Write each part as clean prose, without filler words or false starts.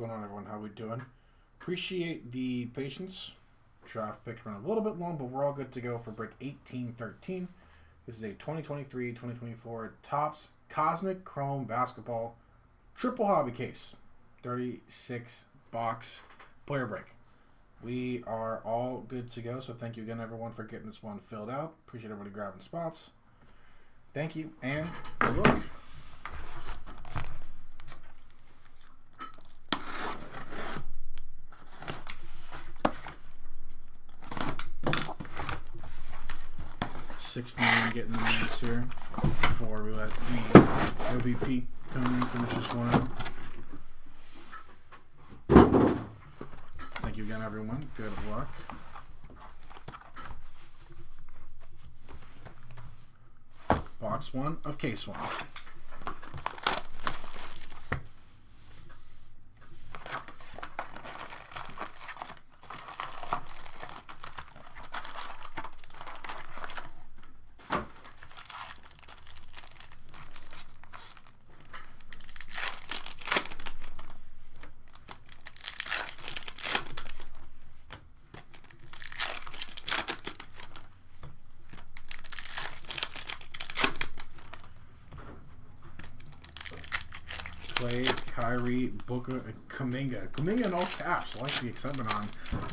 going on, everyone? How we doing? Appreciate the patience. Draft pick ran a little bit long, but we're all good to go for break 1813. This is a 2023-2024 Topps Cosmic Chrome Basketball Triple Hobby Case. 36 box player break. We are all good to go, so thank you again, everyone, for getting this one filled out. Appreciate everybody grabbing spots. Thank you, and good luck. $6 getting the minutes here before we let the OVP come in and finish this one out. Thank you again, everyone. Good luck. Box 1 of case 1. Clay, Kyrie, Booker, and Kuminga. Kuminga in all caps. I like the excitement on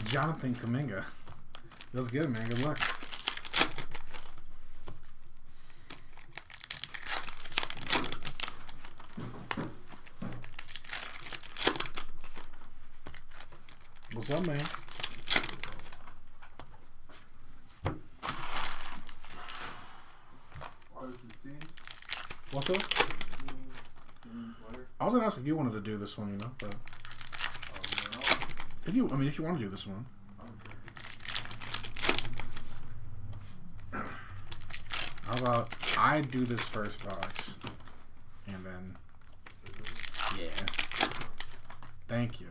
Jonathan Kuminga. Feels good, man. Good luck. What's up, man? What's up? I was gonna ask if you wanted to do this one, you know, but if you want to do this one. How about I do this first box, and then yeah, thank you.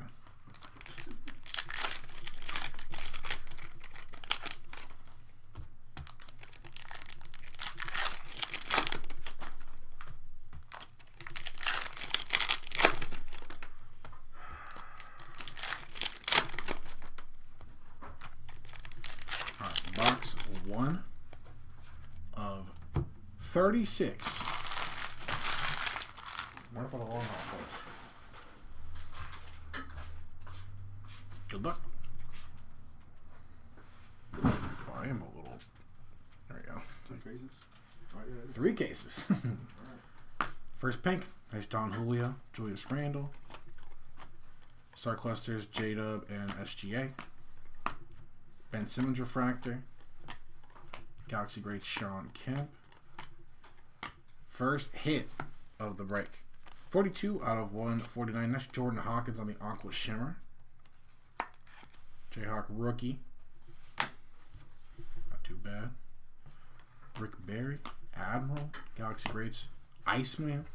Box 1 of 36. Wonder for the long haul, folks. Good luck. Oh, I am a little. There we go. 3 cases. First pink. Nice Don Julio, Julius Randle. Star Clusters, J-Dub, and SGA. Ben Simmons Refractor. Galaxy Great Sean Kemp. First hit of the break. 42 out of 149. That's Jordan Hawkins on the Aqua Shimmer. Jayhawk rookie. Not too bad. Rick Barry. Admiral. Galaxy Greats. Iceman.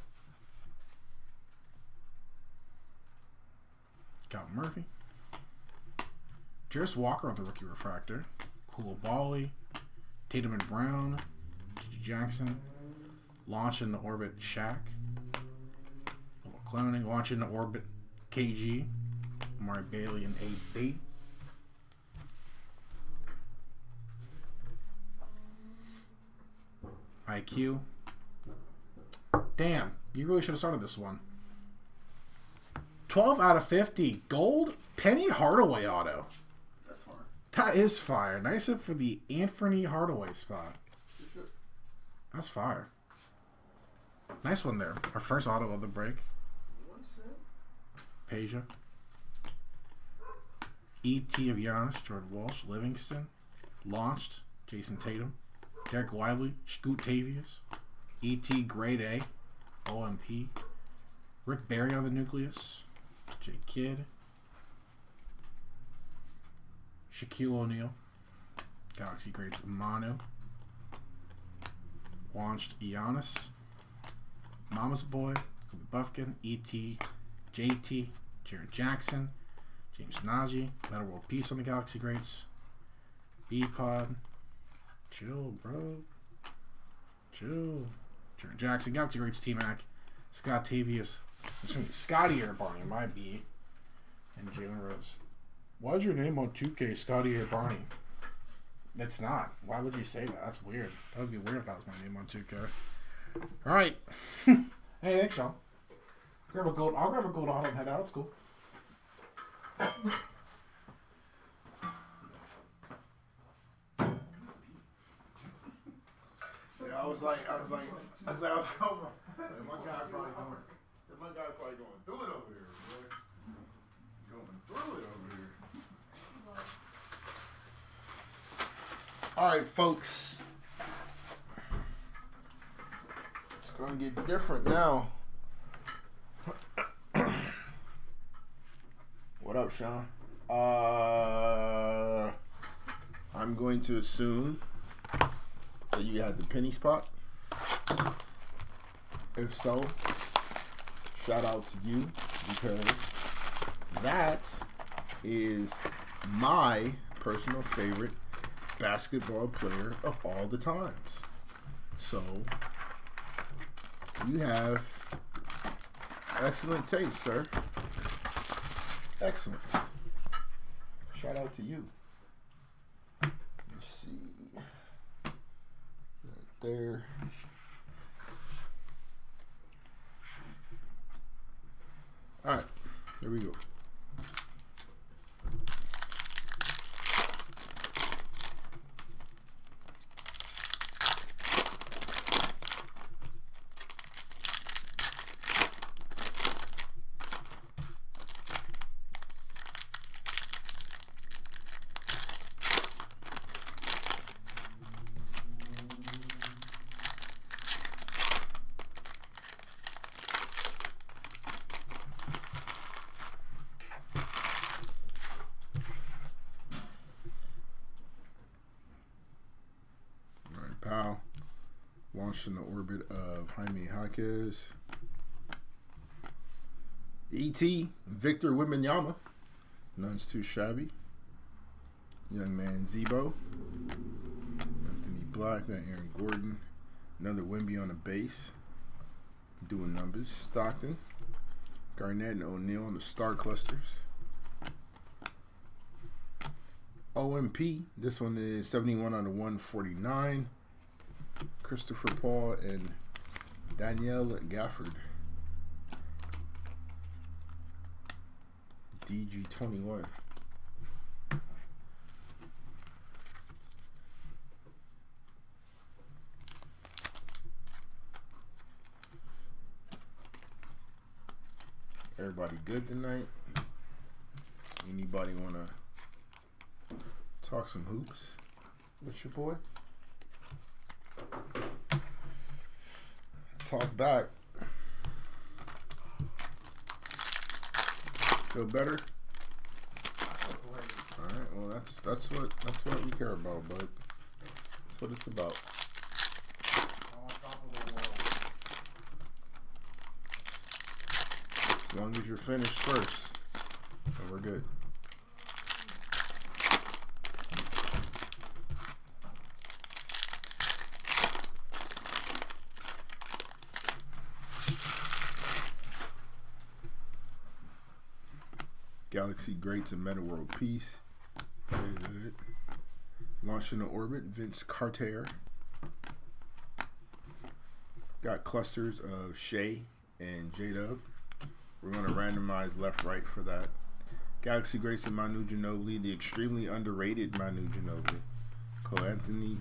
Calvin Murphy. Jarris Walker on the rookie refractor. Koulibaly. Tatum and Brown. G.G. Jackson. Launch in the orbit Shaq. Cloning. Launch in the orbit KG. Amari Bailey and AB. IQ. Damn, you really should have started this one. 12 out of 50. Gold Penny Hardaway auto. That is fire. Nice hit for the Anthony Hardaway spot. That's fire. Nice one there. Our first auto of the break. Peja. E.T. of Giannis, Jordan Walsh, Livingston. Launched, Jason Tatum. Derek Lively, Scoot Tavius. E.T. Grade A, OMP. Rick Barry on the Nucleus. J. Kidd. Shaquille O'Neal. Galaxy Greats Manu. Launched Giannis. Mama's Boy. Buffkin. E.T. JT. Jared Jackson. James Najee. Metal World Peace on the Galaxy Greats. B-Pod. Chill, bro. Chill. Jared Jackson. Galaxy Greats T-Mac. Scott Tavius. Scotty Air Barney might be. and Jalen Rose. Why is your name on 2K, Scotty or Barney? It's not. Why would you say that? That's weird. That would be weird if that was my name on 2K. All right. Hey, thanks, Sean. Grab a gold. I'll grab a gold auto and head out. It's cool. Yeah, I was like, my guy probably going through it over here, boy. Going through it over here. All right, folks. It's gonna get different now. What up, Sean? I'm going to assume that you had the penny spot. If so, shout out to you, because that is my personal favorite basketball player of all the times. So you have excellent taste, sir. Excellent. Shout out to you. Let's see. Right there. All right. Here we go. Powell launched in the orbit of Jaime Jaquez. E.T. Victor Wembanyama. None's too shabby. Young man Zebo. Anthony Black. Aaron Gordon. Another Wemby on the base. Doing numbers. Stockton. Garnett and O'Neal on the star clusters. OMP. This one is 71 out of 149. Christopher Paul and Danielle Gafford. DG21. Everybody good tonight? Anybody want to talk some hoops with your boy? Talk back. Feel better? Alright, well that's what we care about, bud. That's what it's about. As long as you're finished first, then we're good. Galaxy Greats and Meta World Peace. Very good. Launched into orbit, Vince Carter. Got clusters of Shea and J-Dub. We're going to randomize left-right for that. Galaxy Greats and Manu Ginobili, the extremely underrated Manu Ginobili. Cole Anthony.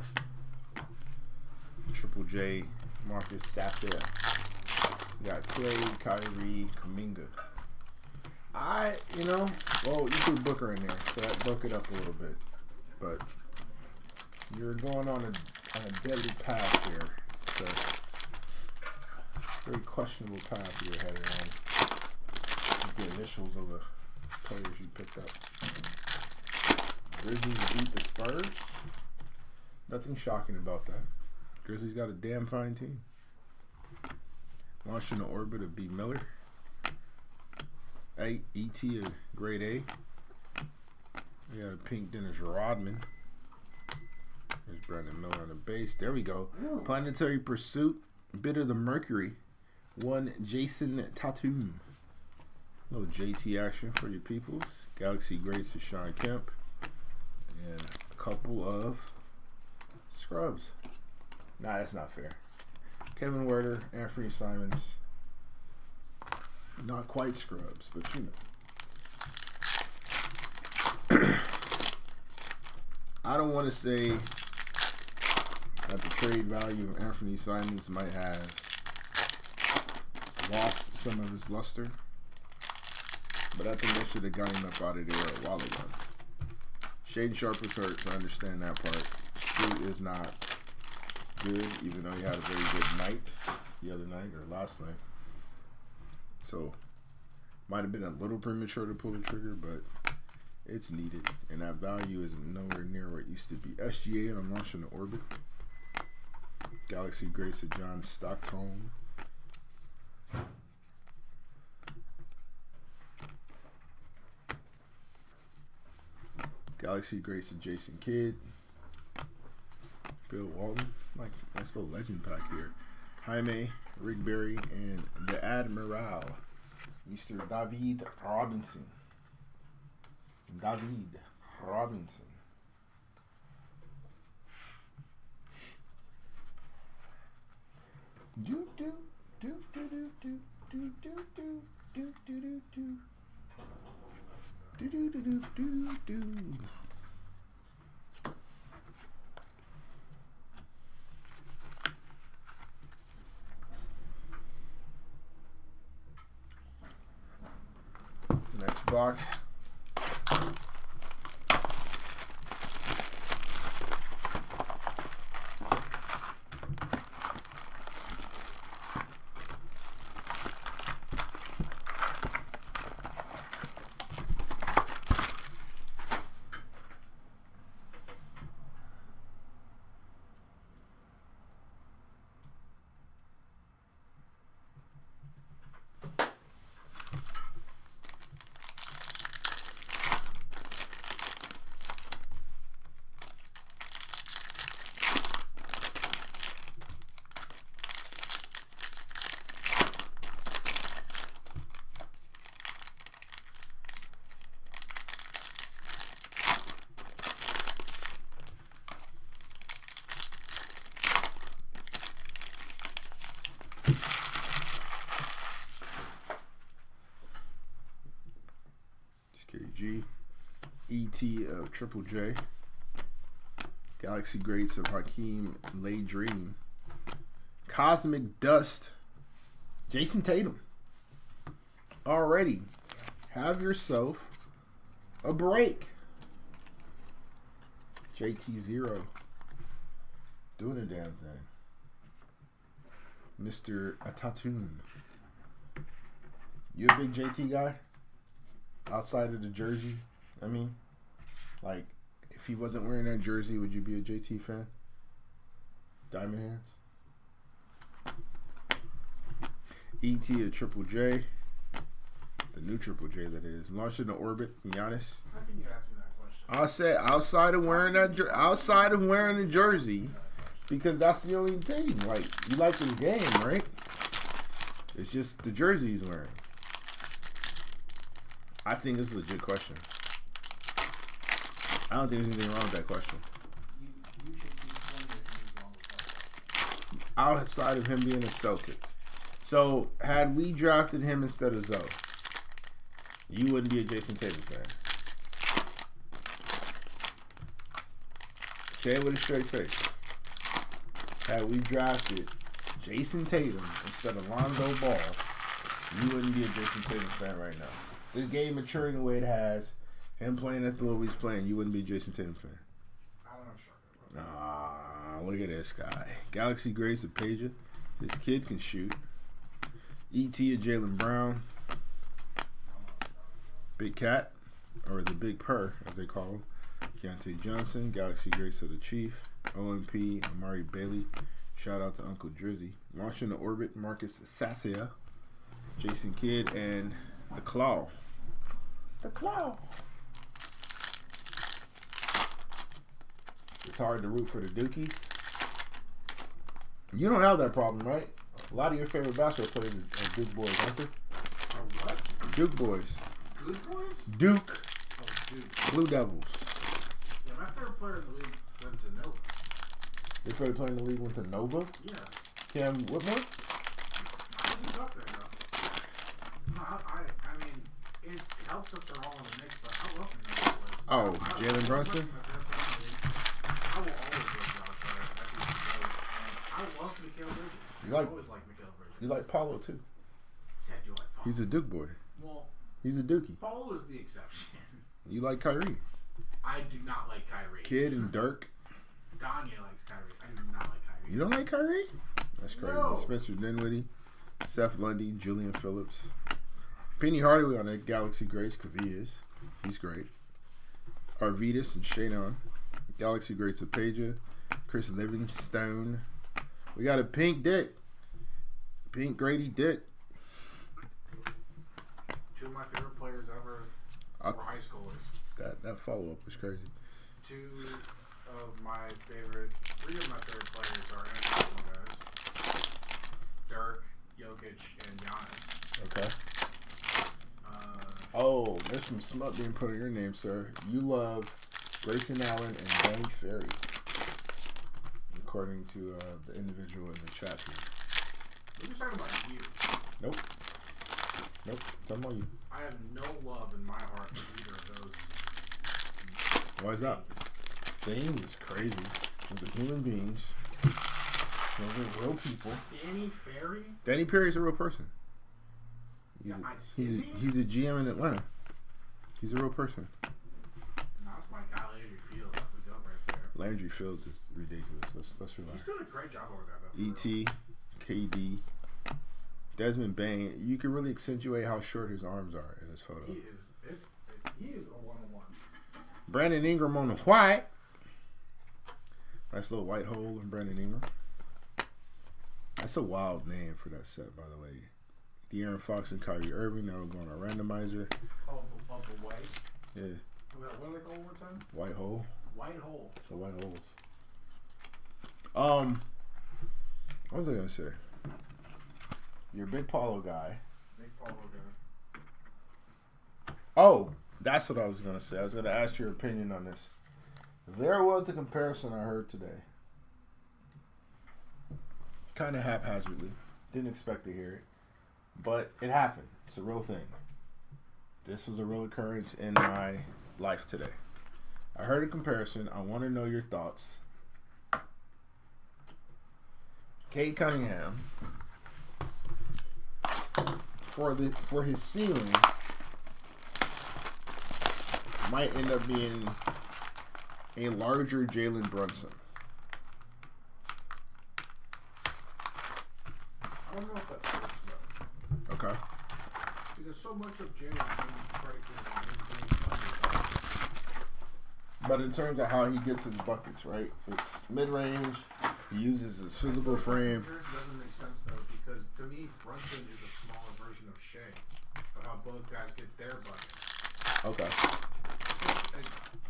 Triple J, Marcus Sapphire. Got Clay, Kyrie, Kuminga. Well, you threw Booker in there, so that broke it up a little bit. But you're going on a deadly path here. So, very questionable path you're headed on. The initials of the players you picked up. Grizzlies beat the Spurs. Nothing shocking about that. Grizzlies got a damn fine team. Launched in the orbit of B. Miller. E.T. a grade A. We got a pink Dennis Rodman. There's Brandon Miller on the base. There we go. Ooh. Planetary Pursuit. Bit of the Mercury. One Jason Tatum. A little JT action for your peoples. Galaxy Greats is Sean Kemp. And a couple of scrubs. Nah, that's not fair. Kevin Werder, Anthony Simons. Not quite scrubs, but you know. I don't want to say that the trade value of Anthony Simons might have lost some of his luster, but I think they should have got him up out of there a while ago. Shaden Sharp was hurt, so I understand that part. Street is not good, even though he had a very good night the other night or last night. So, might have been a little premature to pull the trigger, but it's needed. And that value is nowhere near where it used to be. SGA, and I'm launching the Orbit. Galaxy Greats of John Stockton. Galaxy Greats of Jason Kidd. Bill Walton. Like, nice little legend pack here. Jaime, Rick Barry, and the Admiral, Mr. David Robinson. David Robinson. Do do do do do do do do do do do do do do do do do. Next box. KG, ET of Triple J, Galaxy Greats of Hakeem Dream, Cosmic Dust, Jason Tatum. Already, have yourself a break. JT0, doing a damn thing. Mr. Atatun. You a big JT guy? Outside of the jersey, I mean, like, if he wasn't wearing that jersey, would you be a JT fan? Diamond Hands? ET of Triple J, the new Triple J that is, launching the Orbit, Giannis. How can you ask me that question? I said outside of wearing the jersey, because that's the only thing. Like, you like his game, right? It's just the jersey he's wearing. I think this is a legit question. I don't think there's anything wrong with that question. Outside of him being a Celtic. So, had we drafted him instead of Zoe, you wouldn't be a Jason Tatum fan. Say it with a straight face. Had we drafted Jason Tatum instead of Lonzo Ball, you wouldn't be a Jason Tatum fan right now. This game maturing the way it has, him playing at the level he's playing, you wouldn't be a Jason Tatum fan. I don't know. Ah, look at this guy. Galaxy Greats of Paja. This kid can shoot. ET of Jaylen Brown. Big Cat, or the Big Purr, as they call him. Keontae Johnson. Galaxy Greats of the Chief. OMP, Amari Bailey. Shout out to Uncle Drizzy. Launching the Orbit, Marcus Sassia. Jason Kidd, and the Claw. The Claw. It's hard to root for the Dookies. You don't have that problem, right? A lot of your favorite basketball players are big boys, aren't they? What? Duke boys. Good boys? Duke. Oh, Duke. Blue Devils. Yeah, my favorite player in the league went to Nova. Your favorite player in the league went to Nova? Yeah. Cam Whitmore? How did he up there, though? No, I mean, it helps that they're all in the mix, but I love Nova boys. Oh, Jalen Brunson? I will always love Josh Hart. I think he's great. And I love Mikal Bridges. I always like Mikal Bridges. You like Paulo, too. Yeah, I do like Paulo. He's a Duke boy. Well, he's a Dookie. Paulo is the exception. You like Kyrie. I do not like Kyrie. Kid and Dirk. Danya likes Kyrie. I do not like Kyrie. You don't like Kyrie? That's crazy. No. Spencer Dinwiddie, Seth Lundy, Julian Phillips. Penny Hardaway on that Galaxy Greats because he is. He's great. Arvidas and Shadon. Galaxy Greats of Peja. Chris Livingstone. We got a Pink Dick. Pink Grady Dick. Two of my favorite players ever were high schoolers. That follow-up was crazy. Three of my favorite players are international guys. Dirk, Jokic, and Giannis. Okay. Oh, there's some smut being put on your name, sir. You love Grayson Allen and Danny Ferry, according to the individual in the chat here. We were talking about you. Nope. Talking about you. I have no love in my heart for either of those. Why is that? Dame is crazy. Those are human beings. Those are real people. Danny Ferry? Danny Perry's a real person. He's he's a GM in Atlanta. He's a real person. No, that's my guy, Landry Fields. That's the goat right there. Landry Fields is ridiculous. Let's relax. He's doing a great job over there, though. E.T., KD, Desmond Bain. You can really accentuate how short his arms are in this photo. He is a one-on-one. Brandon Ingram on the white. Nice little white hole in Brandon Ingram. That's a wild name for that set, by the way. De'Aaron Fox and Kyrie Irving. Now we're going to randomizer. Oh, the white? Yeah. What are they called one more time? White hole. White hole. The white holes. What was I going to say? You're a big Paulo guy. Big Paulo guy. Oh, that's what I was going to say. I was going to ask your opinion on this. There was a comparison I heard today. Kind of haphazardly. Didn't expect to hear it. But it happened. It's a real thing. This was a real occurrence in my life today. I heard a comparison. I want to know your thoughts. Cade Cunningham, for his ceiling, might end up being a larger Jalen Brunson. I don't know if that's true, though. Okay. Because so much of Jalen is predicated on him being But in terms of how he gets his buckets, right? It's mid-range. He uses his physical frame. Doesn't make sense, though, because to me, Brunson is a smaller version of Shea, of how both guys get their buckets. Okay. And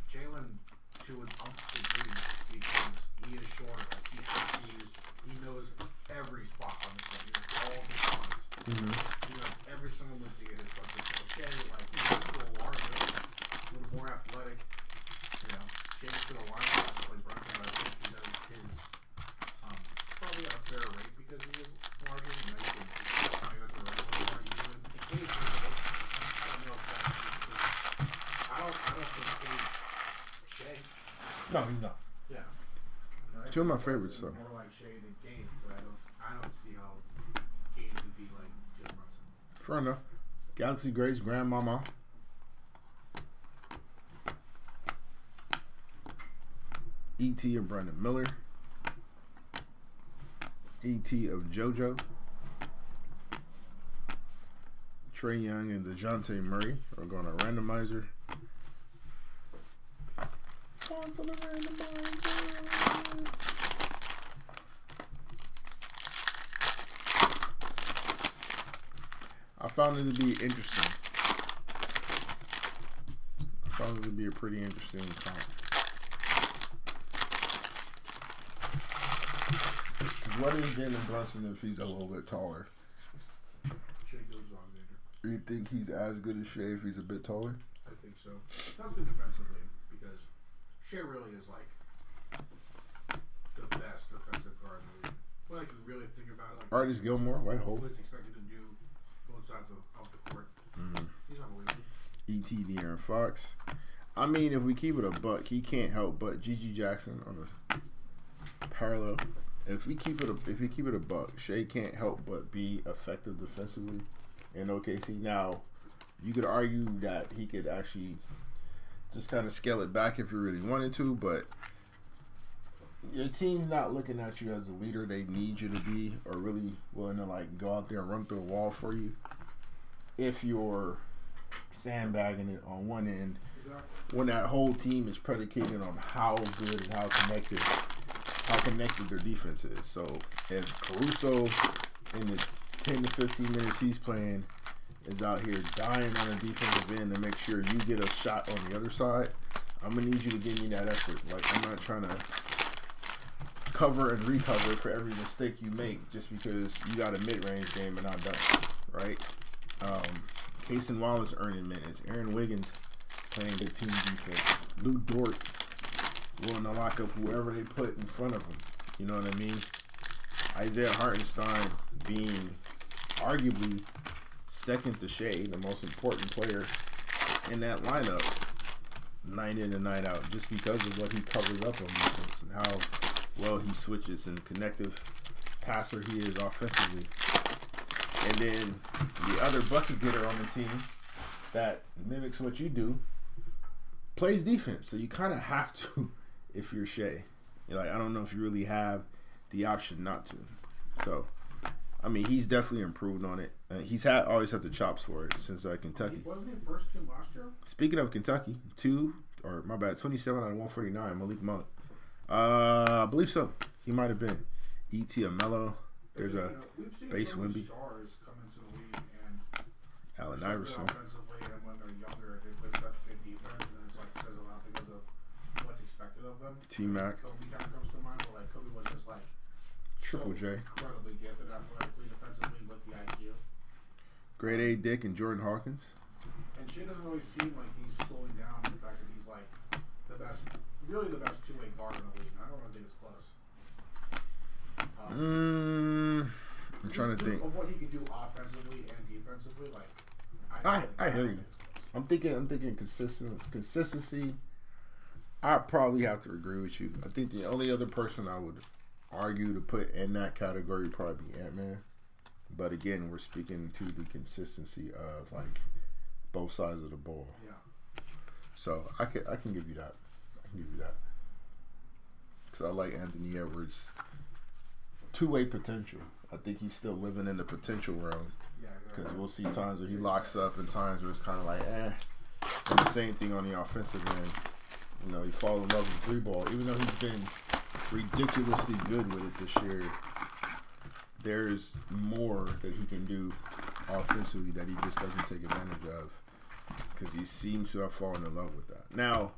Jalen, to an degree, because he is shorter, he perceives, he knows every spot on the court. He knows all the spots. Mm-hmm. He knows every single move to get his bucket. So Shea, like, he's a little larger, a little more athletic. You know, Shea's still a linebacker to play Brunson, but I think he does his probably at a fair rate because he is larger. You know, you can probably go to the regular part even. Occasionally, I don't know if that's because I don't think Cade Shea. No, he's not. Yeah. Two of my favorites, though. More like Shea than Cade, so I don't see how Cade could be like Jalen Brunson. Fair enough. Galaxy Grace, Grandmama. E.T. and Brandon Miller. E.T. of JoJo. Trae Young and DeJounte Murray. We're going to randomizer. Time for the randomizer. I found it to be interesting. I found it to be a pretty interesting time. What is Jalen Brunson if he's a little bit taller? Shea goes on later. Do you think he's as good as Shea if he's a bit taller? I think so. Not good defensively because Shea really is like the best defensive guard in the league. When I can really think about it, like Artis Gilmore, White Hole. What's expected to do both sides of the court. He's unbelievable. E.T. De'Aaron Fox. I mean, if we keep it a buck, he can't help but Gigi Jackson on the parallel. If we keep it a buck, Shea can't help but be effective defensively in OKC. Now, you could argue that he could actually just kind of scale it back if you really wanted to, but your team's not looking at you as a leader they need you to be, or really willing to like go out there and run through a wall for you. If you're sandbagging it on one end, when that whole team is predicated on how good and how connected their defense is. So if Caruso in the 10 to 15 minutes he's playing is out here dying on the defensive end to make sure you get a shot on the other side, I'm gonna need you to give me that effort. Like, I'm not trying to cover and recover for every mistake you make just because you got a mid-range game and not done, right? Cason Wallace earning minutes. Aaron Wiggins playing the team defense. Lou Dort willing to lock up whoever they put in front of him. You know what I mean? Isaiah Hartenstein being arguably second to Shea, the most important player in that lineup, night in and night out, just because of what he covers up on defense and how well he switches and connective passer he is offensively. And then the other bucket getter on the team that mimics what you do plays defense. So you kind of have to if you're Shea. You're like, I don't know if you really have the option not to. So, I mean, he's definitely improved on it. He's always had the chops for it since Kentucky. Wasn't he first team last year? Speaking of Kentucky, 27 out of 149, Malik Monk. I believe so. He might have been. E.T. Amello. There's a base Wimby. Stars come into the league and Allen Iverson. Offensively, and when they're younger, they play such good defense, and then it's like says a lot because of what's expected of them. T-Mac. Kobe kind of comes to mind, where like Kobe was just like Triple J. Incredibly gifted athletically, defensively with the IQ. Grade A Dick and Jordan Hawkins. And Shea doesn't really seem like he's slowing down the fact that he's like really the best two-way guard in the league. I don't really think it's close. I'm trying to think of what he can do offensively and defensively. Like, I hear you. I'm thinking consistency. I probably have to agree with you. I think the only other person I would argue to put in that category would probably be Ant-Man. But again, we're speaking to the consistency of like both sides of the ball. Yeah. So I can give you that. Because I like Anthony Edwards' two-way potential. I think he's still living in the potential realm. Because we'll see times where he locks up and times where it's kind of like, And the same thing on the offensive end. You know, he falls in love with three ball. Even though he's been ridiculously good with it this year, there's more that he can do offensively that he just doesn't take advantage of. Because he seems to have fallen in love with that. Now,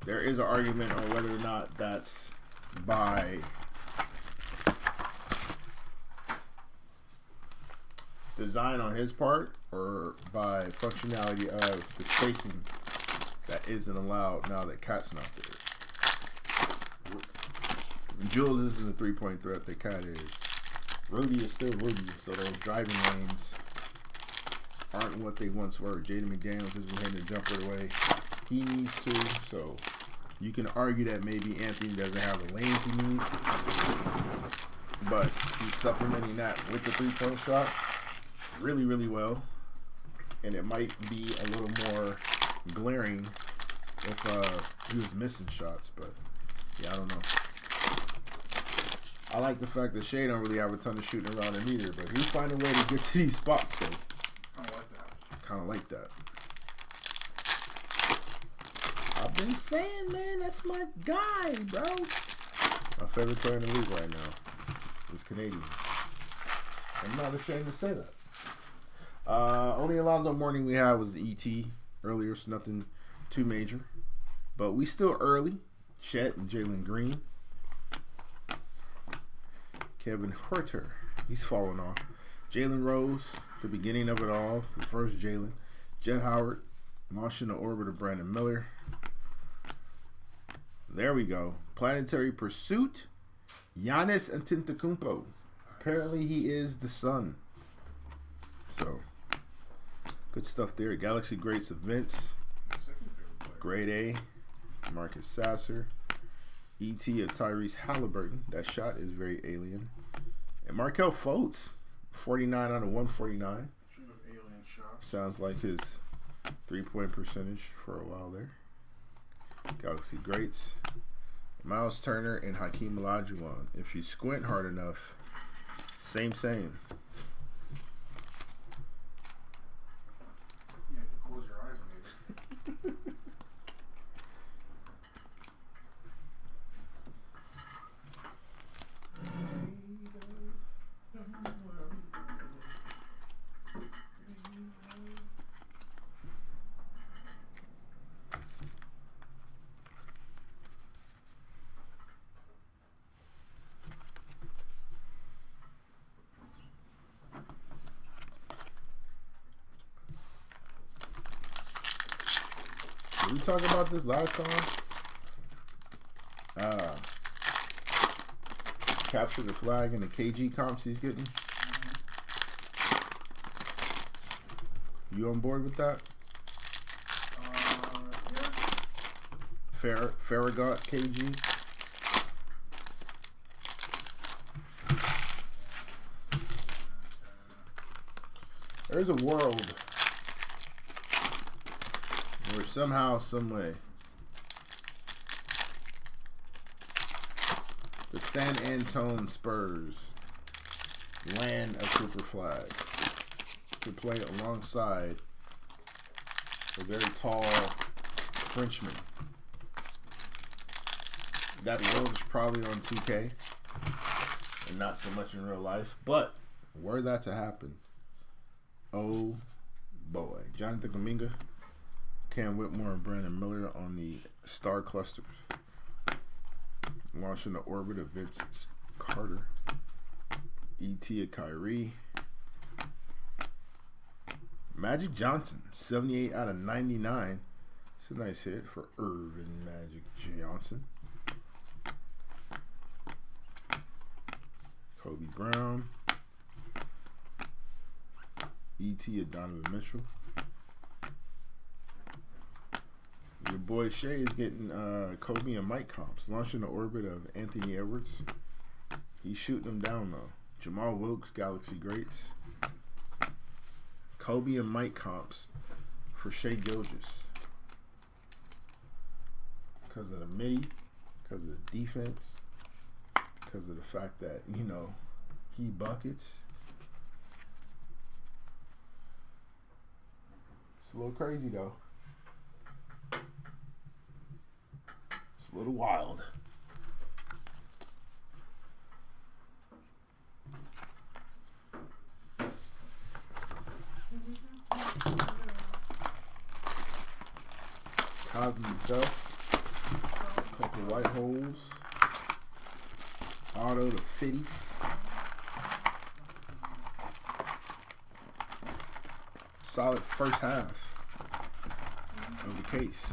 there is an argument on whether or not that's by design on his part or by functionality of the spacing that isn't allowed now that Cat's not there. Jules isn't the three-point threat that Cat is. Rudy is still Rudy, so those driving lanes aren't what they once were. Jaden McDaniels isn't hitting the jumper the way he needs to, so you can argue that maybe Anthony doesn't have the lanes he needs, but he's supplementing that with the three-point shot really, really well, and it might be a little more glaring if he was missing shots, but yeah, I don't know. I like the fact that Shea don't really have a ton of shooting around him either, but he's finding a way to get to these spots, though. Kind of like that. I've been saying, man, that's my guy, bro. My favorite player in the league right now is Canadian. I'm not ashamed to say that. Only Alonzo Mourning we had was ET earlier, so nothing too major. But we still early. Chet and Jalen Green. Kevin Huerter, he's falling off. Jalen Rose, the beginning of it all. The first Jalen. Jet Howard. Launching the orbit of Brandon Miller. There we go. Planetary Pursuit. Giannis Antetokounmpo. Apparently he is the sun. So, good stuff there. Galaxy Greats Events. Grade A. Marcus Sasser. E.T. of Tyrese Halliburton. That shot is very alien. And Markelle Fultz. 49 out of 149. Sounds like his 3-point percentage for a while there. Galaxy Greats. Miles Turner and Hakeem Olajuwon. If you squint hard enough, same. Yeah, close your eyes maybe. Did we talk about this last time? Capture the flag and the KG comps he's getting. You on board with that? Yeah. Farragut KG. There's a world where somehow, someway, the San Antone Spurs land a Cooper flag to play alongside a very tall Frenchman. That world is probably on 2K and not so much in real life, but were that to happen, oh boy. Jonathan Kuminga, Cam Whitmore, and Brandon Miller on the star clusters. Launching the orbit of Vince Carter. E.T. of Kyrie. Magic Johnson, 78 out of 99. It's a nice hit for Irvin Magic Johnson. Kobe Brown. E.T. of Donovan Mitchell. Your boy Shea is getting Kobe and Mike comps. Launching the orbit of Anthony Edwards. He's shooting them down though. Jamal Wilkes, Galaxy Greats. Kobe and Mike comps for Shea Gilgeous. Because of the midi, because of the defense, because of the fact that, you know, he buckets. It's a little crazy though. It's a little wild. Cosmic Dust, couple white holes, auto to 50. Solid first half of the case.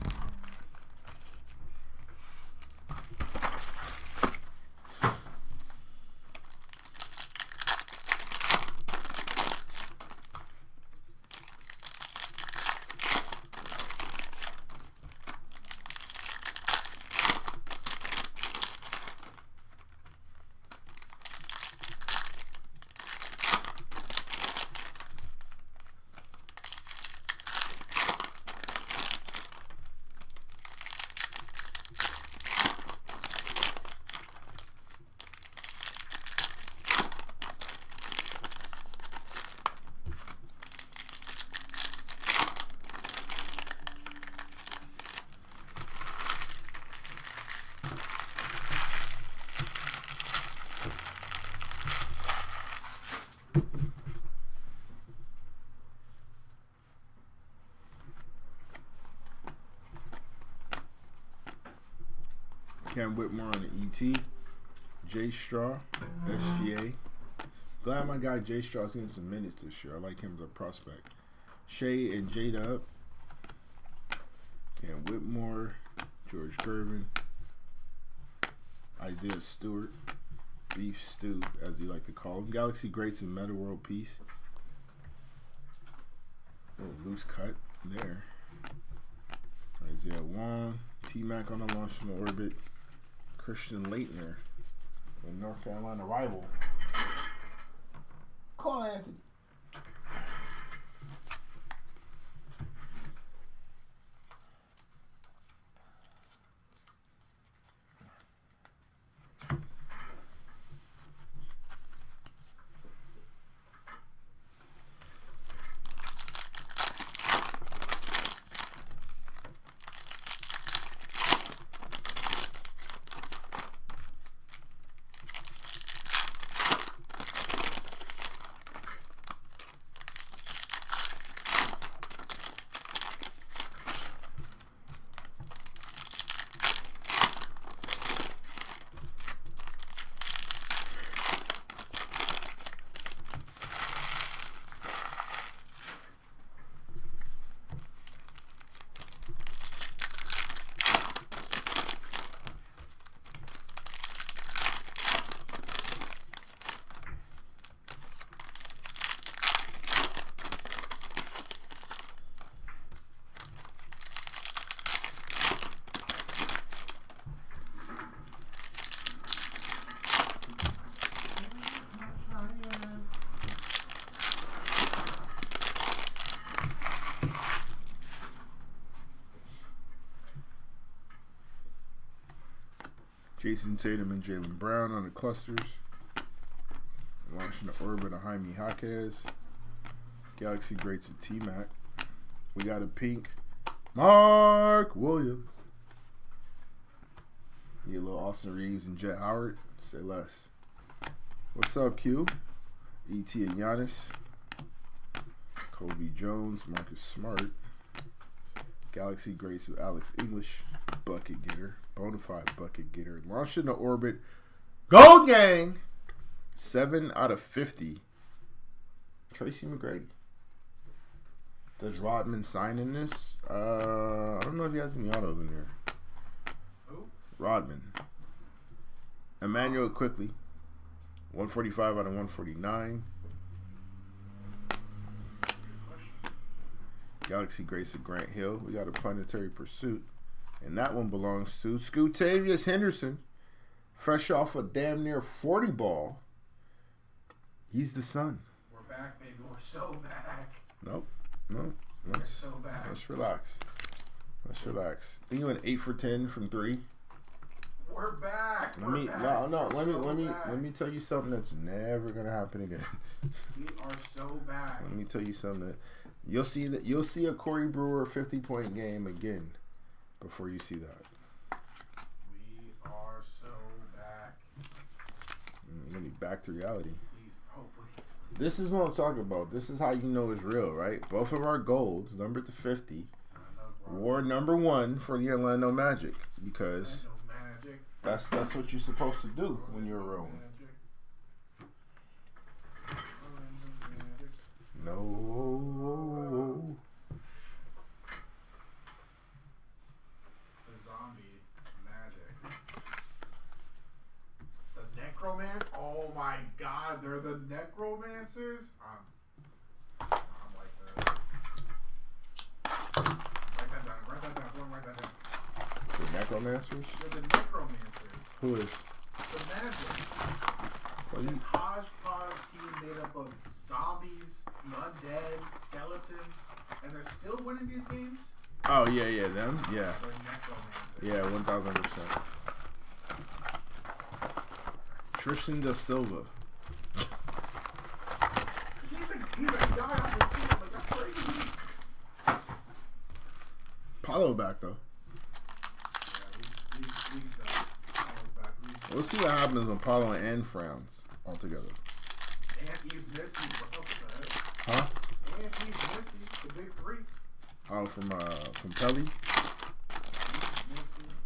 Cam Whitmore on the ET. J Straw, SGA. Glad my guy Jay Straw's getting some minutes this year. I like him as a prospect. Shea and J-Dub. Cam Whitmore. George Gervin. Isaiah Stewart. Beef Stew, as we like to call him. Galaxy Greats and Meta World Peace. Little loose cut there. Isaiah Wong. T-Mac on the launch from the orbit. Christian Leitner. A North Carolina rival. Call Anthony. Jason Tatum and Jaylen Brown on the clusters. Launching the orbit of Jaime Jaquez. Galaxy Greats of T-Mac. We got a pink Mark Williams. You little Austin Reeves and Jet Howard. Say less. What's up, Q? E.T. and Giannis. Kobe Jones, Marcus Smart. Galaxy Greats of Alex English. Bucket getter. Bonafide bucket getter. Launched in the orbit. Gold Gang! 7 out of 50. Tracy McGrady. Does Rodman sign in this? I don't know if he has any autos in there. Who? Rodman. Emmanuel Quickly. 145 out of 149. Galaxy Grace of Grant Hill. We got a Planetary Pursuit. And that one belongs to Scotavious Henderson. Fresh off a damn near 40 ball. He's the son. We're back, baby. We're so back. Nope. No. We're so back. Let's relax. Let's relax. I think you went 8 for 10 from 3. We're back. Let me let me tell you something that's never gonna happen again. We are so back. Let me tell you something that you'll see a Corey Brewer 50-point game again before you see that. We are so back. You're gonna be back to reality. Please, hopefully. This is what I'm talking about. This is how you know it's real, right? Both of our golds, numbered to 50, were number 1 for the Orlando Magic because that's what you're supposed to do when you're a room. No. The zombie magic. The necromancer? Oh my god, they're the necromancers? I'm like that. Write that down. Write that down. The Necromancers? They're the necromancers. Who is? The magic. This hodgepodge team made up of zombies, the undead, skeletons, and they're still winning these games? Oh, yeah, them? Yeah. They're necromancers. Yeah, 1000%. Tristan Da Silva. He's a guy on the team. Like, that's crazy. Paulo back, though. We'll see what happens when Paulo and frowns all together. And he's missing, bro. Huh? And he's missing the big 3. Oh, from Pelly?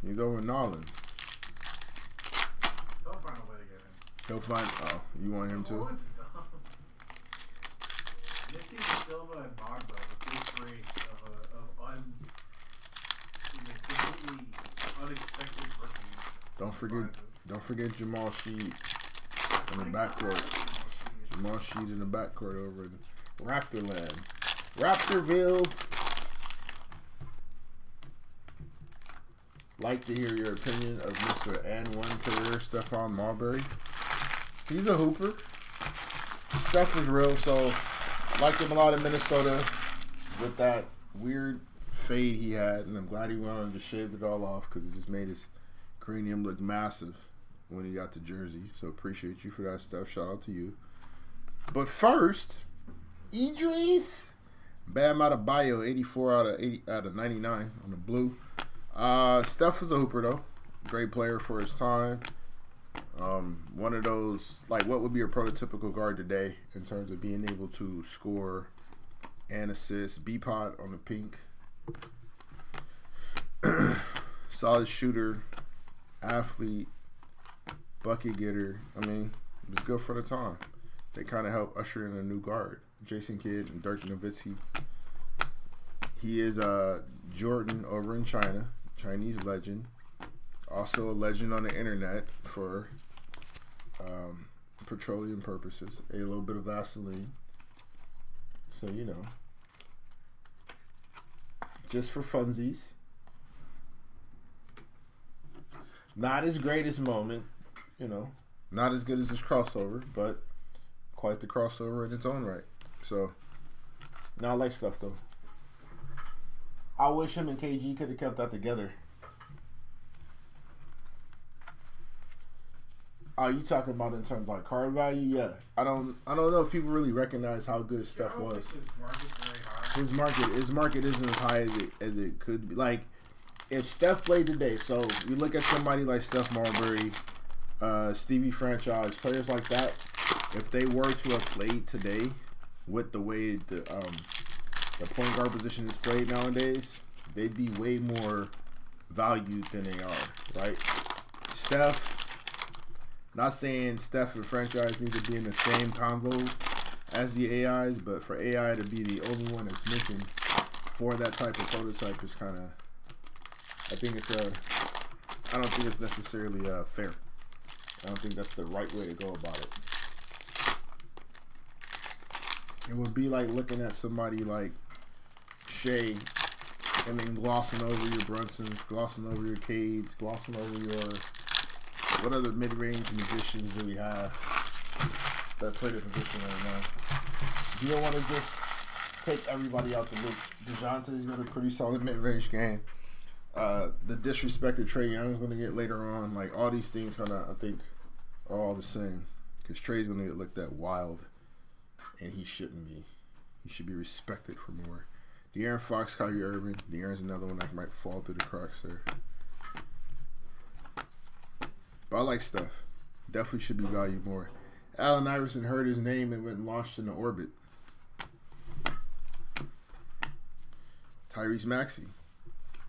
He's over in Nolans. They'll find a way to get him. He'll find. Oh, you want him too? Silva and Mogba, the big three of completely unexpected rookies. Don't forget Jamal Sheed in the backcourt. Jamal Sheed in the backcourt over in Raptorland. Raptorville. Like to hear your opinion of Mr. N1 career, Stephon Marbury. He's a hooper. Steph is real, so liked him a lot in Minnesota with that weird fade he had, and I'm glad he went on and just shaved it all off because it just made his cranium look massive when he got to Jersey. So appreciate you for that stuff. Shout out to you. But first, Idris Bam Adebayo, 84 out of 99 on the blue. Steph is a hooper though, great player for his time. One of those, like, what would be a prototypical guard today in terms of being able to score and assist. B-Pot on the pink. Solid shooter, athlete, bucket getter. I mean, it was good for the time. They kind of helped usher in a new guard. Jason Kidd and Dirk Nowitzki. He is Jordan over in China, Chinese legend. Also a legend on the internet for petroleum purposes. A little bit of Vaseline. So, you know. Just for funsies. Not his greatest moment, you know. Not as good as his crossover, but quite the crossover in its own right. So, now I like stuff though. I wish him and KG could have kept that together. Are you talking about in terms of like card value? Yeah. I don't know if people really recognize how good Steph was. His market isn't as high as it could be. Like, if Steph played today, so you look at somebody like Steph Marbury, Stevie Franchise, players like that, if they were to have played today with the way the point guard position is played nowadays, they'd be way more valued than they are, right? Steph, not saying Steph and Franchise need to be in the same convo as the AIs, but for AI to be the only one that's missing for that type of prototype is kind of, I don't think it's necessarily fair. I don't think that's the right way to go about it. It would be like looking at somebody like Shea and then glossing over your Brunsons, glossing over your Cades, glossing over your, what other mid-range musicians do we have that play the position right now? You don't want to just take everybody out the loop. DeJounte is got a pretty solid mid-range game. The disrespect that Trae Young is going to get later on, like all these things kind of, I think, are all the same. Because Trae's going to get looked at wild, and he shouldn't be. He should be respected for more. De'Aaron Fox, Kyrie Irving. De'Aaron's another one that might fall through the cracks there. But I like Steph. Definitely should be valued more. Allen Iverson heard his name and went and launched into orbit. Tyrese Maxey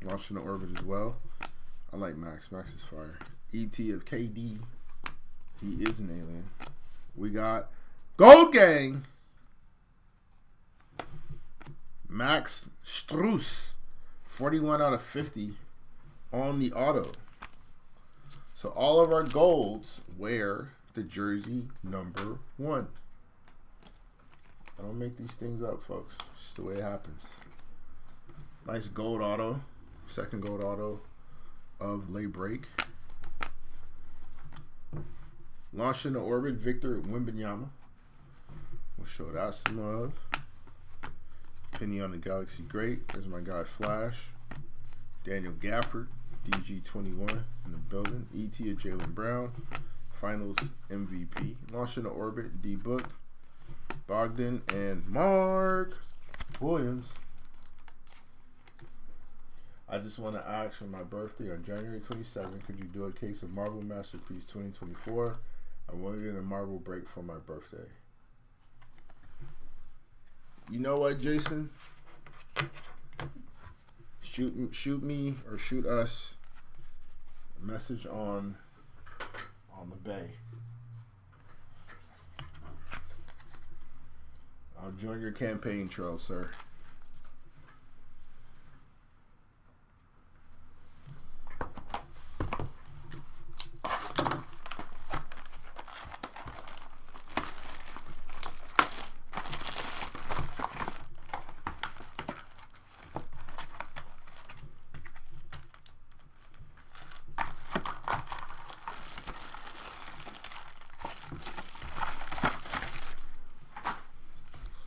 launched into orbit as well. I like Max. Max is fire. E.T. of KD. He is an alien. We got Gold Gang. Max Strus. 41 out of 50 on the auto. So all of our golds wear the jersey number 1. I don't make these things up, folks. It's just the way it happens. Nice gold auto. Second gold auto of Lay Break. Launched into orbit, Victor Wembanyama. We'll show that some love. Penny on the Galaxy Great. There's my guy Flash. Daniel Gafford, DG21 in the building. ET of Jaylen Brown. Finals MVP. Launched into orbit, D-Book, Bogdan, and Mark Williams. I just want to ask, for my birthday on January 27th, could you do a case of Marvel Masterpiece 2024? I wanted in a Marvel break for my birthday. You know what, Jason? Shoot me or shoot us a message on the bay. I'll join your campaign trail, sir.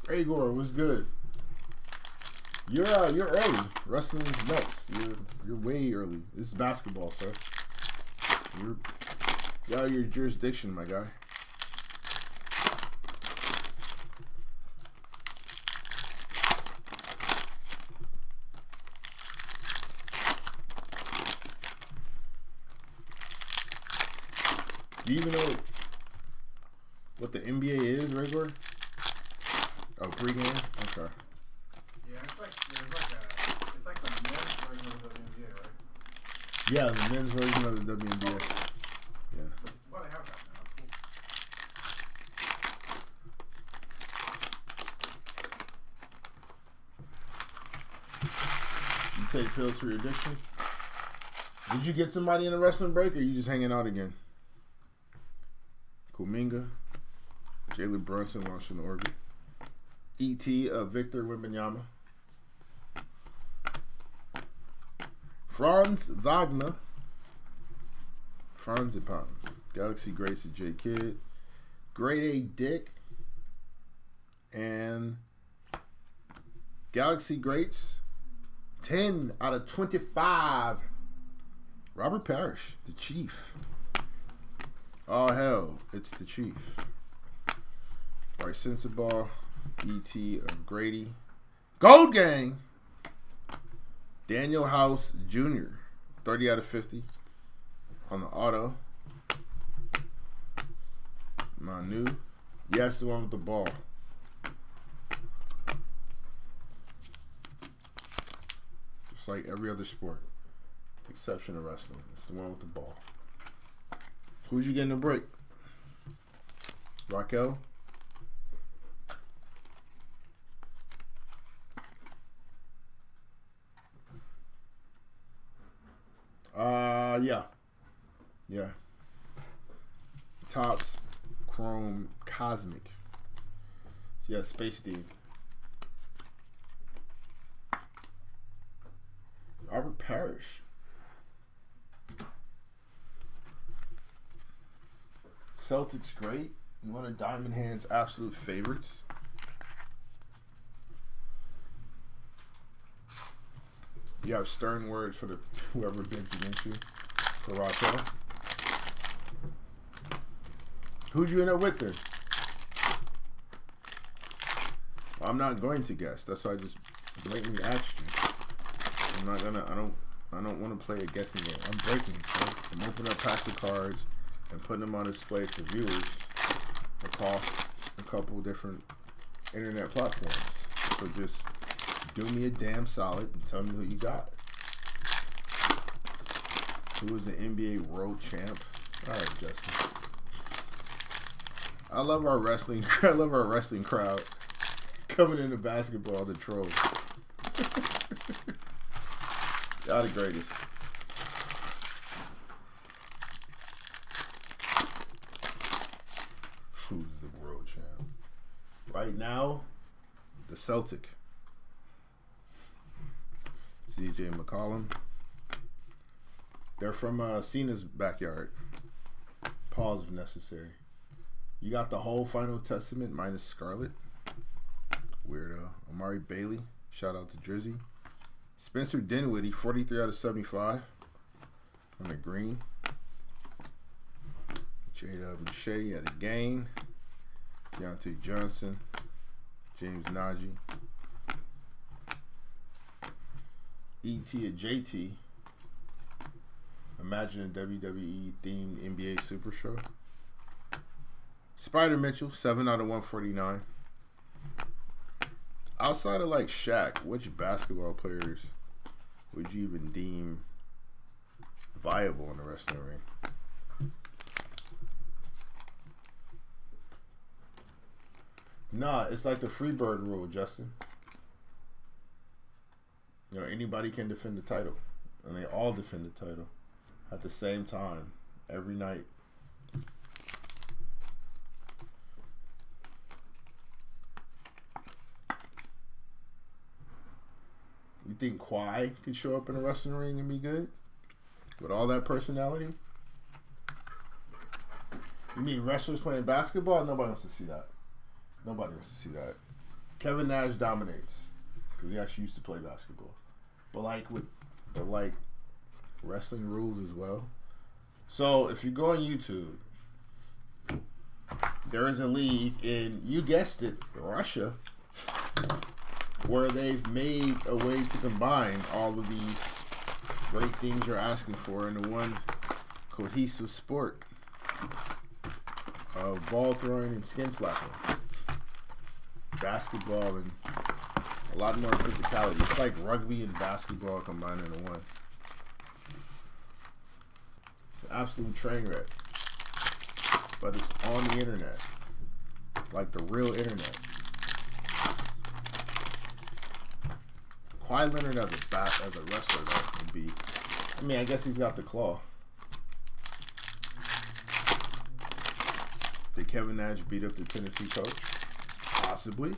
Igor, what's good? You're early. Wrestling's next. You're way early. This is basketball, sir. You're out of your jurisdiction, my guy. Do you even know what the NBA is, Igor? Oh, pregame? Okay. Yeah, it's like the men's version of the WNBA, right? Yeah, the men's version of the WNBA. Yeah. Well, they have that now. Cool. You take pills for your addiction? Did you get somebody in a wrestling break, or are you just hanging out again? Kuminga, Jalen Brunson launching the orbit. E.T. of Victor Wembanyama. Franz Wagner. Franzipans. Galaxy Greats of J. Kidd. Grade A Dick. And Galaxy Greats. 10 out of 25. Robert Parrish, the Chief. Oh, hell. It's the Chief. Bryce Sensabaugh. E.T. of Grady. Gold Gang. Daniel House Jr. 30 out of 50 on the auto. Manu. Yes, the one with the ball. Just like every other sport. With the exception of wrestling. It's the one with the ball. Who'd you get in the break? Raquel? Yeah. Topps Chrome Cosmic. Yeah, Space Dean. Robert Parrish. Celtics great. One of Diamond Hand's absolute favorites. You have stern words for the whoever bids against you. For Raquel. Who'd you end up with then? Well, I'm not going to guess. That's why I just blatantly asked you. I'm not gonna. I don't want to play a guessing game. I'm breaking. Right? I'm opening up packs of cards and putting them on display for viewers across a couple different internet platforms. So just do me a damn solid and tell me who you got. Who is an NBA world champ? All right, Justin. I love our wrestling. I love our wrestling crowd coming into basketball. The trolls. Y'all the greatest. Who's the world champ? Right now, the Celtic. CJ McCollum. They're from Cena's backyard. Pause if necessary. You got the whole Final Testament minus Scarlet. Weirdo. Amari Bailey. Shout out to Drizzy. Spencer Dinwiddie, 43 out of 75 on the green. J-Dub and Shea at a gain. Deontay Johnson. James Najee. E.T. at JT. Imagine a WWE themed NBA Super Show. Spider Mitchell, 7 out of 149. Outside of like Shaq, which basketball players would you even deem viable in the wrestling ring? Nah, it's like the Freebird rule, Justin. You know, anybody can defend the title. And they all defend the title at the same time every night. You think Kwai could show up in a wrestling ring and be good? With all that personality? You mean wrestlers playing basketball? Nobody wants to see that. Nobody wants to see that. Kevin Nash dominates because he actually used to play basketball. But like wrestling rules as well. So if you go on YouTube, there is a league in, you guessed it, Russia, where they've made a way to combine all of these great things you're asking for into one cohesive sport of ball throwing and skin slapping. Basketball and a lot more physicality. It's like rugby and basketball combined into one. It's an absolute train wreck. But it's on the internet. Like the real internet. Kawhi Leonard as a wrestler, though, would be... I mean, I guess he's got the claw. Did Kevin Nash beat up the Tennessee coach? Possibly.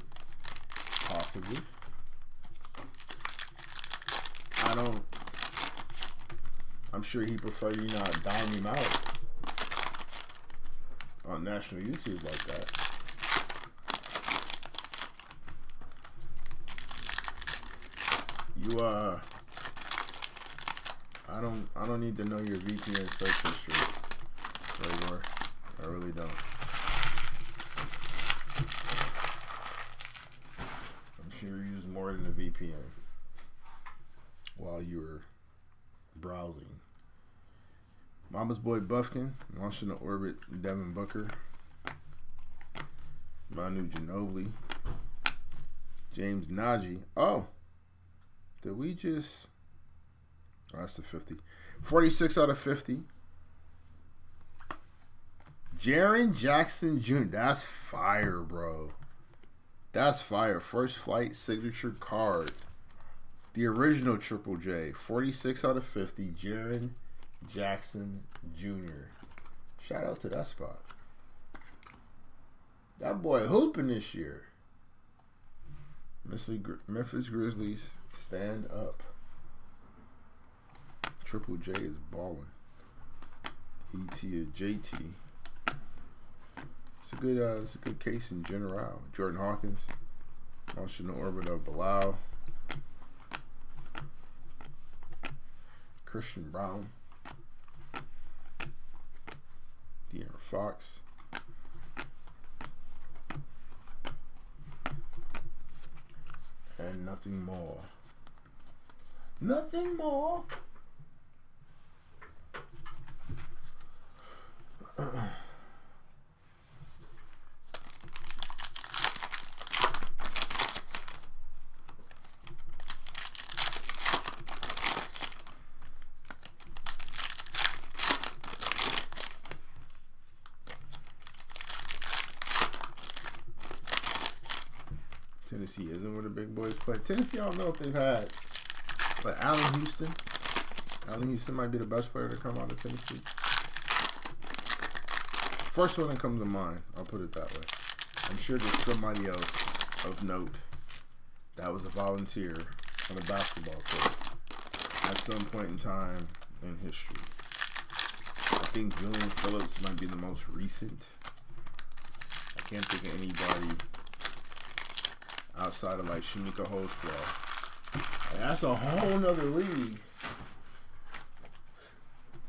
I'm sure he prefer you not dime him out on national YouTube like that. I don't need to know your VPN search history anymore. I really don't. I'm sure you use more than a VPN while you were browsing. Mama's Boy Buffkin, launched into orbit Devin Booker, Manu Ginobili, James Nagy. Oh, did we just... Oh, that's the 50. 46 out of 50. Jaren Jackson Jr. That's fire, bro. That's fire. First Flight signature card. The original Triple J. 46 out of 50. Jaren Jackson Jr. Shout out to that spot. That boy hooping this year. Memphis Grizzlies, stand up. Triple J is balling. ET is JT. It's a good case in general. Jordan Hawkins, launched in the orbit of Bilal. Christian Brown. De'Aaron Fox. And nothing more. Nothing more. Tennessee isn't where the big boys play. Tennessee, I don't know if they've had, but Allen Houston might be the best player to come out of Tennessee. First one that comes to mind, I'll put it that way. I'm sure there's somebody else of note that was a volunteer on a basketball court at some point in time in history. I think Julian Phillips might be the most recent. I can't think of anybody outside of like Shamika Holdsclaw. And that's a whole nother league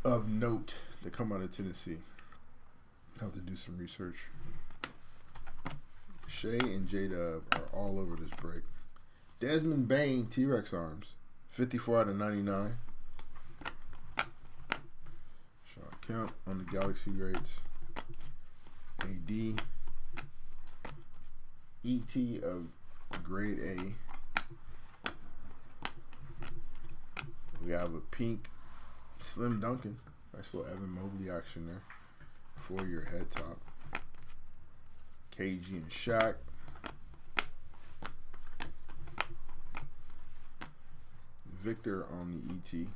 of note to come out of Tennessee. Have to do some research. Shay and J-Dub are all over this break. Desmond Bain, T-Rex arms. 54 out of 99. Sean Kemp on the Galaxy grades. AD. ET of grade A. We have a pink Slim Duncan. Nice little Evan Mobley action there. 4-year head top. KG and Shaq. Victor on the ET.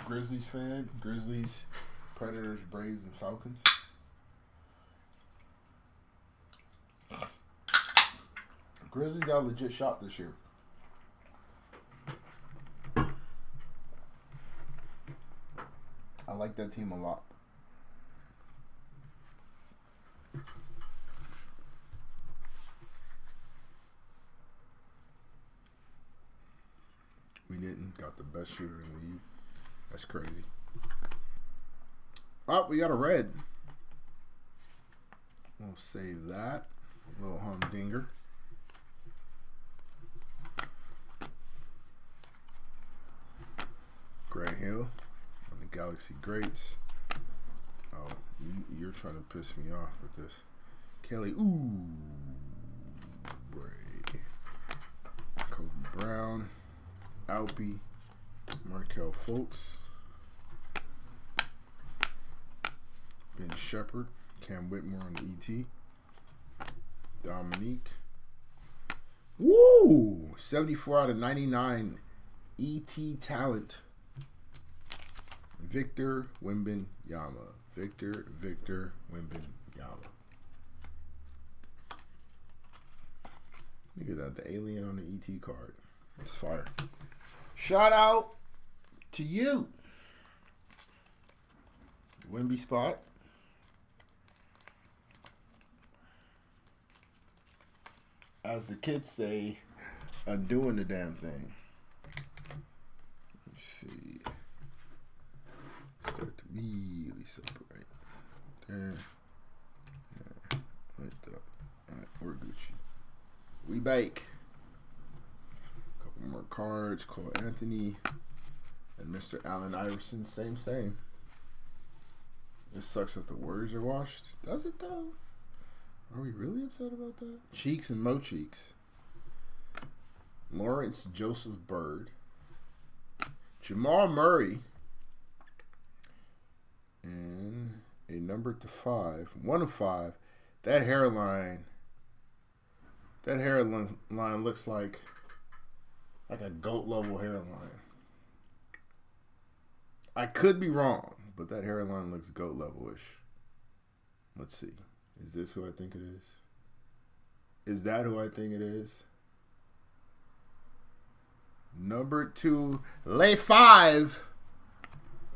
Grizzlies fan. Grizzlies, Predators, Braves, and Falcons. Grizzlies got a legit shot this year. I like that team a lot. We didn't. Got the best shooter in the league. That's crazy. Oh, we got a red. We'll save that. A little humdinger. Grant Hill on the Galaxy Greats. Oh, you're trying to piss me off with this. Kelly Oubre. Kobe Brown. Alpi. Markelle Fultz. Ben Shepherd. Cam Whitmore on the ET. Dominique. Woo! 74 out of 99 ET talent. Victor Wembanyama. Victor Wembanyama. Look at that. The alien on the ET card. It's fire. Shout out to you. Wemby spot. As the kids say, doing the damn thing. Let's see. Start to really separate. There. Yeah. Like that. Alright, we're Gucci. We bake. Couple more cards. Cole Anthony. And Mr. Allen Iverson. Same. It sucks if the words are washed. Does it though? Are we really upset about that? Cheeks and Mo Cheeks. Lawrence Joseph Bird. Jamal Murray. And a number to 5. 1 of 5. That hairline looks like a goat level hairline. I could be wrong, but that hairline looks goat level-ish. Let's see. Is this who I think it is? Is that who I think it is? Number 2, lay 5,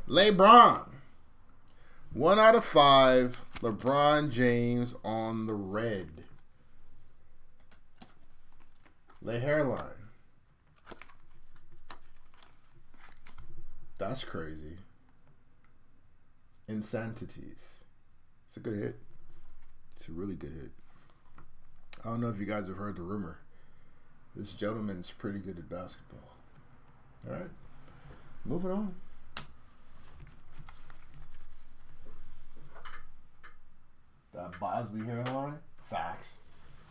LeBron. 1 out of 5, LeBron James on the red. Lay hairline. That's crazy. Insanities. It's a good hit. It's a really good hit. I don't know if you guys have heard the rumor. This gentleman is pretty good at basketball. All right. Moving on. That Bosley hairline. Facts.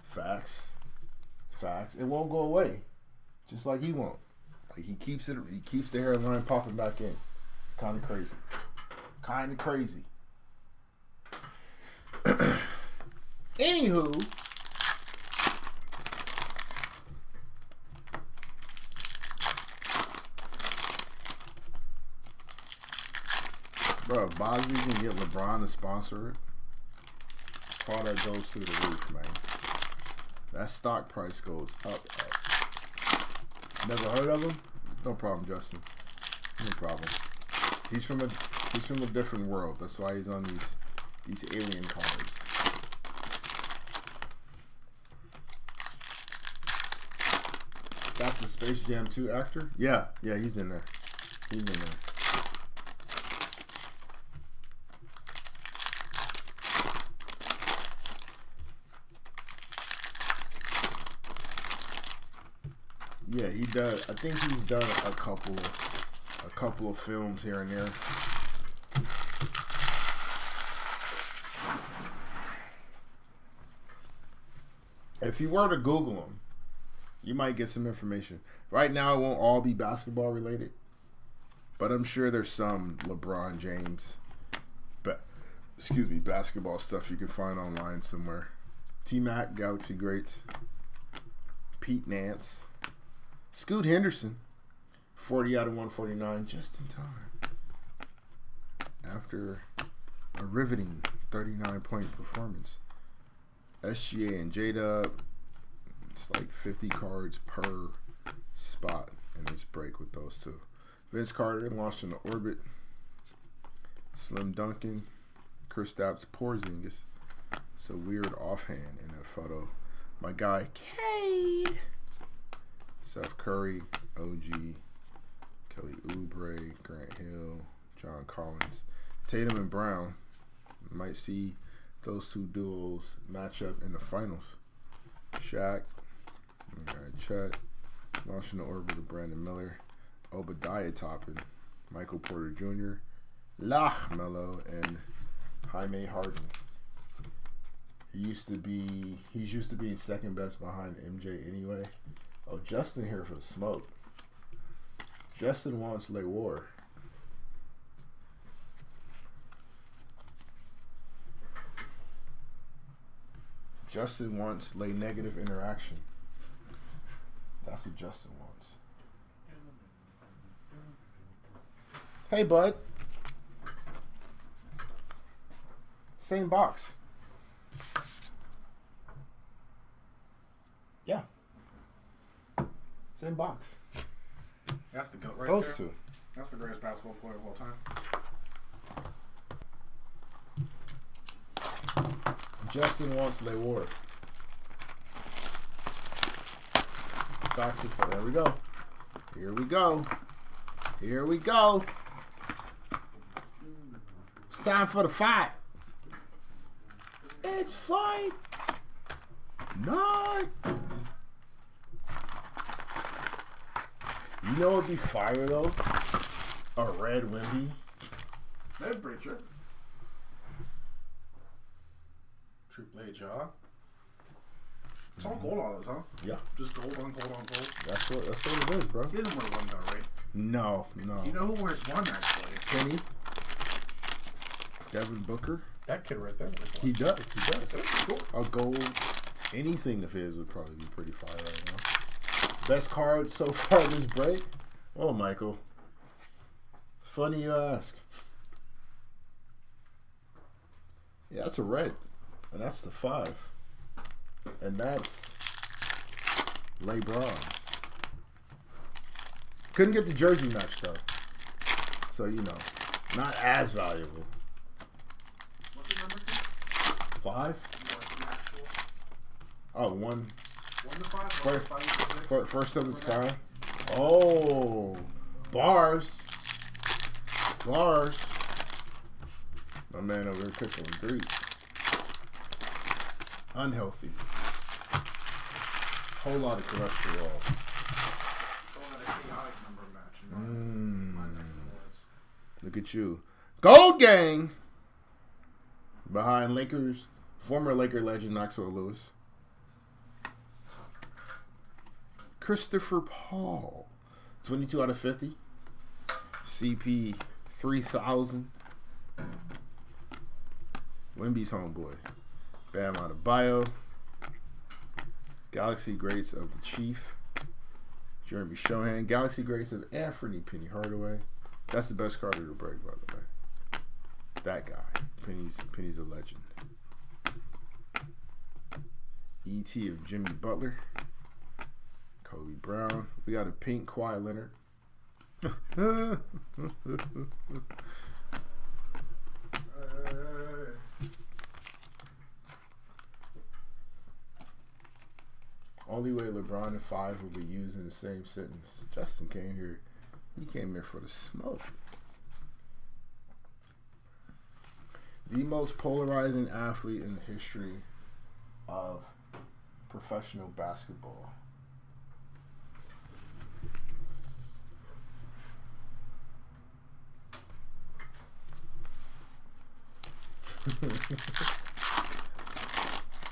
Facts. Facts. It won't go away. Just like he won't. Like he keeps the hairline popping back in. Kind of crazy. Kind of crazy. Anywho. Bro, if Bosley can get LeBron to sponsor it, all that goes through the roof, man. That stock price goes up. Never heard of him? No problem, Justin. No problem. He's from a different world. That's why he's on these alien cards. That's the Space Jam 2 actor? Yeah, he's in there. He's in there. Yeah, he does. I think he's done a couple of films here and there. If you were to Google him, you might get some information. Right now, it won't all be basketball related, but I'm sure there's some LeBron James, basketball stuff you can find online somewhere. T-Mac, Galaxy Greats, Pete Nance. Scoot Henderson, 40 out of 149, just in time. After a riveting 39-point performance. SGA and J-Dub, it's like 50 cards per spot in this break with those two. Vince Carter launched in the orbit. Slim Duncan, Kristaps Porzingis. It's a weird offhand in that photo. My guy, Cade. Steph Curry, OG, Kelly Oubre, Grant Hill, John Collins, Tatum and Brown. Might see those two duos match up in the finals. Shaq, Chet, launching the orbit of Brandon Miller, Obadiah Toppin, Michael Porter Jr., Lach Melo, and Jaime Harden. He's used to be second best behind MJ anyway. Oh, Justin here for the smoke. Justin wants Le War. Justin wants Le Negative Interaction. That's what Justin wants. Hey, bud. Same box. Yeah. Same box. That's the GOAT right Those there. two. That's the greatest basketball player of all time. Justin wants Le War. There we go. Here we go. Here we go. It's time for the fight. It's fight night. You know what'd be fire though? A red Wemby. That'd be pretty true. Triple A jaw. It's all gold on it, huh? Yeah. Just gold on gold on gold. That's what it is, bro. He doesn't wear one though, right? No. You know who wears one actually? Kenny. Devin Booker. That kid right there. He does. That's cool. A gold. Anything of his would probably be pretty fire right now. Best card so far this break? Oh, Michael. Funny you ask. Yeah, that's a red. And that's the 5. And that's LeBron. Couldn't get the jersey match though. So, you know, not as valuable. What's the number? 5? Oh, 1. 1 to 5? First of its kind. Oh, bars. My man over there cooking with grease. Unhealthy. Whole lot of cholesterol. Look at you. Gold Gang! Behind Lakers, former Laker legend Maxwell Lewis. Christopher Paul. 22 out of 50. CP 3000. Wemby's homeboy. Bam Adebayo. Galaxy Greats of the Chief. Jeremy Shohan. Galaxy Greats of Anthony Penny Hardaway. That's the best card of the break, by the way. That guy. Penny's a legend. E.T. of Jimmy Butler. Kobe Brown. We got a pink Kawhi Leonard. Only way LeBron and 5 will be used in the same sentence. Justin came here. He came here for the smoke. The most polarizing athlete in the history of professional basketball.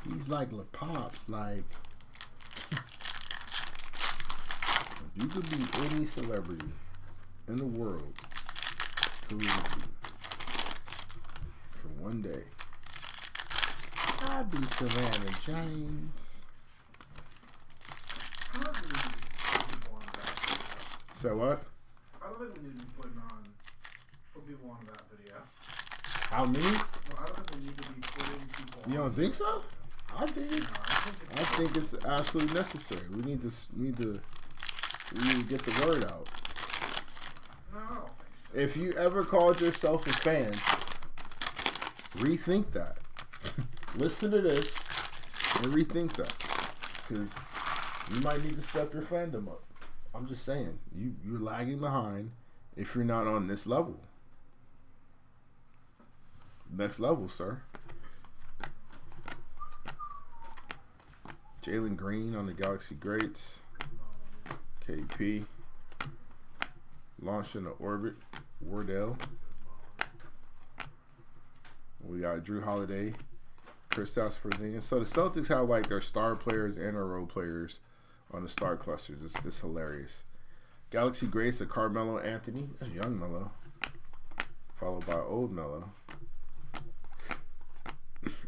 He's like LaPops, like you could be any celebrity in the world, who would it be? For one day, I'd be Savannah James. So what? I don't think we need to be putting people on that video. How many? No, I don't think we need to be putting people on. You don't think so? I think it's absolutely necessary. We need to get the word out. No, I don't think so. If you ever called yourself a fan, rethink that. Listen to this and rethink that, because you might need to step your fandom up. I'm just saying, you're lagging behind if you're not on this level. Next level, sir. Jalen Green on the Galaxy Greats. KP. Launched into orbit. Wardell. We got Drew Holiday. Kristaps Porzingis. So the Celtics have like their star players and their role players on the star clusters. It's hilarious. Galaxy Greats of Carmelo Anthony. That's young Melo. Followed by old Melo.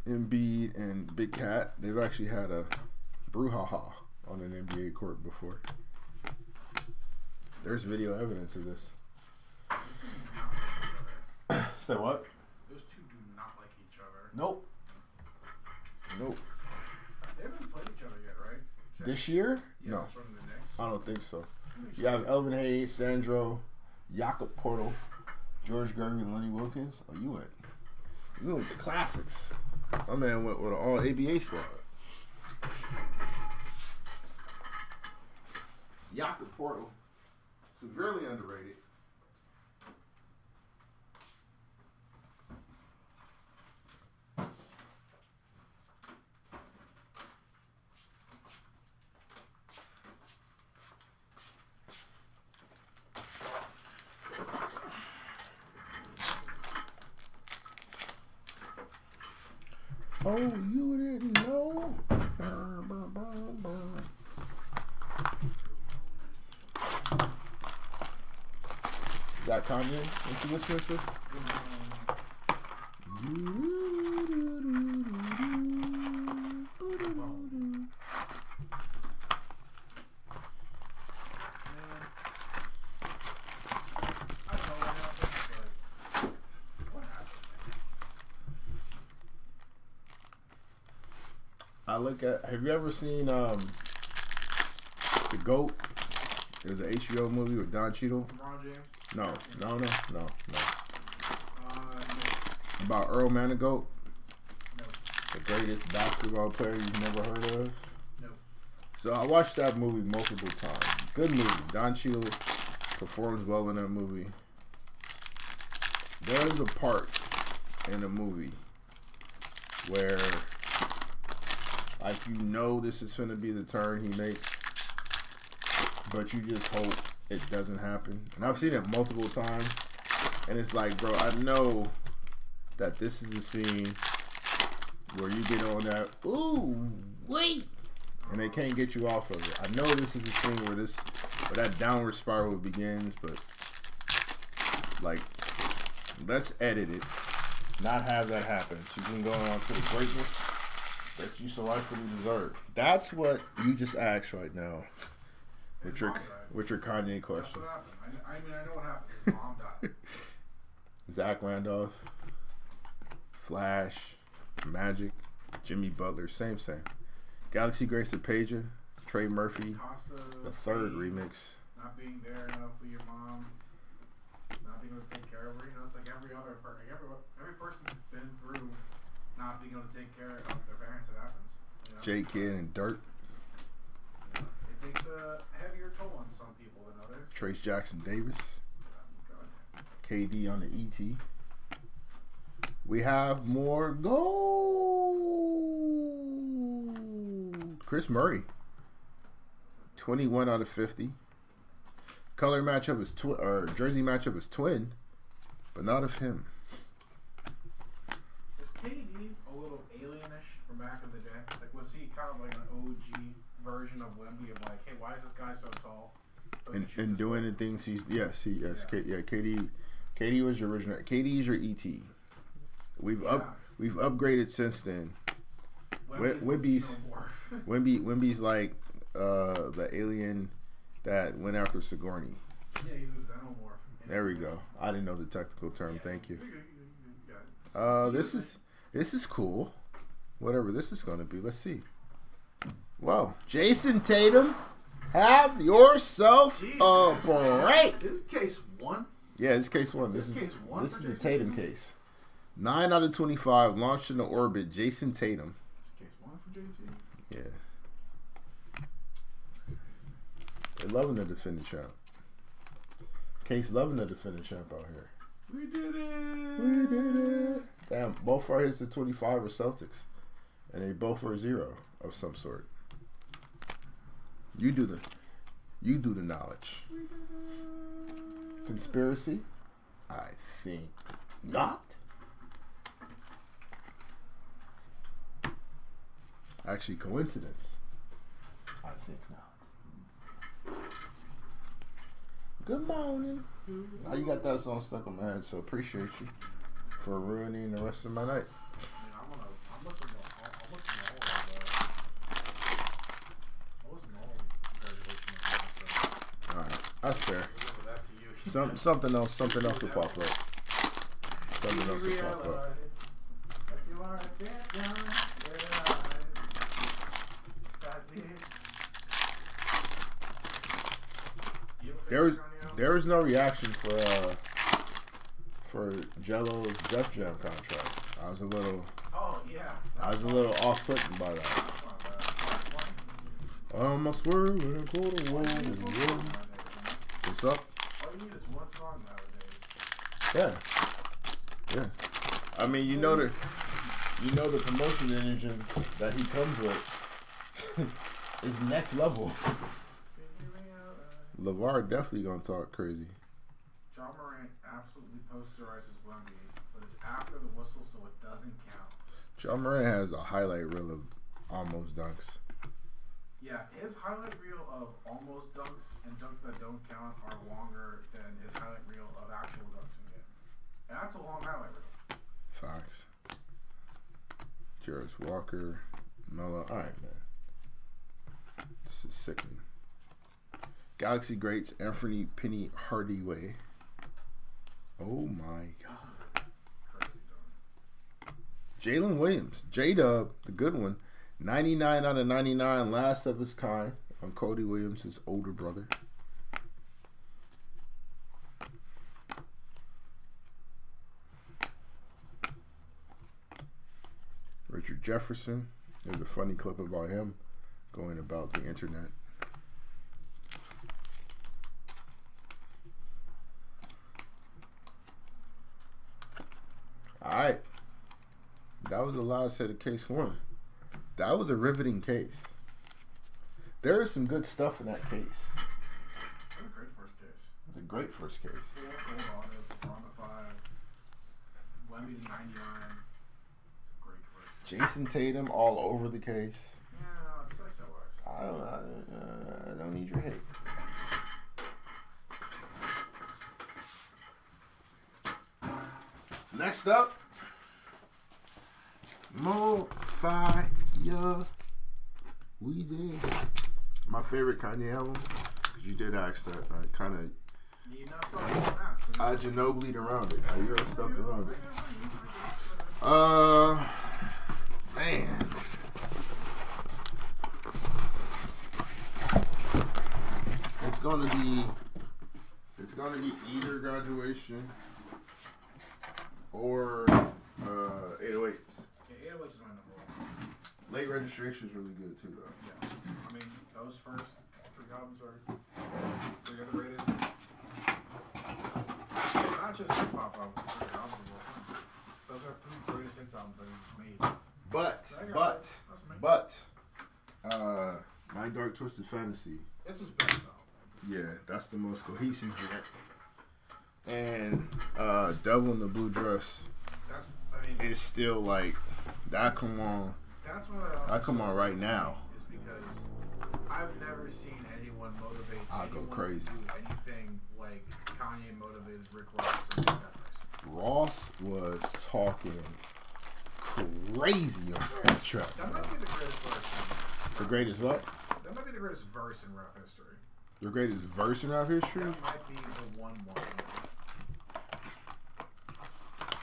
Embiid and Big Cat. They've actually had a brouhaha on an NBA court before. There's video evidence of this. Say what? Those two do not like each other. Nope. They haven't played each other yet, right? This year? Yeah, No. from the Knicks. I don't think so. You have Elvin Hayes, Sandro, Jakob Portal, George Gervin, and Lenny Wilkins. Oh, you went with the classics. My man went with an all ABA squad. Jakob Portal, severely underrated. Oh, you didn't know? Brr, brr, brr, brr. Is that Kanye? What's the Whisper? I look at. Have you ever seen The GOAT? It was an HBO movie with Don Cheadle. LeBron James? No. No. About Earl Manigault, No. the greatest basketball player you've never heard of. No. So I watched that movie multiple times. Good movie. Don Cheadle performs well in that movie. There is a part in the movie where Like, you know this is going to be the turn he makes, but you just hope it doesn't happen. And I've seen it multiple times, and it's like, bro, I know that this is the scene where you get on that, ooh, wait, and they can't get you off of it. I know this is the scene where that downward spiral begins, but, like, let's edit it, not have that happen, so you can go on to the greatness that you so rightfully deserve. That's what you just asked right now with your Kanye question. That's what happened. I mean, I know what happened. His mom died. Zach Randolph, Flash, Magic, Jimmy Butler, same. Galaxy Grace Apeja, Trey Murphy, Costa, the third remix. Not being there enough for your mom. Not being able to take care of her. You know, it's like every other person. Every person's been through not being able to take care of their parents. It happens. You know? J Kid and Dirt. You know, it takes a heavier toll on some people than others. Trace Jackson Davis. God. KD on the ET. We have more gold. Chris Murray. 21 out of 50. Color matchup is jersey matchup is twin, but not of him. Is KD a little alienish from back in the day? Like, was he kind of like an OG version of Wemby of like, hey, why is this guy so tall? And doing the things KD was your original. KD is your ET. We've upgraded since then. Wemby's like the alien that went after Sigourney. Yeah, he's a xenomorph. There we go. I didn't know the technical term. Thank you. This is cool. Whatever this is going to be. Let's see. Whoa, Jason Tatum, have yourself a break. This is case one. Yeah, this is case one. This is the Tatum case. 9 out of 25 launched into orbit. Jason Tatum. This is case one for JT. Yeah. They're loving the defending champ. Case loving the defending champ out here. We did it. Damn, both our hits at 25 are Celtics. And they both are 0 of some sort. You do the knowledge. Conspiracy? I think not. Actually, coincidence? I think not. Good morning. Now you got that song stuck on my head, so appreciate you for ruining the rest of my night. I'm listening to all Alright, that's fair. that to you. Something else will pop up. Something else will pop up. If you are a dead young, There was no reaction for Jello's Def Jam contract. I was a little off-putting by that. I'm a swerve in a quarter world. What's up? All you need is one song nowadays. Yeah. I mean, you know the promotion engine that he comes with is next level. LeVar definitely gonna talk crazy. Ja Morant absolutely posterizes Wemby, but it's after the whistle, so it doesn't count. Ja Morant has a highlight reel of almost dunks. Yeah, his highlight reel of almost dunks and dunks that don't count are longer than his highlight reel of actual dunks in game. And that's a long highlight reel. Facts. Jarvis Walker, Melo. All right, man. This is sickening. Galaxy Greats, Anthony Penny Hardaway. Oh my God. Jalen Williams, J-Dub, the good one. 99 out of 99, last of his kind on Cody Williams' older brother. Richard Jefferson. There's a funny clip about him going about the internet. All right. That was the last set of case one. That was a riveting case. There is some good stuff in that case. That was a great first case. It's a great first case. Four gold autos, LeBron to 5, Wemby to 99. Great first case. Jason Tatum all over the case. Yeah, I said what I said. I don't need your hate. Next up, Mo Fire Weezy. My favorite Kanye album. You did ask that. I kind of. You know something? I Ginobili'd around it. I really stuck around it. Man. It's gonna be either Graduation or 808s. Yeah, 808 is my number one. Late Registration is really good too, though. Yeah. I mean, those first 3 albums are 3 of the greatest. Not just hip hop albums, 3 albums of all time. Those are 3 greatest hits albums that he's made. But, My Dark Twisted Fantasy. It's his best album. Yeah, that's the most cohesive joint. And Devil in the Blue Dress is still like that. Come on, that's what I come on right now. Is because I've never seen anyone motivate. I'll go crazy. To do anything like Kanye motivated Rick Ross to do that verse. Ross was talking crazy on that track. That might be the greatest verse. The greatest what? That might be the greatest verse in rap history. The greatest verse in rap history? That might be the one.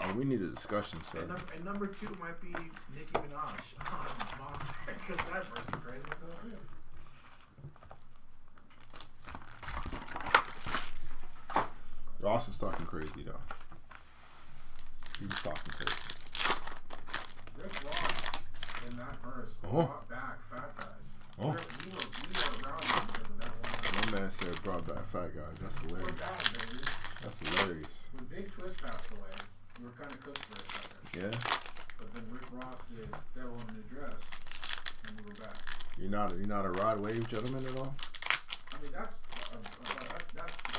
Oh, we need a discussion, sir. And number 2 might be Nicki Minaj on Monster, because that verse is crazy too. Ross was talking crazy though. He was talking crazy. Rick Ross in that verse brought back Fat Guys. We were around him because of that one. My man said brought back Fat Guys. That's hilarious. We're back, baby. That's hilarious. When Big Twist passed away, we were kind of cooked for a second. Yeah. But then Rick Ross did Devil in the Dress, and we were back. You're not a Rod Wave gentleman at all? I mean, that's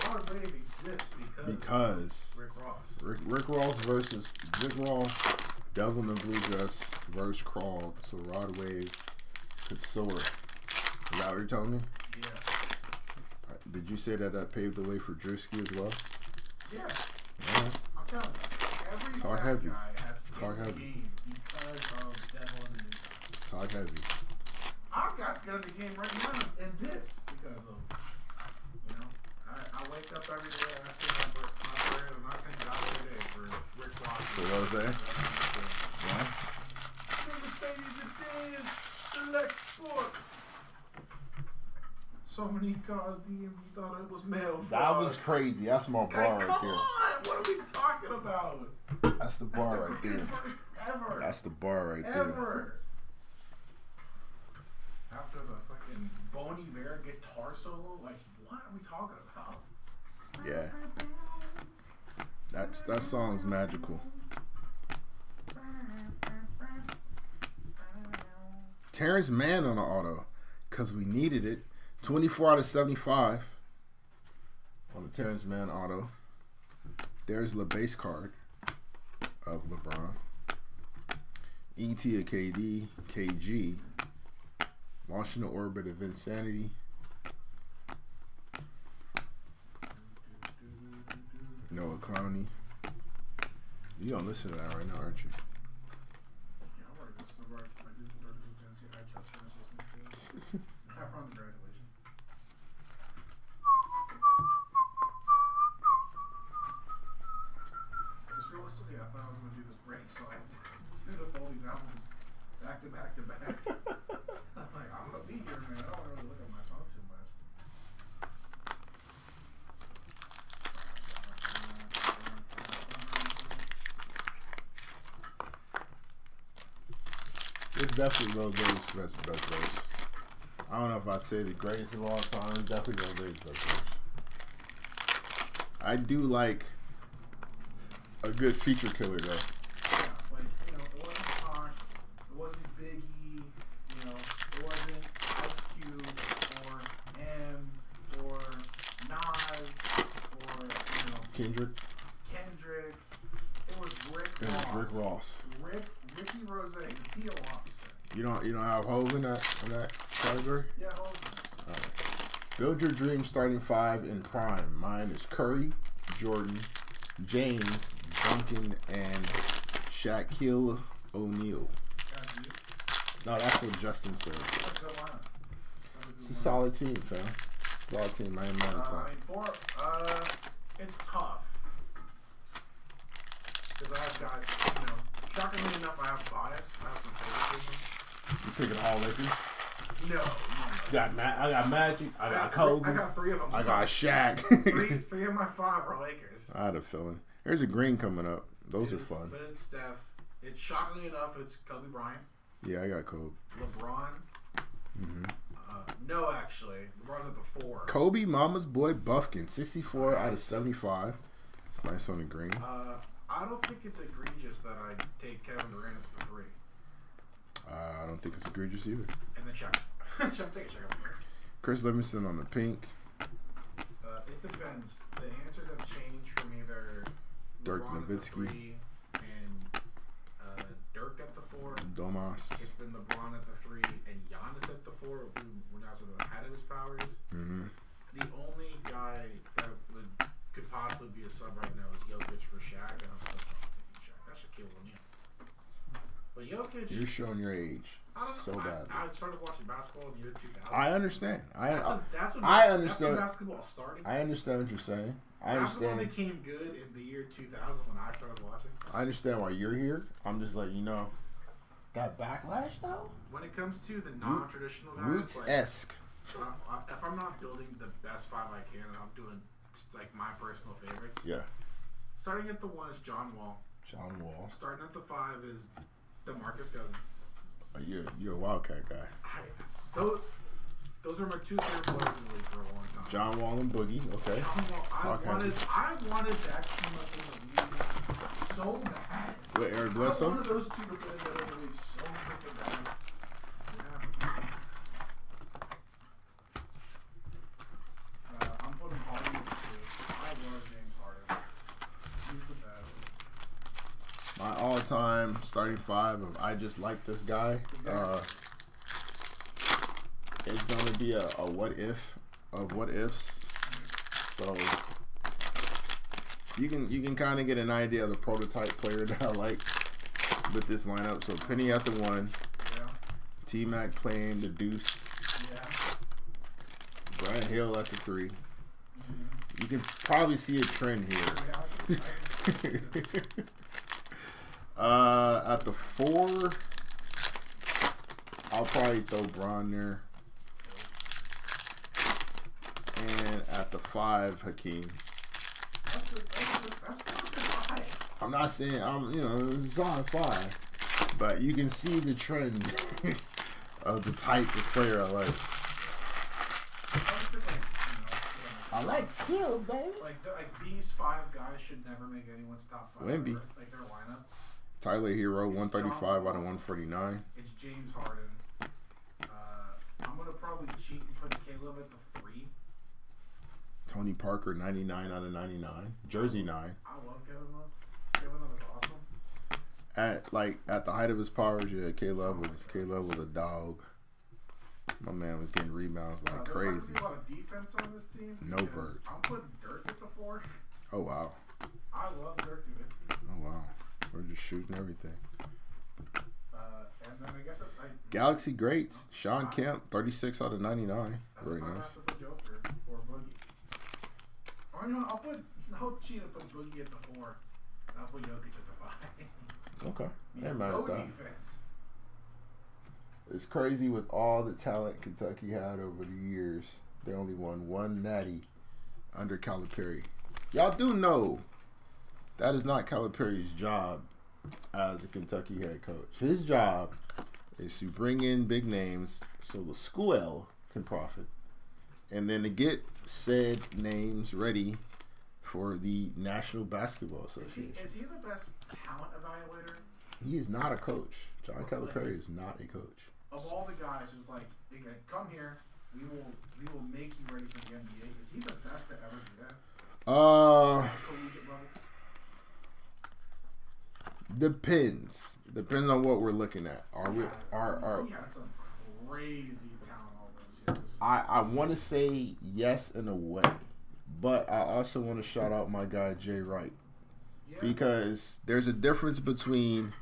Rod Wave exists because Rick Ross. Rick Ross versus Rick Ross, Devil in the Blue Dress verse crawled, so Rod Wave could soar. Is that what you're telling me? Yeah. Did you say that paved the way for Drewski as well? Yeah. Yeah. I'm telling you, every Talk bad heavy. guy has to Talk get the heavy. game because of Devil in the Dress. Talk heavy. I've got scared of the game right now in this because of, I wake up every day and I say my prayers and I thank God every day for Rick Ross. For Rose? Yeah. Mercedes-Benz Select Sport. So many cars, DMV thought it was mail. That was crazy. That's my bar right come there. on, what are we talking about? That's the bar That's the right there. greatest verse ever. That's the bar right there. Ever. After the fucking Bon Iver guitar solo, like, what are we talking about? Yeah. That song's magical. Terrence Mann on the auto, because we needed it. 24 out of 75 on the Terrence Mann auto. There's the base card of LeBron. E.T. of KD, KG. Launching the orbit of insanity. Noah Clowney. You gonna listen to that right now, aren't you? Yeah, I'm already listening to my Disney Brothers of Fantasy. I just finished listening to it. I'm on the graduation. Because realistically, I thought I was going to do this break, so I did up all these albums back to back to back. I'm like, I'm going to be here, man. I don't really look at my phone too much. It's definitely Rose's best verse. I don't know if I'd say the greatest of all time. It's definitely Rose's best verse. I do like a good feature killer though. Yeah, like, it wasn't Pac, it wasn't Biggie, it Kendrick. Kendrick. It was Rick It Ross. was Rick Ross. Ricky Rose, the PO officer. You don't have Hov in that category? Yeah, Hov. Build your dream starting 5 in prime. Mine is Curry, Jordan, James, Duncan, and Shaquille O'Neal. No, that's what Justin said. It's a solid team, fam. Solid team. I ain't mad at that. I mean, it's tough. Because I have guys, shockingly enough, I have bias. I have some favoritism. You picking all Lakers? No. I got Magic. I got Kobe. I got 3 of them. I got Shaq. three of my 5 are Lakers. I had a feeling. There's a green coming up. Those are fun. But it's Steph. It's shockingly enough, it's Kobe Bryant. Yeah, I got Kobe. LeBron. No, actually. LeBron's at the 4. Kobe, Mama's boy, Buffkin. 64 out of 75. It's nice on the green. I don't think it's egregious that I take Kevin Durant at the 3. I don't think it's egregious either. And then Shaq. Shaq, take a Shaq up here. Chris Livingston on the pink. It depends. The answers have changed from either Dirk LeBron Nowitzki. at the 3 and Dirk at the 4. Domas. It's been LeBron at the 3 and Giannis at the 4, who we're now to the head of his powers. Mm-hmm. The only guy that could possibly be a sub right now is Jokic for Shaq, and I'm still taking Shaq. That's Shaquille O'Neal. But Jokic, You're showing your age. I don't know. So bad. I started watching basketball in the year 2000. I understand. I That's when understand. basketball started. I understand what you're saying. I Basketball understand. became good in the year 2000 when I started watching. I understand why you're here. I'm just letting you know. That backlash though. When it comes to the non-traditional guys, Roots-esque. if I'm not building the best 5 I can, and I'm doing like my personal favorites. Yeah. Starting at the 1 is John Wall. John Wall. Starting at the 5 is DeMarcus Cousins. You're a Wildcat guy. Those are my 2 favorite players in the league for a long time. John Wall and Boogie. Okay. John Wall, I wanted that team up in the league so bad. With Eric Bledsoe? I wanted those 2 to play in the league so freaking bad. Yeah. I'm putting Harden at the 2. I love James Harden. He's the best. My all-time starting 5 of I just like this guy. It's going to be a what if of what ifs. So you can kind of get an idea of the prototype player that I like with this lineup. So Penny at the 1. Yeah. T-Mac playing the deuce. Yeah. Brian Hill at the 3. You can probably see a trend here. At the 4, I'll probably throw Bron there. And at the 5, Hakeem. I'm not saying it's on 5, but you can see the trend of the type of player I like. I like skills, baby. Like these 5 guys should never make anyone's top 5. Wemby. Like their lineup. Tyler Hero, 135 out of 149. It's James Harden. I'm gonna probably cheat and put Caleb at the 3. Tony Parker, 99 out of 99. Jersey 9. I love Kevin Love. Kevin Love is awesome. At the height of his powers, yeah, Caleb was a dog. My man was getting rebounds like crazy. There's a lot of defense on this team. No vert. I'm putting Dirk at the 4. Oh wow. I love Dirk Nowitzki. Oh wow. We're just shooting everything. And then I guess Galaxy greats. Sean Kemp, 36 out of 99. Very nice. I have to put Joker or Boogie. Or no, I'll cheat and put Boogie at the 4. And I'll put Jokic at the 5. Okay. Ain't mad No at that. defense. It's crazy with all the talent Kentucky had over the years. They only won 1 natty under Calipari. Y'all do know that is not Calipari's job as a Kentucky head coach. His job is to bring in big names so the school can profit. And then to get said names ready for the National Basketball Association. Is he the best talent evaluator? He is not a coach. John Calipari is not a coach. Of all the guys who's like, come here, we will make you ready for the NBA. Is he the best to ever do that? Depends on what we're looking at. Are we? He had some crazy talent all those years. I want to say yes in a way, but I also want to shout out my guy Jay Wright because there's a difference between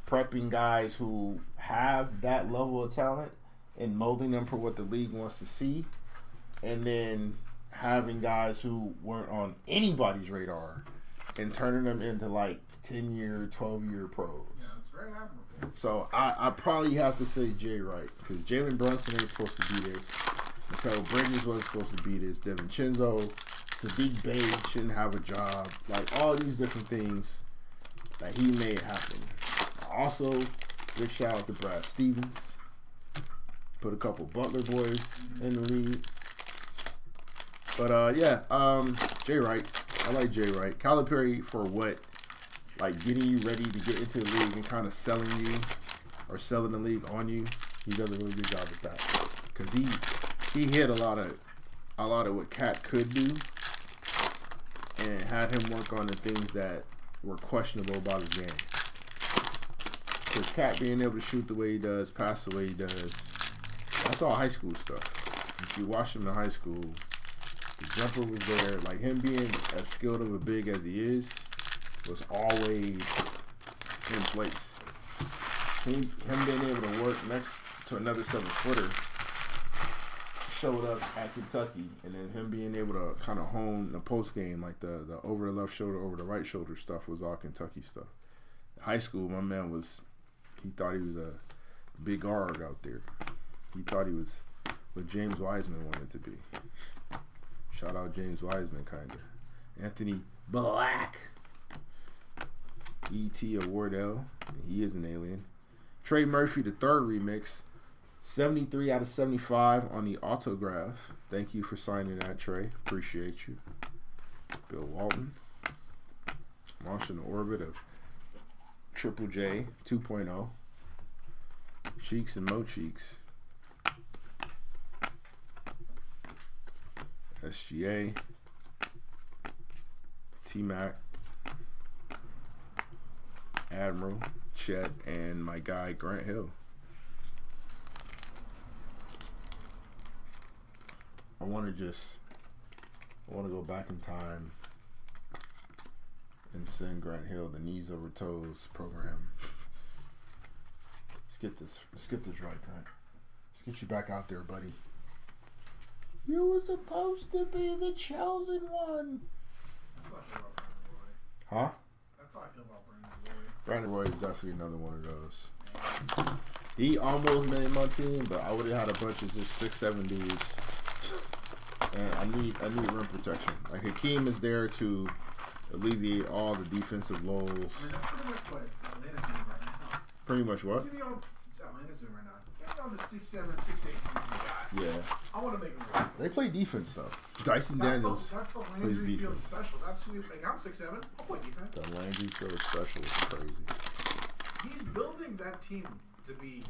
prepping guys who have that level of talent and molding them for what the league wants to see, and then having guys who weren't on anybody's radar and turning them into like 10-year, 12-year pros. Yeah, it's very admirable. So I probably have to say Jay Wright because Jalen Brunson ain't supposed to be this. Mikal Bridges wasn't supposed to be this. DiVincenzo, Sadiq Bey shouldn't have a job. Like all these different things that he made happen. Also, big shout out to Brad Stevens. Put a couple Butler boys in the league. But Jay Wright. I like Jay Wright. Calipari for what? Like getting you ready to get into the league and kind of selling you or selling the league on you. He does a really good job with that because he hit a lot of what Cat could do and had him work on the things that were questionable about his game. Because Cat being able to shoot the way he does, pass the way he does, that's all high school stuff. If you watch him in high school, the jumper was there. Like him being as skilled of a big as he is was always in place. Him being able to work next to another 7-footer showed up at Kentucky, and then him being able to kind of hone the post game, like the over the left shoulder, over the right shoulder stuff was all Kentucky stuff. High school, my man he thought he was a big guard out there. He thought he was what James Wiseman wanted to be. Shout out James Wiseman, kind of. Anthony Black. E.T. or Wardell. He is an alien. Trey Murphy, the third remix. 73 out of 75 on the autograph. Thank you for signing that, Trey. Appreciate you. Bill Walton. Launching the orbit of Triple J 2.0. Cheeks and Mo Cheeks. SGA. T-Mac. Admiral, Chet, and my guy Grant Hill. I want to go back in time and send Grant Hill the Knees Over Toes program. Let's get this right, Grant. Let's get you back out there, buddy. You were supposed to be the chosen one. Huh? That's how I feel about Brandon Roy. Brandon Roy is definitely another one of those. He almost made my team, but I would have had a bunch of just 6'7" dudes. And I need rim protection. Like Hakeem is there to alleviate all the defensive lows. I mean, that's pretty much what Atlanta's doing right now. Pretty much what? Give me all Atlanta's doing right now. Give me all the 6'7", 6'8" you got. Yeah. I want to make them work. They play defense though. Dyson Daniels That's the plays Landry Field defense. special. That's who. Like I'm 6'7". I'll play defense. The Landry Field special is crazy. He's building that team to be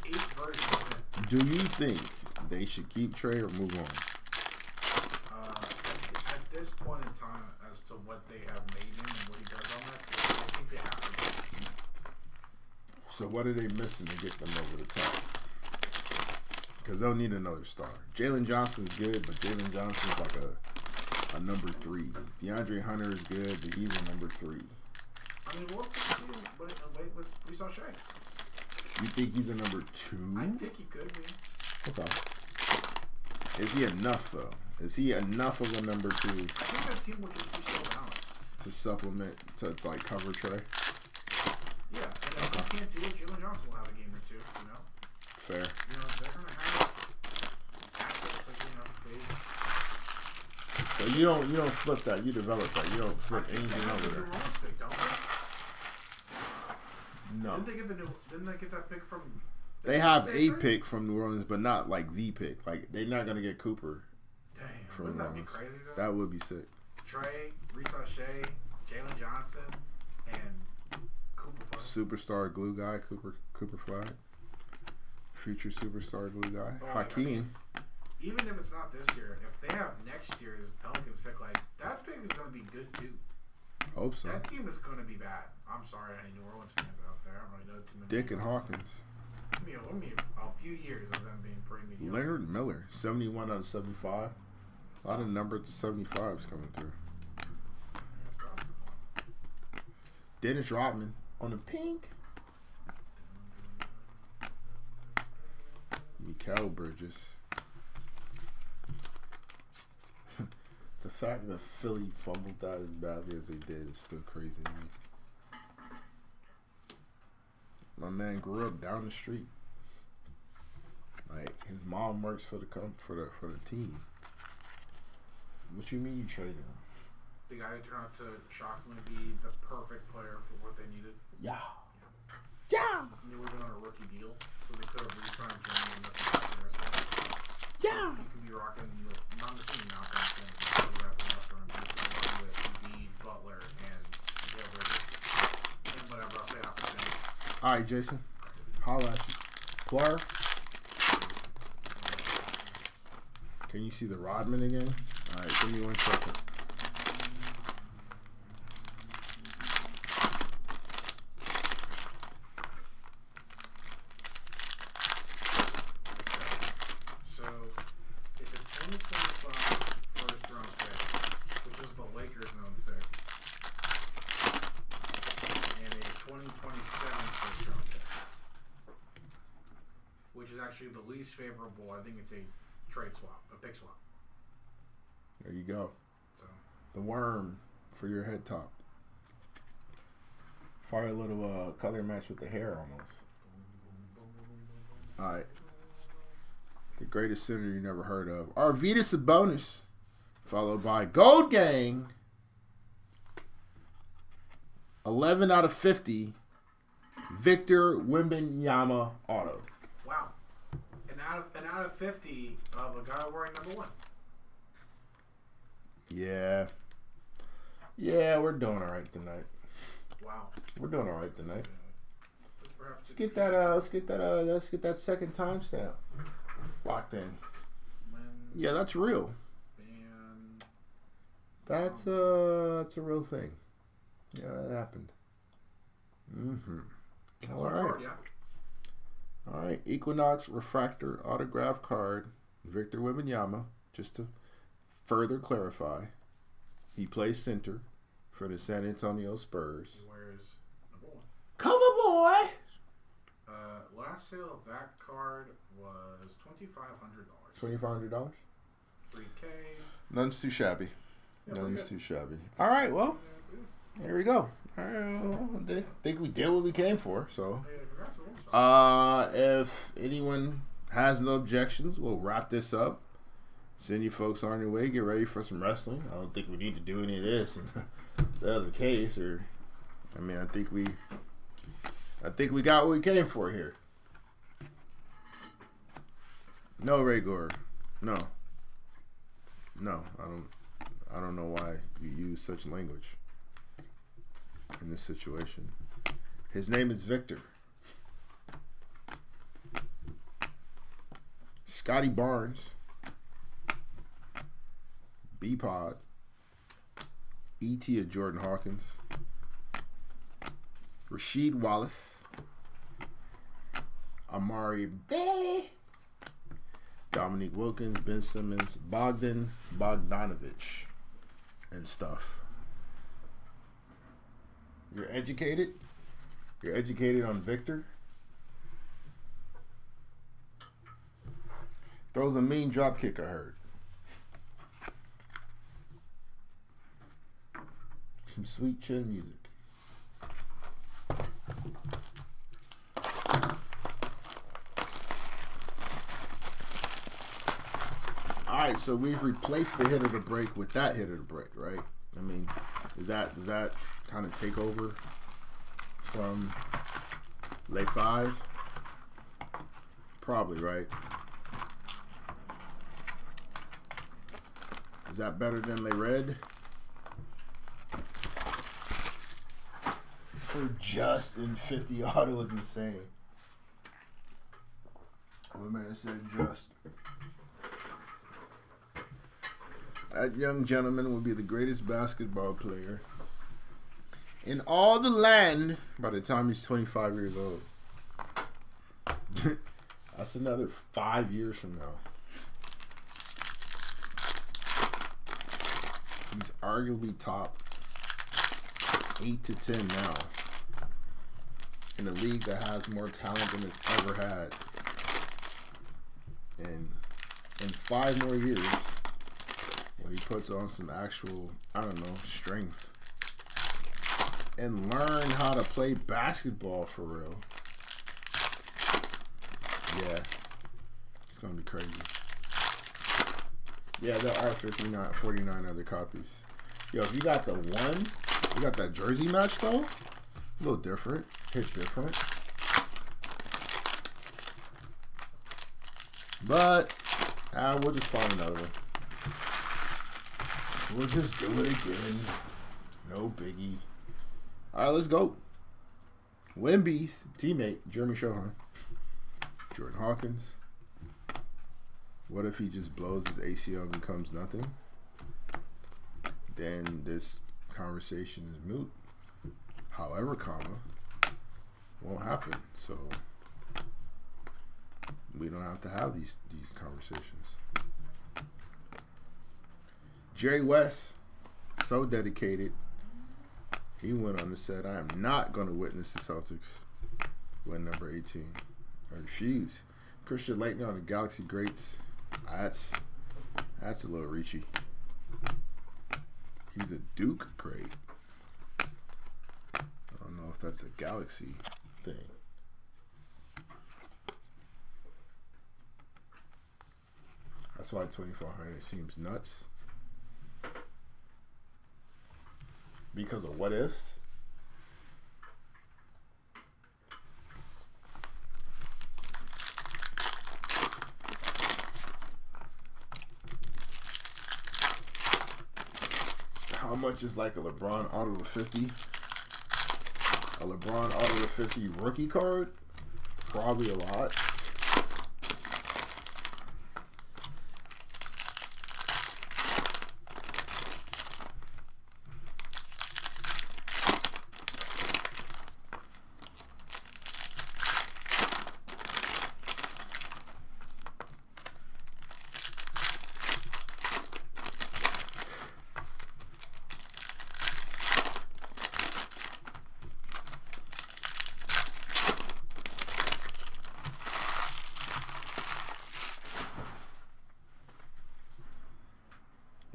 8 versions of him. Do you think they should keep Trey or move on? At this point in time, as to what they have made him and what he does on that, I think they have to. So what are they missing to get them over the top? Because they'll need another star. Jalen Johnson's good, but Jalen Johnson's like a number 3. DeAndre Hunter is good, but he's a number 3. I mean, wait with Reese Shea. You think he's a number 2? I think he could be. Okay. Is he enough though? Is he enough of a number 2 I think that team would just be so balanced. to supplement to like cover Trey? Yeah, and if he can't do it, Jalen Johnson will have a game or 2. You know. Fair. You know, they're gonna have assets like So you don't flip that. You develop that. You don't flip anything over there. No. Didn't they get that pick from? They have a pick from New Orleans, but not like the pick. Like they're not gonna get Cooper. Damn, from wouldn't New that be Orleans. crazy though? That would be sick. Trey, Reese Shea, Jalen Johnson, and Cooper Flag. Superstar glue guy, Cooper Flag. Future superstar glue guy, Hakeem. I mean, even if it's not this year, if they have next year's Pelicans pick, like that pick is gonna be good too. Hope so. That team is going to be bad. I'm sorry, any New Orleans fans out there. I don't really know too many. Dick and Hawkins. Give me a few years of them being pretty mediocre. Leonard Miller, 71 out of 75. A lot of number to 75s coming through. Dennis Rodman on the pink. Mikal Bridges. The fact that Philly fumbled that as badly as they did is still crazy to me. My man grew up down the street. Like his mom works for the team. What you mean you traded him? The guy who turned out to shockingly be the perfect player for what they needed. Yeah. He would have been on a rookie deal, so they could have re-signed him and let him out there. Yeah. He could be rocking not the team now, but the rest of the restaurant. He could be with Butler and whatever else they have to say. All right, Jason. Holla at you. Plar. Can you see the Rodman again? All right, give me 1 second. So, it's a 2025 first round pick, which is the Lakers' known pick, and a 2027 first round pick, which is actually the least favorable. I think it's a trade swap, a pick swap. There you go. So The worm for your head top. Fire a little color match with the hair almost. All right. The greatest center you never heard of. Arvydas Sabonis. Followed by Gold Gang. 11 out of 50. Victor Wembanyama auto. wow, and out of 50 of a guy wearing number 1. Yeah. Yeah, we're doing all right tonight. Wow. We're doing all right tonight. Perhaps Let's get that second timestamp locked in. Yeah, that's real. And That's a real thing. Yeah, that happened. All right. Yeah. All right. Equinox Refractor autograph card. Victor Wembanyama. Just to further clarify, he plays center for the San Antonio Spurs. He wears number 1. Cover boy. Last sale of that card was $2,500. $2,500. $3K. None's too shabby. Yeah, None's too shabby. All right. Well, here we go. All right, well, I think we did what we came for. So, if anyone has no objections, we'll wrap this up. Send you folks on your way. Get ready for some wrestling. I don't think we need to do any of this in the other case. I think we got what we came for here. No, Ray Gore. No, I don't know why you use such language in this situation. His name is Victor. Scotty Barnes. B-Pod. E.T. of Jordan Hawkins. Rasheed Wallace. Amari Bailey. Dominique Wilkins, Ben Simmons, Bogdan Bogdanovich, and stuff. You're educated? You're educated on Victor? Throws a mean drop kick, I heard. Some sweet chin music. Alright, so we've replaced the hit of the break with that hit of the break, right? I mean, does that kind of take over from late 5? Probably, right? Is that better than lay red? For just in 50 auto is insane. My man said just. That young gentleman will be the greatest basketball player in all the land by the time he's 25 years old. That's another 5 years from now. He's arguably top 8 to 10 now in a league that has more talent than it's ever had. And in 5 more years, when he puts on some actual, I don't know, strength and learn how to play basketball for real. Yeah, it's gonna be crazy. Yeah, there are 49 other copies. Yo, if you got the one, you got that jersey match though, a little different. Hit different. But we'll just find another one. We'll just do it again. No biggie. All right, let's go. Wemby's teammate, Jeremy Shohan. Jordan Hawkins. What if he just blows his ACL and becomes nothing? Then this conversation is moot. However, won't happen. So we don't have to have these conversations. Jerry West, so dedicated. He went on and said, I am not going to witness the Celtics win number 18. I refuse. Christian Laettner on the Galaxy Greats. That's a little reachy. He's a Duke great. I don't know if that's a Galaxy thing. That's why 2400 seems nuts. Because of what ifs. How much is like a LeBron auto to 50? A LeBron auto to 50 rookie card? Probably a lot.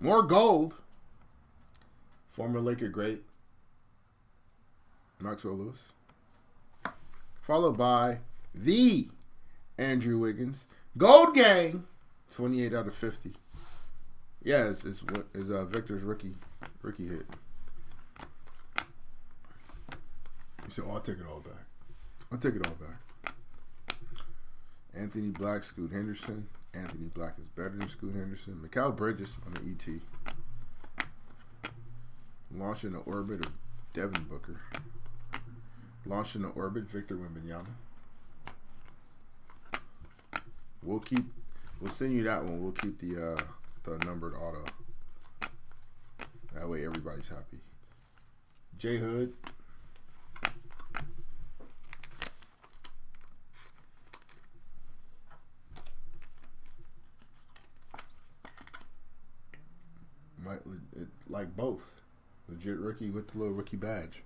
More gold. Former Laker great Maxwell Lewis. Followed by the Andrew Wiggins. Gold Gang. 28 out of 50. Yeah, it's Victor's rookie hit. He said, I'll take it all back. Anthony Black, Scoot Henderson. Anthony Black is better than Scoot Henderson. Mikal Bridges on the ET. Launching the orbit of Devin Booker. Launching the orbit, Victor Wembanyama. We'll send you that one. We'll keep the numbered auto. That way everybody's happy. J Hood. Like both. Legit rookie with the little rookie badge.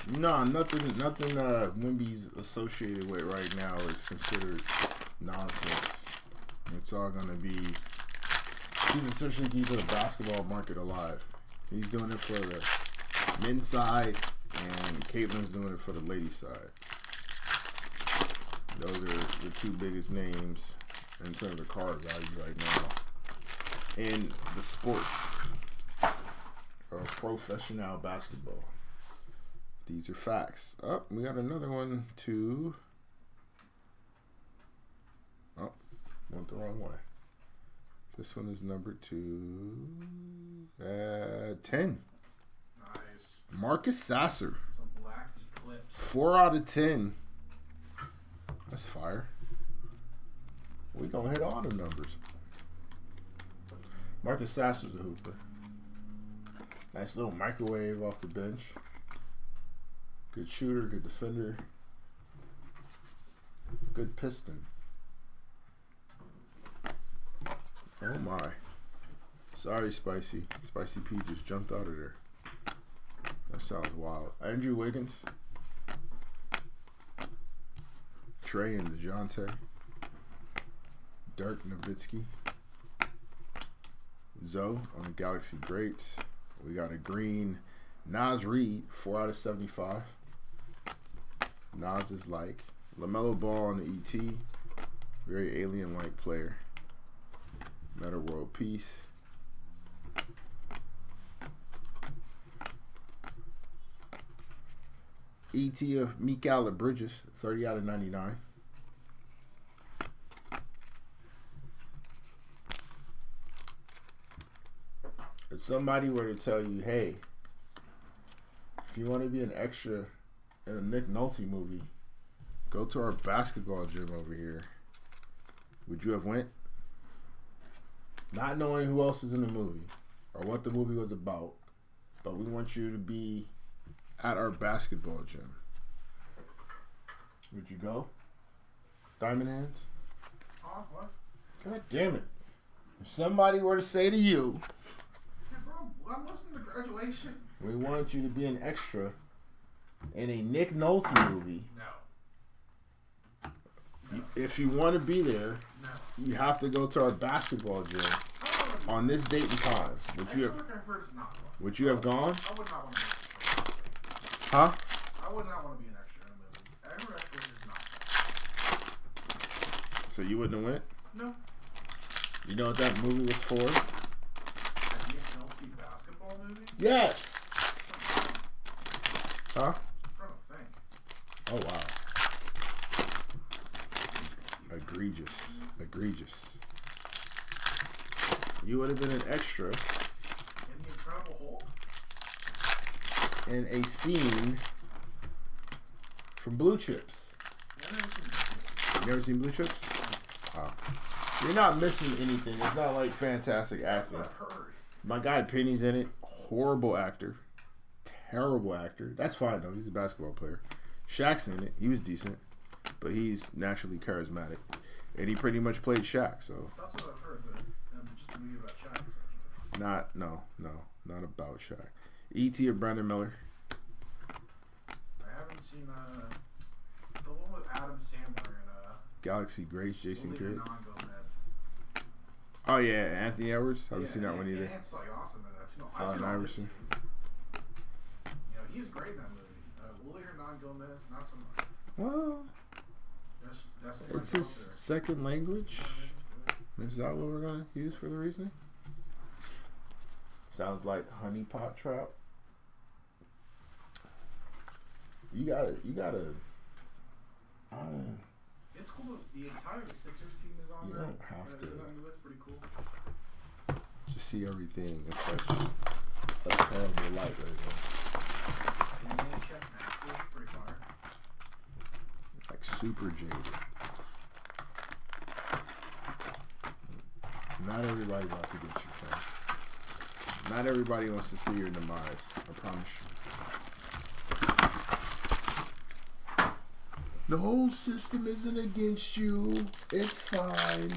No, nothing Wimby's associated with right now is considered nonsense. It's all gonna be. He's essentially keeping the basketball market alive. He's doing it for the men's side, and Caitlin's doing it for the ladies' side. Those are the two biggest names in terms of card value right now in the sport of professional basketball. These are facts. Oh, we got another one too. Oh, went the wrong way. This one is number 10. Nice. Marcus Sasser. Some black eclipse. 4 out of 10. That's fire. We gonna hit all the numbers. Marcus Sasser's a hooper. Nice little microwave off the bench. Good shooter, good defender. Good piston. Oh my. Sorry, Spicy. Spicy P just jumped out of there. That sounds wild. Andrew Wiggins. Trey and DeJounte. Dirk Nowitzki. Zoe on the Galaxy Greats. We got a green Naz Reid, 4 out of 75. Naz is like. LaMelo Ball on the ET. Very alien-like player. Meta World Peace. ET of Mikal Bridges, 30 out of 99. If somebody were to tell you, hey, if you want to be an extra in a Nick Nolte movie, go to our basketball gym over here, would you have went? Not knowing who else is in the movie or what the movie was about, but we want you to be at our basketball gym. Would you go? Diamond Hands? Oh, what? God damn it. If somebody were to say to you, Yeah, bro, I'm listening to Graduation. we want you to be an extra in a Nick Nolte movie. No. If you want to be there, No. you have to go to our basketball gym on this date and time. Would you have gone? I would not want to be an extra. Huh? I would not want to be an extra in a movie. Every extra is not. So you wouldn't have went? No. You know what that movie was for? A Nick Nolte basketball movie? Yes. Huh? I'm trying to think. Oh wow. Egregious. You would have been an extra In The Incredible Hulk? in a scene from Blue Chips. You never seen Blue Chips? Oh. You're not missing anything. It's not like fantastic acting. I've heard. My guy Penny's in it. Horrible actor. Terrible actor. That's fine though. He's a basketball player. Shaq's in it. He was decent. But he's naturally charismatic. And he pretty much played Shaq, so. That's what I've heard. Just a movie about Shaq, essentially. Not about Shaq. E.T. or Brandon Miller? I haven't seen the one with Adam Sandler and Galaxy Grace, Jason Kidd. Gomez. Oh yeah, Anthony Edwards. Haven't seen that one either. And it's like awesome in it. Allen Iverson. He's great in that movie. Willie Hernan Gomez, not so much. Well, it's his second language. Is that what we're gonna use for the reasoning? Sounds like Honey Pot Trap. You gotta. It's cool. The entire Sixers team is on You there. don't have to. It's pretty cool. Just see everything in such a terrible light right now. And then Chef Maxwell, pretty fire. Like super jaded. Not everybody's out to get you, fam. Not everybody wants to see your demise. I promise you. The whole system isn't against you. It's fine.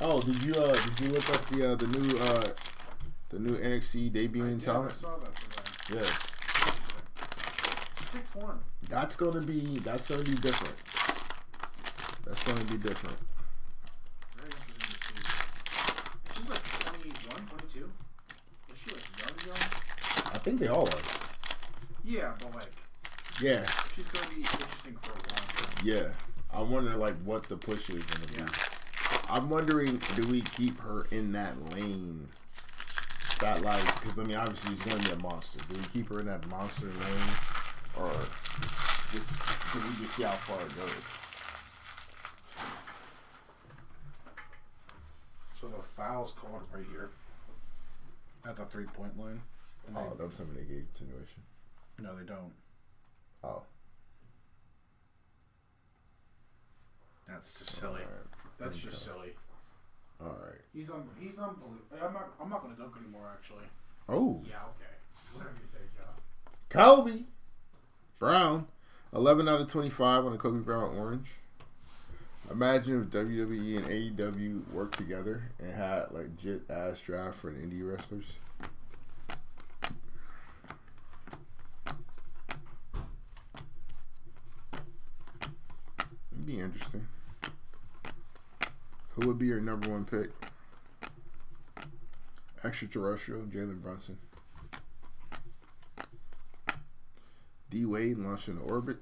Oh, did you look up the new NXT debuting talent? I saw that today. Yeah. 6'1". That's gonna be different. That's gonna be different. Very interesting to see. She's like 21, 22. Is she like young? I think they all are. Yeah, but like. Yeah. She's gonna be interesting for a long time. Yeah. I wonder like what the push is gonna be. I'm wondering, do we keep her in that lane? That like, because I mean, obviously she's gonna be a monster. Do we keep her in that monster lane, or just do we just see how far it goes? So the foul's called right here at the 3-point line. Oh, don't tell me they gave continuation. No, they don't. Oh, that's just silly. Right. That's just silly. All right. He's unbelievable. I'm not gonna dunk anymore. Actually. Oh. Yeah. Okay. Whatever you say, Joe. Kobe Brown, 11 out of 25 on the Kobe Brown orange. Imagine if WWE and AEW worked together and had like legit ass draft for the indie wrestlers. It'd be interesting. Who would be your number one pick? Extraterrestrial, Jalen Brunson. D Wade launched into orbit.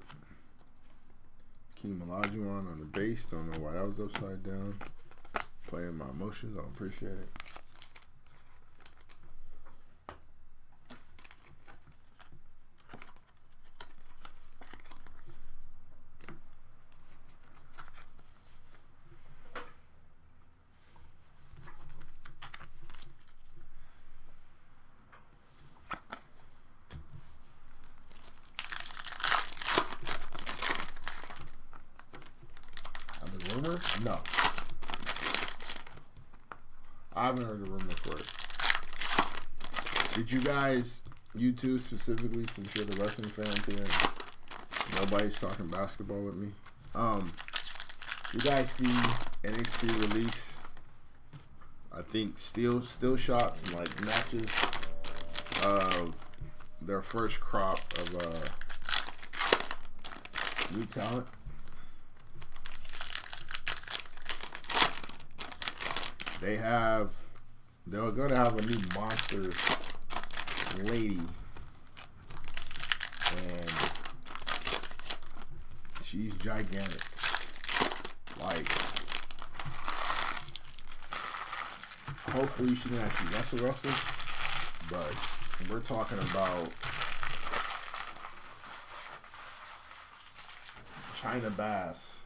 King Olajuwon on the base. Don't know why that was upside down. Playing my emotions. I don't appreciate it. Rumor? No. I haven't heard the rumor for it. Did you guys, you two specifically, since you're the wrestling fans here, nobody's talking basketball with me. You guys see NXT release? I think still shots and like matches of their first crop of new talent. They're going to have a new monster lady. And she's gigantic. Like, hopefully she can actually wrestle. But we're talking about China Bass.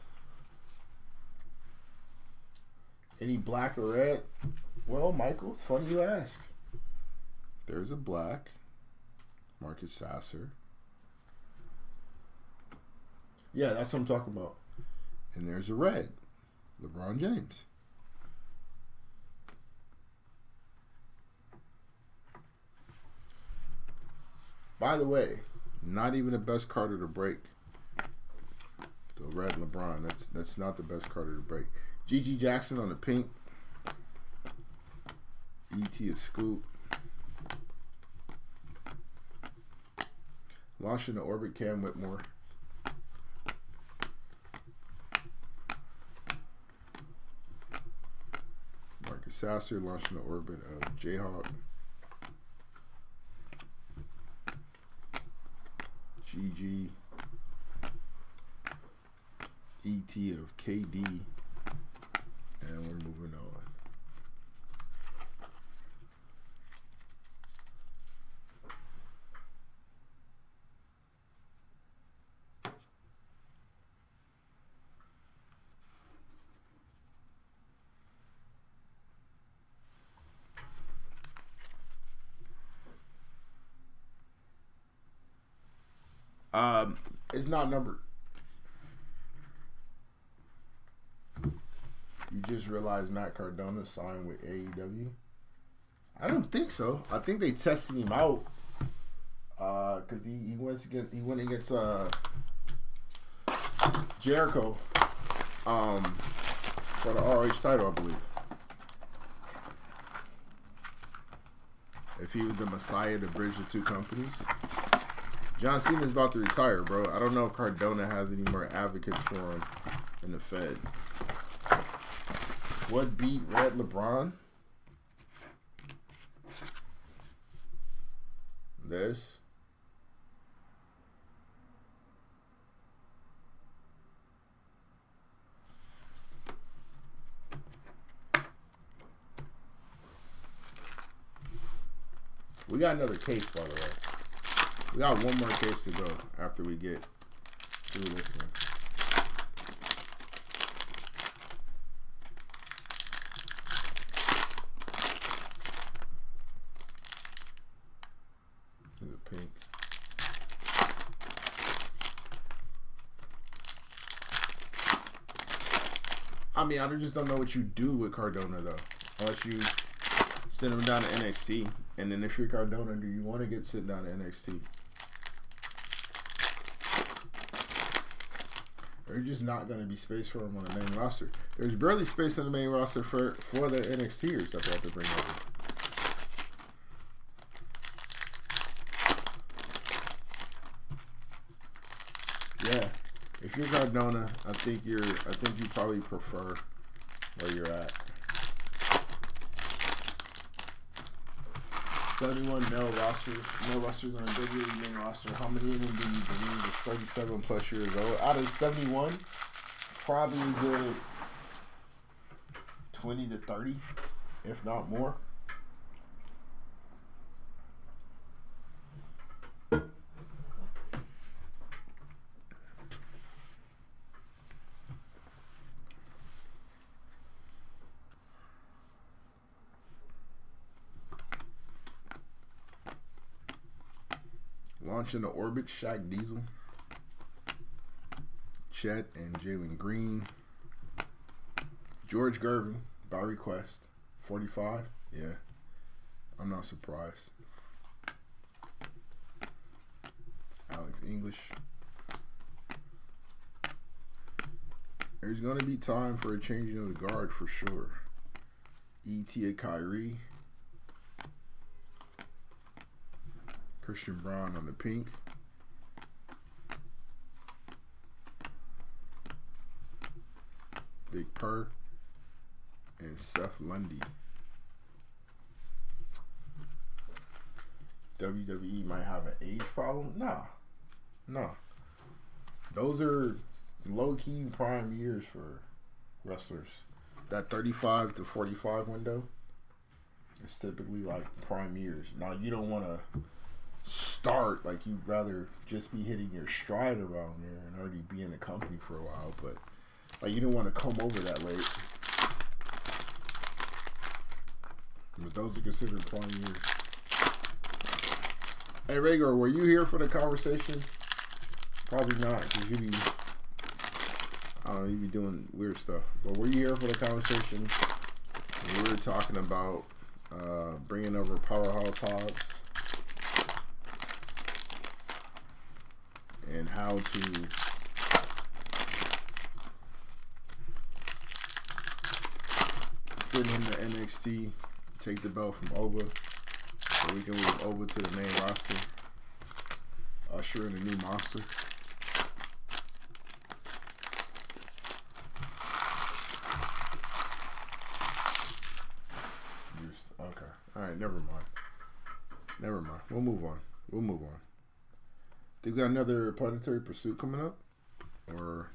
Any black or red? Well, Michael, it's funny you ask. There's a black, Marcus Sasser. Yeah, that's what I'm talking about. And there's a red, LeBron James. By the way, not even the best Carter to break. The red LeBron, that's not the best Carter to break. Gigi Jackson on the pink. E.T. a scoop. Launching the orbit, Cam Whitmore. Marcus Sasser launching the orbit of Jayhawk. GG. E.T. of KD. And we're moving on. It's not numbered. You just realized Matt Cardona signed with AEW? I don't think so. I think they tested him out because he went against Jericho for the ROH title, I believe. if he was the messiah to bridge the two companies. John Cena's about to retire, bro. I don't know if Cardona has any more advocates for him in the Fed. What beat Red LeBron? This. We got another case, by the way. We got one more case to go after we get through this one. The pink. I mean, I just don't know what you do with Cardona, though. Unless you send him down to NXT. And then if you're Cardona, do you want to get sent down to NXT? There's just not going to be space for him on the main roster. There's barely space on the main roster for the NXTers that they have to bring over. Yeah, if you're Cardona, I think you probably prefer where you're at. 71 male rosters on a WWE main roster. How many of them do you believe is 37 plus years old? Out of 71, probably good 20 to 30, if not more. Launching the Orbit, Shaq Diesel, Chet and Jalen Green, George Gervin by request, 45. Yeah, I'm not surprised. Alex English. There's gonna be time for a changing of the guard for sure. E.T. Kyrie. Christian Braun on the pink. Big Purr. And Seth Lundy. WWE might have an age problem? No. Those are low-key prime years for wrestlers. That 35 to 45 window is typically like prime years. Now, you don't want to start like you'd rather just be hitting your stride around there and already be in the company for a while, but like you don't want to come over that late. But those are considered prime years. Hey Rhaegar, were you here for the conversation? Probably not, because you be doing weird stuff. But were you here for the conversation? We were talking about bringing over Powerhouse Hobbs. And how to send him to NXT, take the belt from Ova, so we can move Ova to the main roster, usher in a new monster. Okay, all right, never mind. We'll move on. Think we got another Planetary Pursuit coming up? Or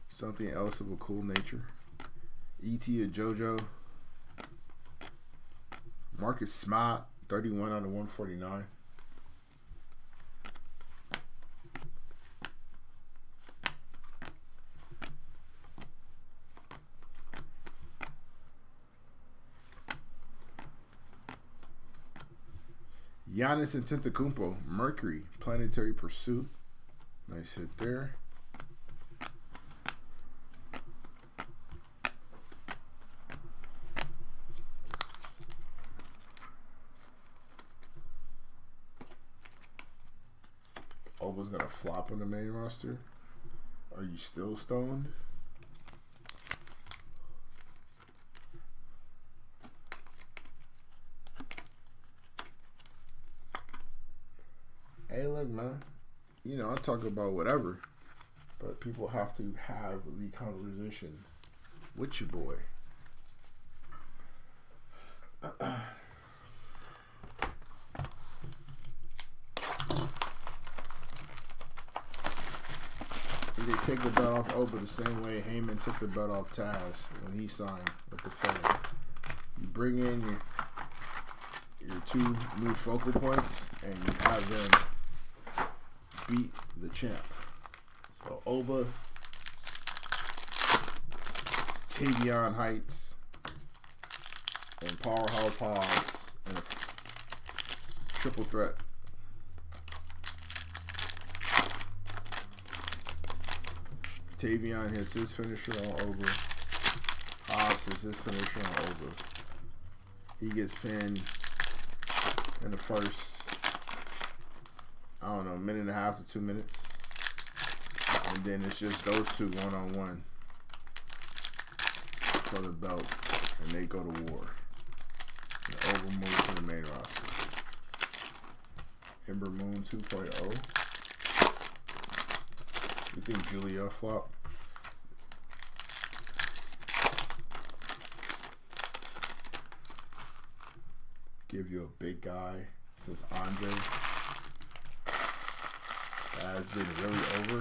something else of a cool nature? E.T. or JoJo. Marcus Smart, 31 out of 149. Giannis Antetokounmpo, Mercury, Planetary Pursuit. Nice hit there. Ova's gonna flop on the main roster. Are you still stoned? Hey, look, man. You know, I talk about whatever, but people have to have the conversation with your boy. They take the belt off Oba the same way Heyman took the belt off Taz when he signed with the Fed. You bring in your two new focal points and you have them beat the champ. So Oba, Tavion Heights, and Powerhouse Hobbs in a triple threat. Tavion hits his finisher on Oba. Hobbs hits his finisher on Oba. He gets pinned in the first, I don't know, minute and a half to 2 minutes. And then it's just those two one-on-one for the belt. And they go to war. And Oba moves to the main roster. Ember Moon 2.0. You think Julia flop? Give you a big guy since Andre has been really over.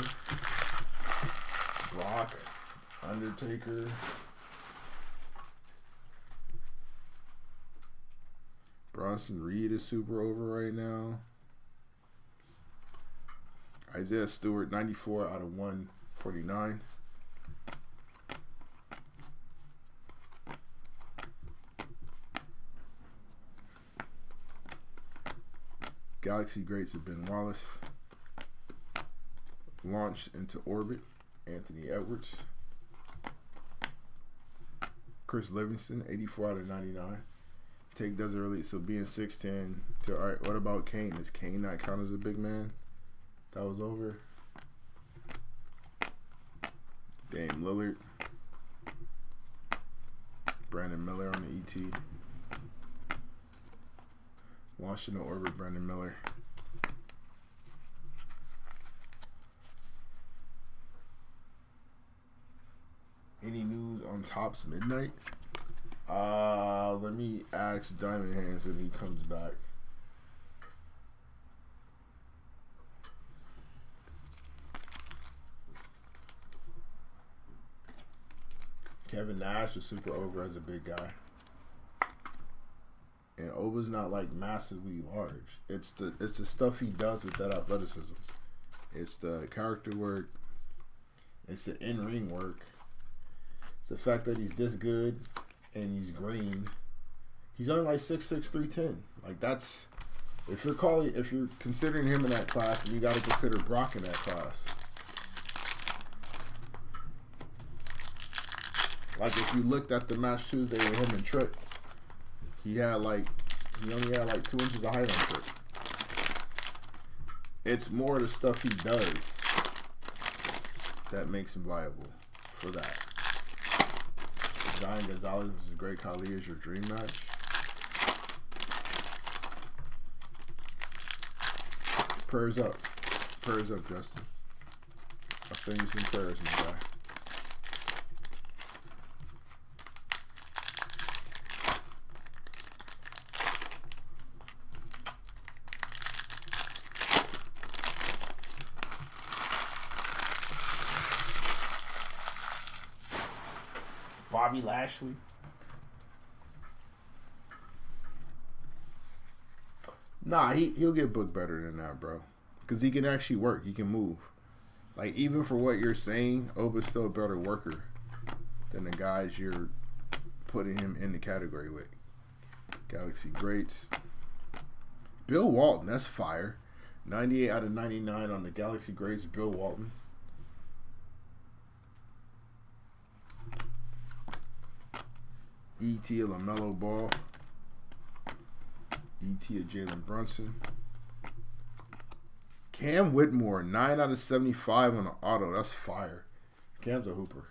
Brock, Undertaker. Bronson Reed is super over right now. Isaiah Stewart, 94 out of 149. Galaxy greats have been Wallace. Launched into orbit, Anthony Edwards. Chris Livingston, 84 out of 99. Take does early, so being 6'10". All right, what about Kane? Does Kane not count as a big man? That was over. Dame Lillard. Brandon Miller on the ET. Washington orbit, Brandon Miller. Any news on Topps Midnight? Let me ask Diamond Hands when he comes back. Kevin Nash is super over as a big guy. And Oba's not like massively large. It's the stuff he does with that athleticism. It's the character work. It's the in-ring work. It's the fact that he's this good and he's green. He's only like 6'6", 310. Like that's if you're considering him in that class, then you gotta consider Brock in that class. Like if you looked at the match Tuesday with him and Trick, he only had like 2 inches of height on Trick. It's more the stuff he does that makes him viable for that. Zion Gonzalez versus Great Khali is your dream match. Prayers up. Prayers up, Justin. I'll send you some prayers, my guy. Bobby Lashley. Nah, he'll get booked better than that, bro. Because he can actually work. He can move. Like, even for what you're saying, Oba's still a better worker than the guys you're putting him in the category with. Galaxy greats. Bill Walton, that's fire. 98 out of 99 on the Galaxy greats, Bill Walton. E.T. of LaMelo Ball. E.T. of Jalen Brunson. Cam Whitmore, 9 out of 75 on the auto. That's fire. Cam's a hooper.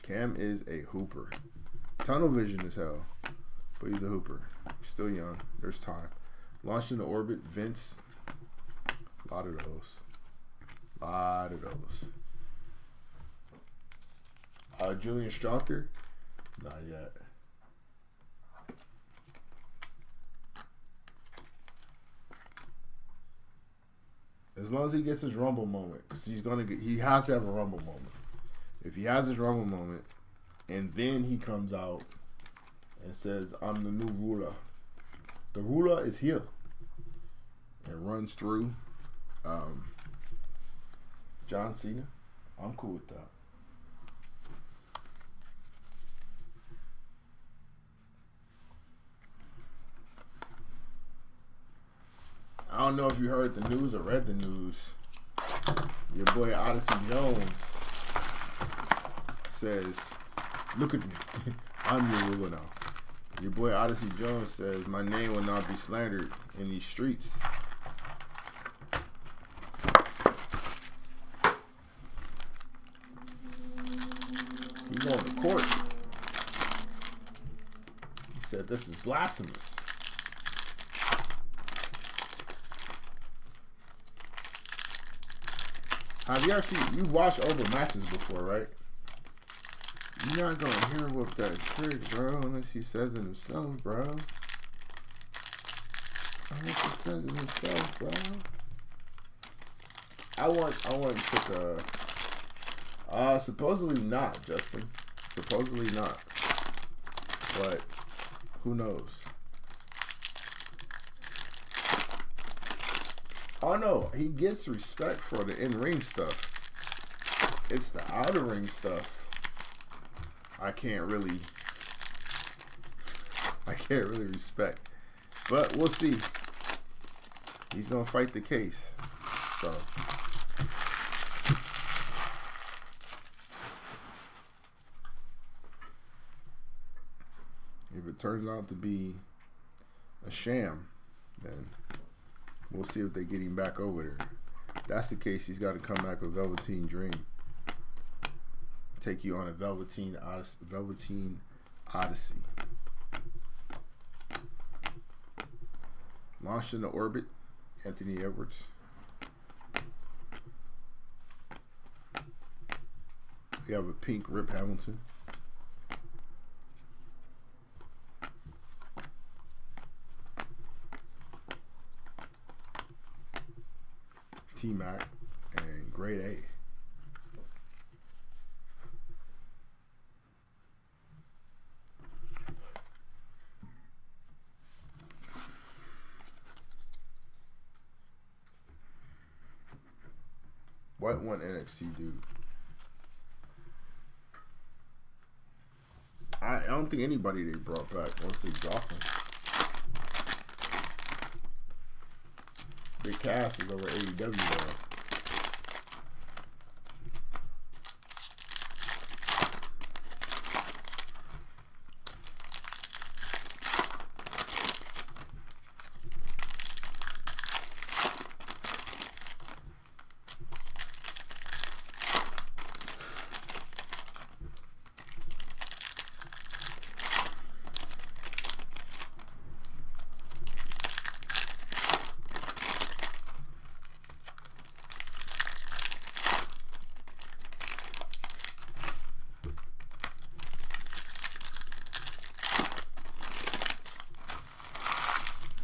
Cam is a hooper. Tunnel vision as hell. But he's a hooper. Still young. There's time. Launched into orbit, Vince. A lot of those. A lot of those. Julian Strother? Not yet. As long as he gets his Rumble moment, because he has to have a Rumble moment. If he has his Rumble moment, and then he comes out and says, "I'm the new ruler. The ruler is here," and runs through John Cena, I'm cool with that. I don't know if you heard the news or read the news. Your boy Odyssey Jones says, "Look at me. I'm your ruler now." Your boy Odyssey Jones says, "My name will not be slandered in these streets." He's going to court. He said, "This is blasphemous." Have you you've watched over matches before, right? You're not gonna hear him with that trick, bro, unless he says it himself, bro. Unless he says it himself, bro. I want to supposedly not, Justin. Supposedly not. But who knows? Oh no, he gets respect for the in-ring stuff. It's the outer ring stuff I can't really respect. But we'll see. He's gonna fight the case. So if it turns out to be a sham, then we'll see if they get him back over there. If that's the case, he's got to come back with Velveteen Dream. Take you on a Velveteen Odyssey. Launched into orbit, Anthony Edwards. We have a pink Rip Hamilton. T-Mac and Grade A. What one NXT dude? I don't think anybody they brought back once they dropped him. Big Cass is over AEW now.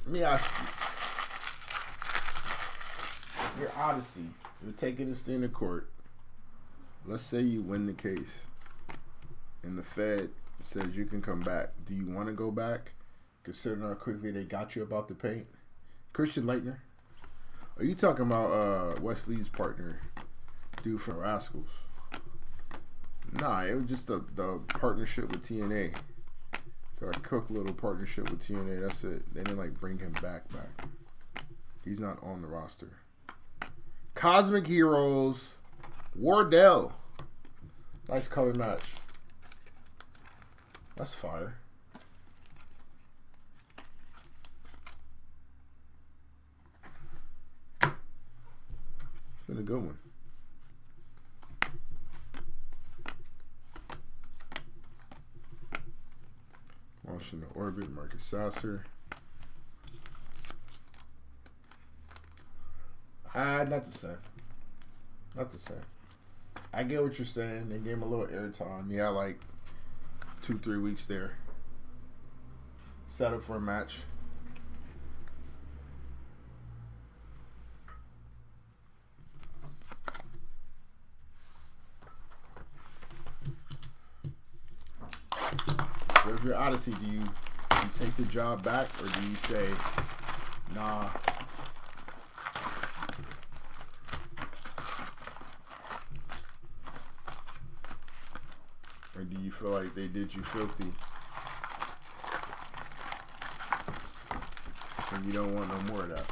Let me ask you. Your Odyssey, you're taking this thing to court. Let's say you win the case, and the Fed says you can come back. Do you want to go back, considering how quickly they got you about the paint? Christian Leitner? Are you talking about Wesley's partner, dude from Rascals? Nah, it was just the partnership with TNA. A cook little partnership with TNA. That's it. They didn't like bring him back. He's not on the roster. Cosmic Heroes. Wardell. Nice color match. That's fire. It's been a good one. Launched into orbit, Marcus Sasser. Not the same. Not the same. I get what you're saying. They gave him a little airtime. Yeah, like 2-3 weeks there. Set up for a match. So if you're Odyssey, do you take the job back, or do you say, nah? Or do you feel like they did you filthy and you don't want no more of that?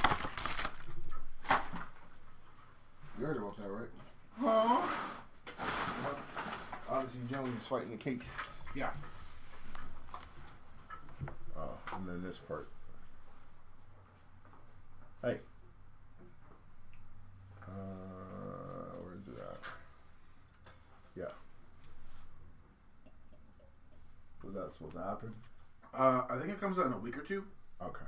You heard about that, right? Huh? Odyssey Jones is fighting the case. Yeah. Oh, and then this part. Hey. Where's it at? Yeah. Was that supposed to happen? I think it comes out in a week or two. Okay.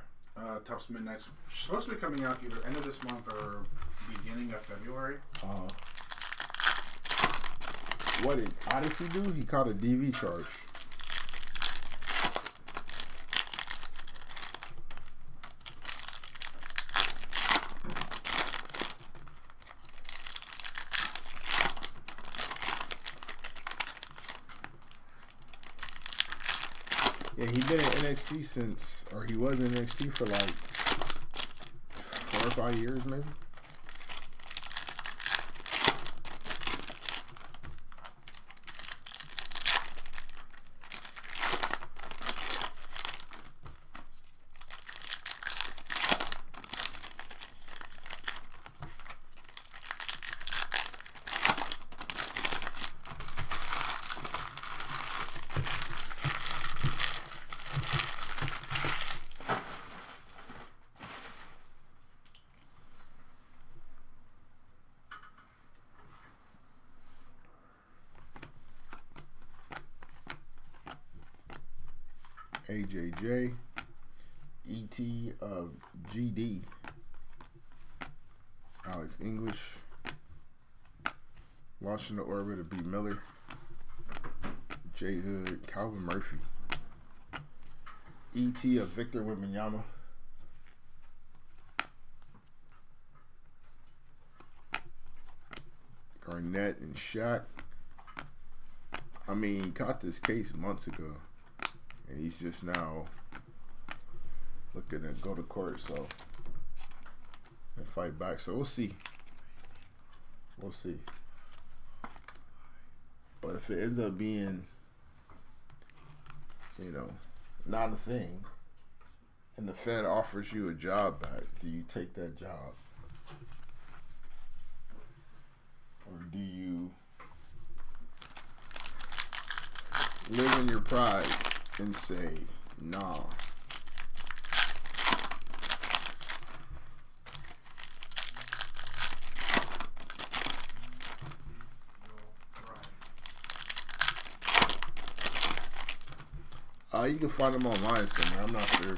Tops Midnight. Supposed to be coming out either end of this month or beginning of February. What did Odyssey do? He caught a DV charge. Yeah, he been in NXT since, or he was in NXT for like 4 or 5 years, maybe. AJJ, ET of GD, Alex English, launching the orbit of B. Miller, J. Hood, Calvin Murphy, ET of Victor Wembanyama, Garnett and Shaq. I mean, he caught this case months ago. And he's just now looking to go to court, so and fight back. So we'll see. We'll see. But if it ends up being, not a thing, and the Fed offers you a job back, do you take that job? Or do you live in your pride and say, nah? You can find them online somewhere. I'm not sure.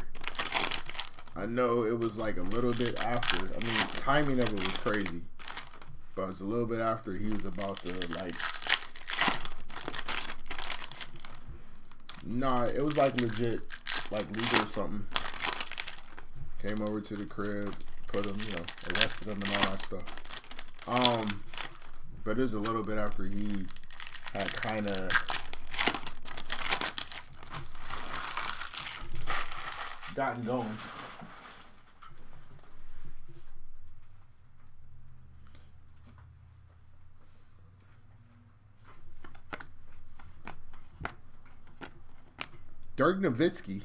I know it was like a little bit after. I mean, timing of it was crazy. But it was a little bit after he was about to, like... Nah, it was like legit, like legal or something. Came over to the crib, put him, arrested him and all that stuff. But it was a little bit after he had kind of gotten going. Dirk Nowitzki,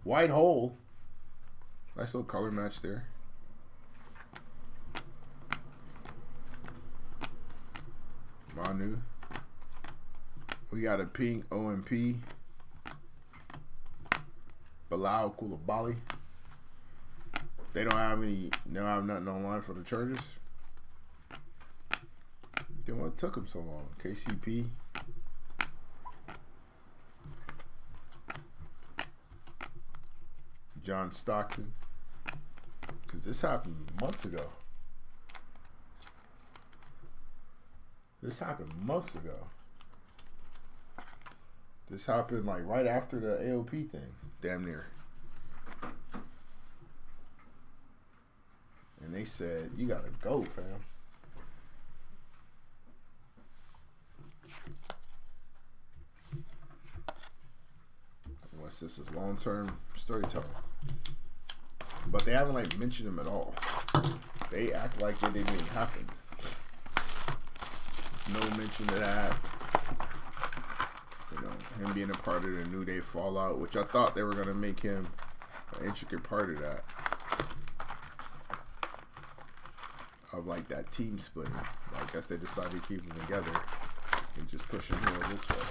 White Hole. Nice little color match there. Manu. We got a pink OMP. Bilal Koulibaly. They don't have nothing online for the Chargers. Then what took them so long? KCP. John Stockton. Because this happened months ago. This happened months ago. This happened like right after the AOP thing. Damn near. And they said, you gotta go, fam. Unless this is long-term storytelling. But they haven't like mentioned him at all. They act like it didn't even happen. No mention of that. You know, him being a part of the New Day fallout, which I thought they were gonna make him an intricate part of that. Of like that team splitting. I guess they decided to keep them together and just push them more this way.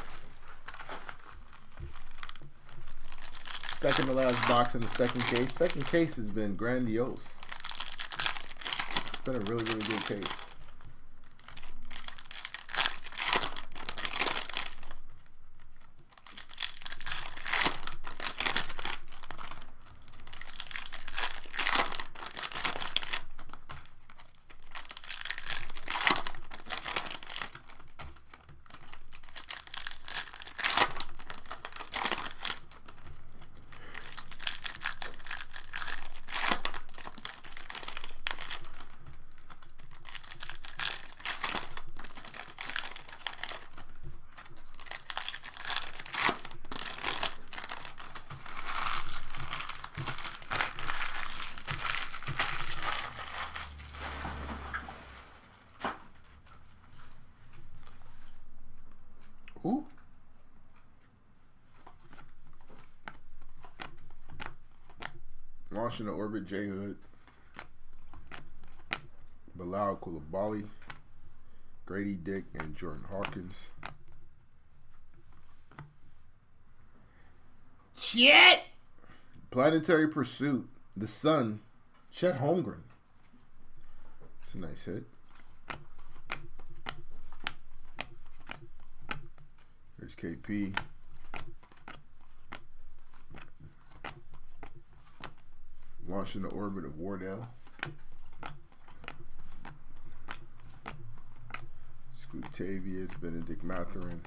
Second to last box in the second case. Second case has been grandiose. It's been a really, really good case. Who? Launching the Orbit, J Hood, Bilal Coulibaly, Grady Dick, and Jordan Hawkins. Shit! Planetary Pursuit, The Sun, Chet Holmgren. It's a nice hit. There's KP. Launching the Orbit of Wardell. Scutavius, Benedict Mathurin.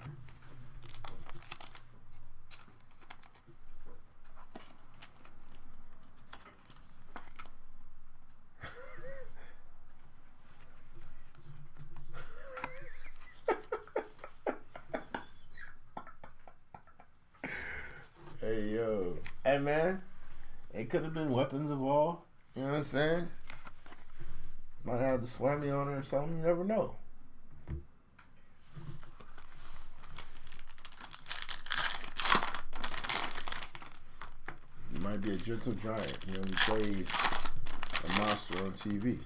Hey, yo. Hey, man. It could have been Weapons of All. You know what I'm saying? Might have the Swammy on it or something. You never know. He might be a gentle giant. He only plays a monster on TV.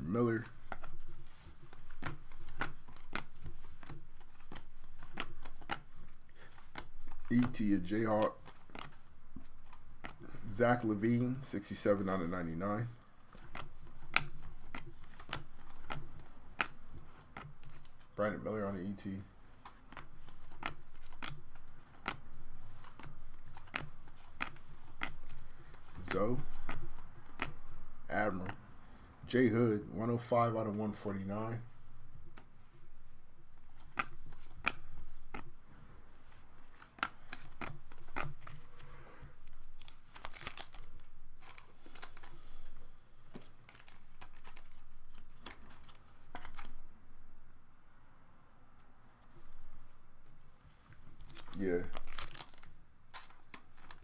Miller. E.T. of Jayhawk. Zach Levine, 67 out of 99. Brandon Miller on the E.T. Zoe. Admiral. J Hood, 105 out of 149. Yeah.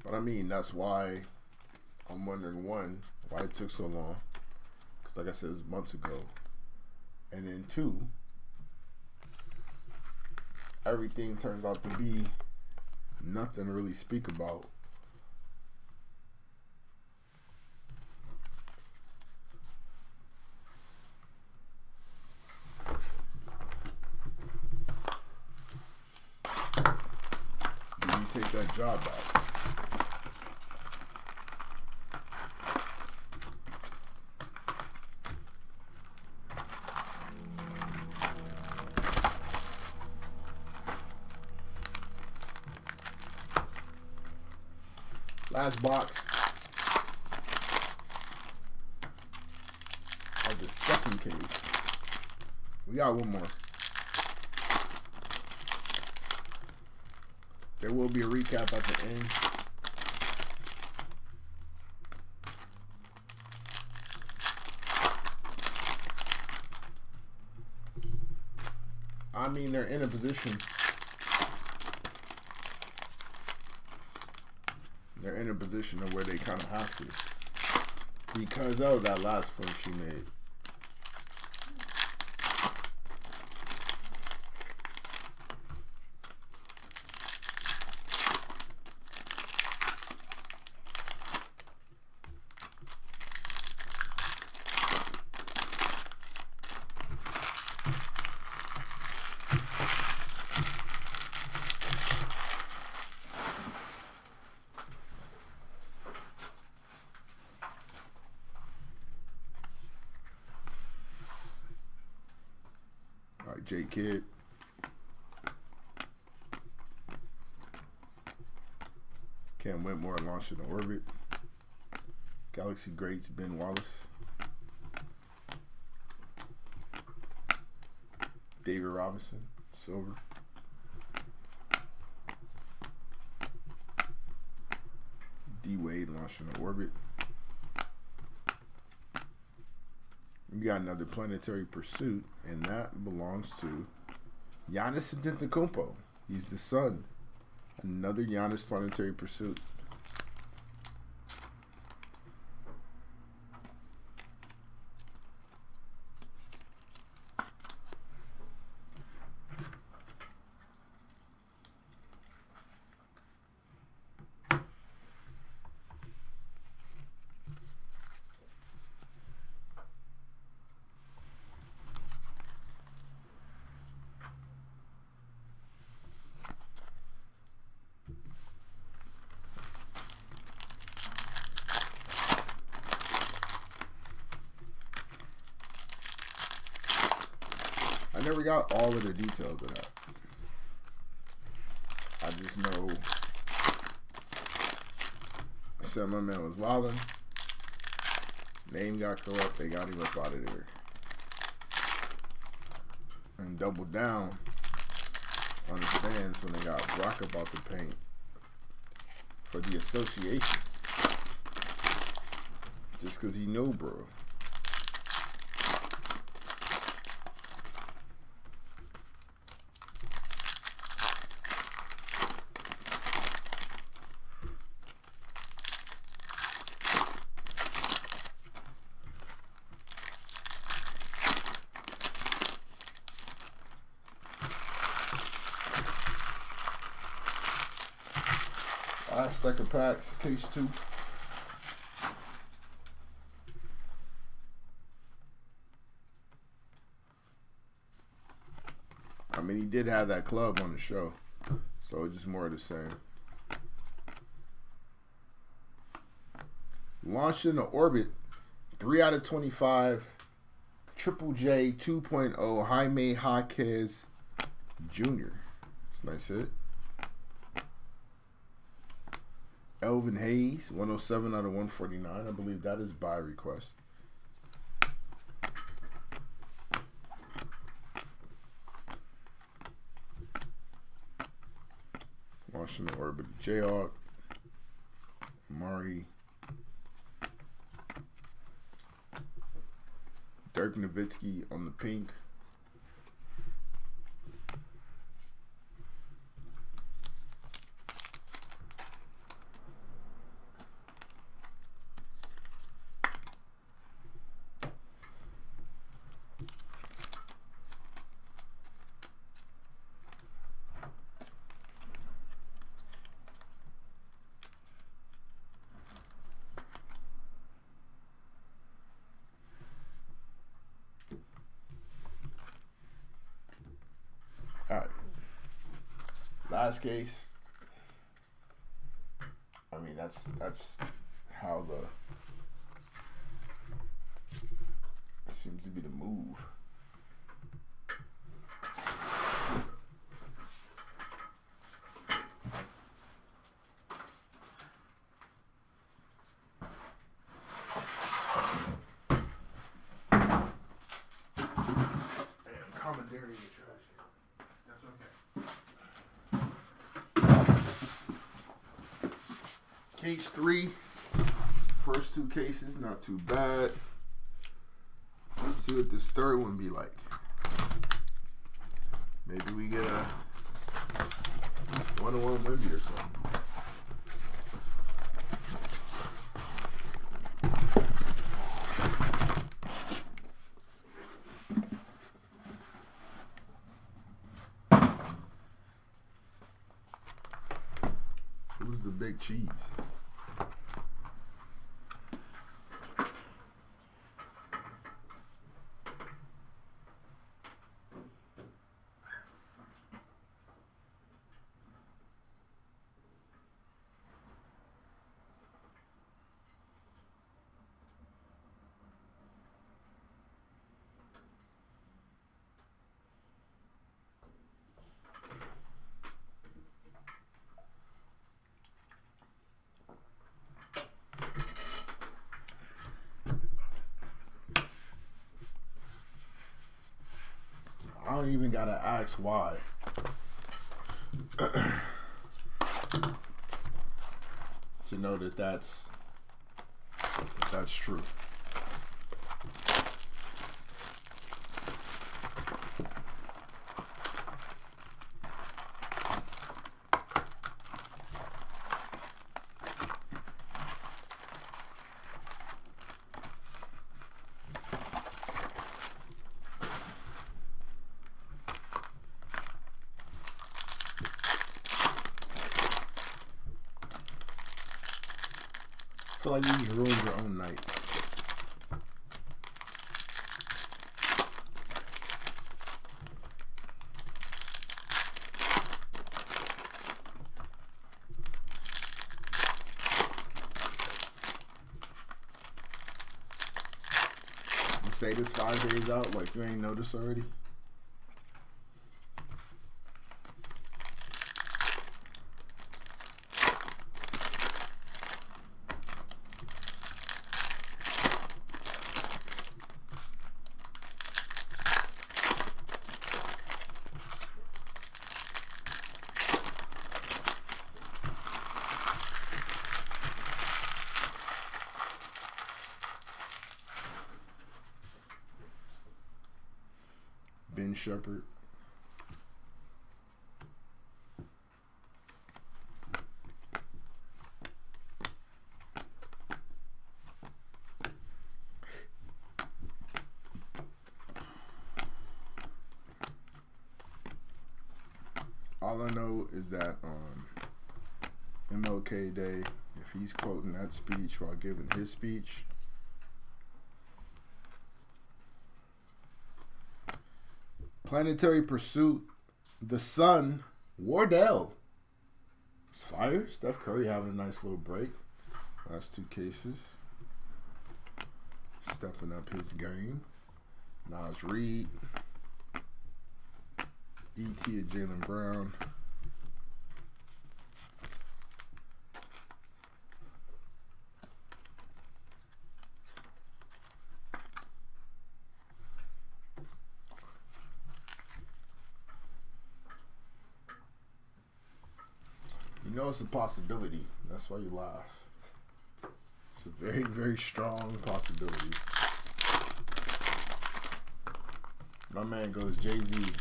But I mean, that's why I'm wondering, one, why it took so long. like I said, it was months ago. And then 2, everything turns out to be nothing to really speak about. Do you take that job back? Last box of the second case. We got one more. There will be a recap at the end. I mean, they're in a position. They're in a position of where they kind of have to, because of that last point she made. J Kidd. Cam Whitmore launched in orbit. Galaxy greats Ben Wallace. David Robinson, silver. D Wade launched in orbit. We got another planetary pursuit, and that belongs to Giannis Antetokounmpo. He's the son. Another Giannis planetary pursuit. I never got all of the details of that. I just know I said my man was wildin'. Name got corrupt. They got him up out of there. And doubled down on his fans when they got Brock about the paint for the association. Just because he know, bro. Last stack of packs, case 2. I mean, he did have that club on the show, so it's just more of the same. Launched into orbit, 3 out of 25, Triple J 2.0, Jaime Jaquez Jr. It's a nice hit. Elvin Hayes, 107 out of 149. I believe that is by request. Washington Orbit, Jayhawk, Amari, Dirk Nowitzki on the pink. last case. I mean, that's how it seems to be the move. Commentary in the trash. That's okay. Case 3. First 2 cases, not too bad. Let's see what this third one be like. Maybe we get a 1-on-1 Wemby or something. Who's the big cheese? I don't even gotta ask why. To know that that's true. I feel like you just ruined your own night. You say this 5 days out like you ain't noticed already? Ben Shepherd. All I know is that on MLK Day, if he's quoting that speech while giving his speech, Planetary Pursuit, the Sun, Wardell. It's fire. Steph Curry having a nice little break. Last 2 cases. Stepping up his game. Nas Reed. E.T. of Jaylen Brown. You know it's a possibility. That's why you laugh. It's a very, very strong possibility. My man goes Jay-Z.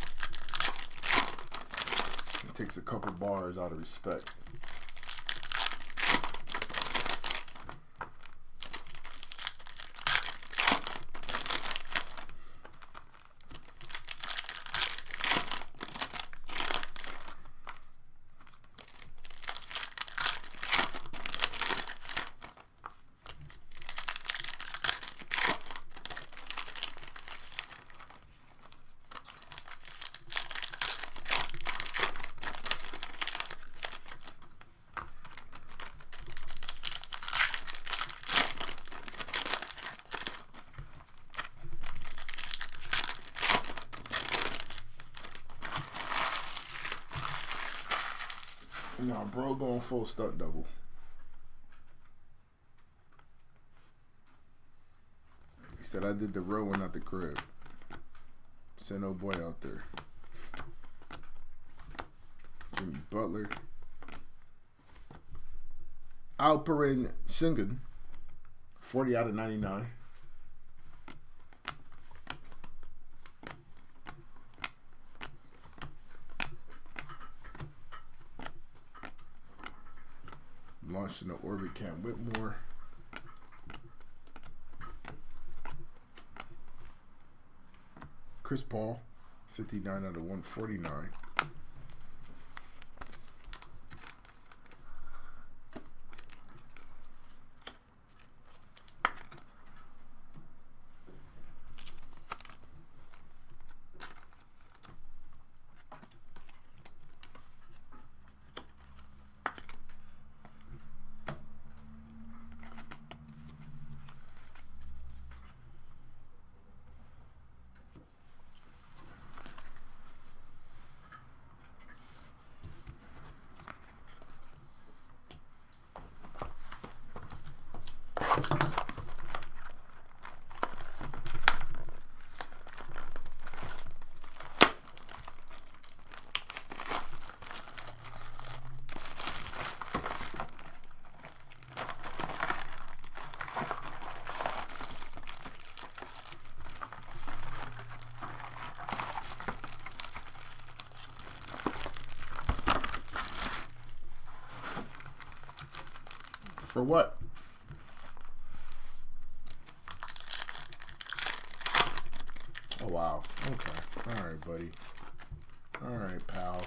He takes a couple bars out of respect. Nah, bro, going full stunt double. He said I did the road one, not the crib. Send no boy out there. Jimmy Butler. Alperen Sengun. 40 out of 99. Launched in the orbit, Cam Whitmore. Chris Paul, 59 out of 149. For what? Oh, wow. Okay. All right, buddy. All right, pal.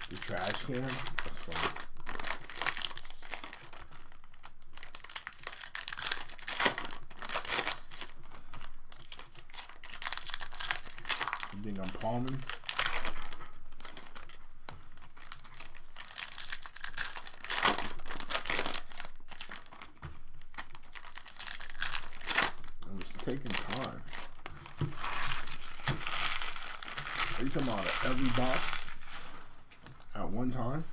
The trash can? That's funny. You think I'm palming? It was taking time. Are you talking about every box at one time?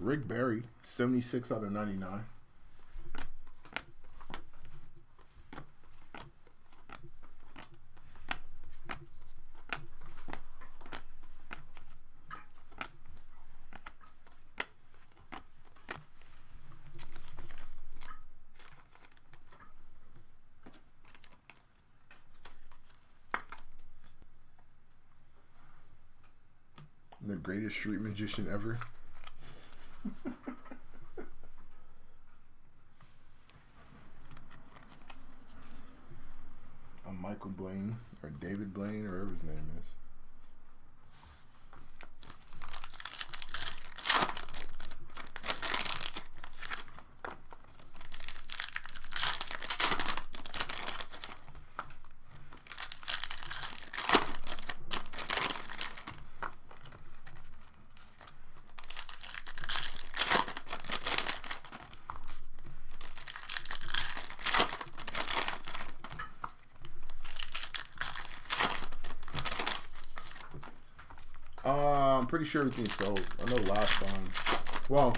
Rick Barry, 76 out of 99. The greatest street magician ever. I'm Michael Blaine, or David Blaine, or whatever his name is. I'm pretty sure everything's sold. I know last time. Well,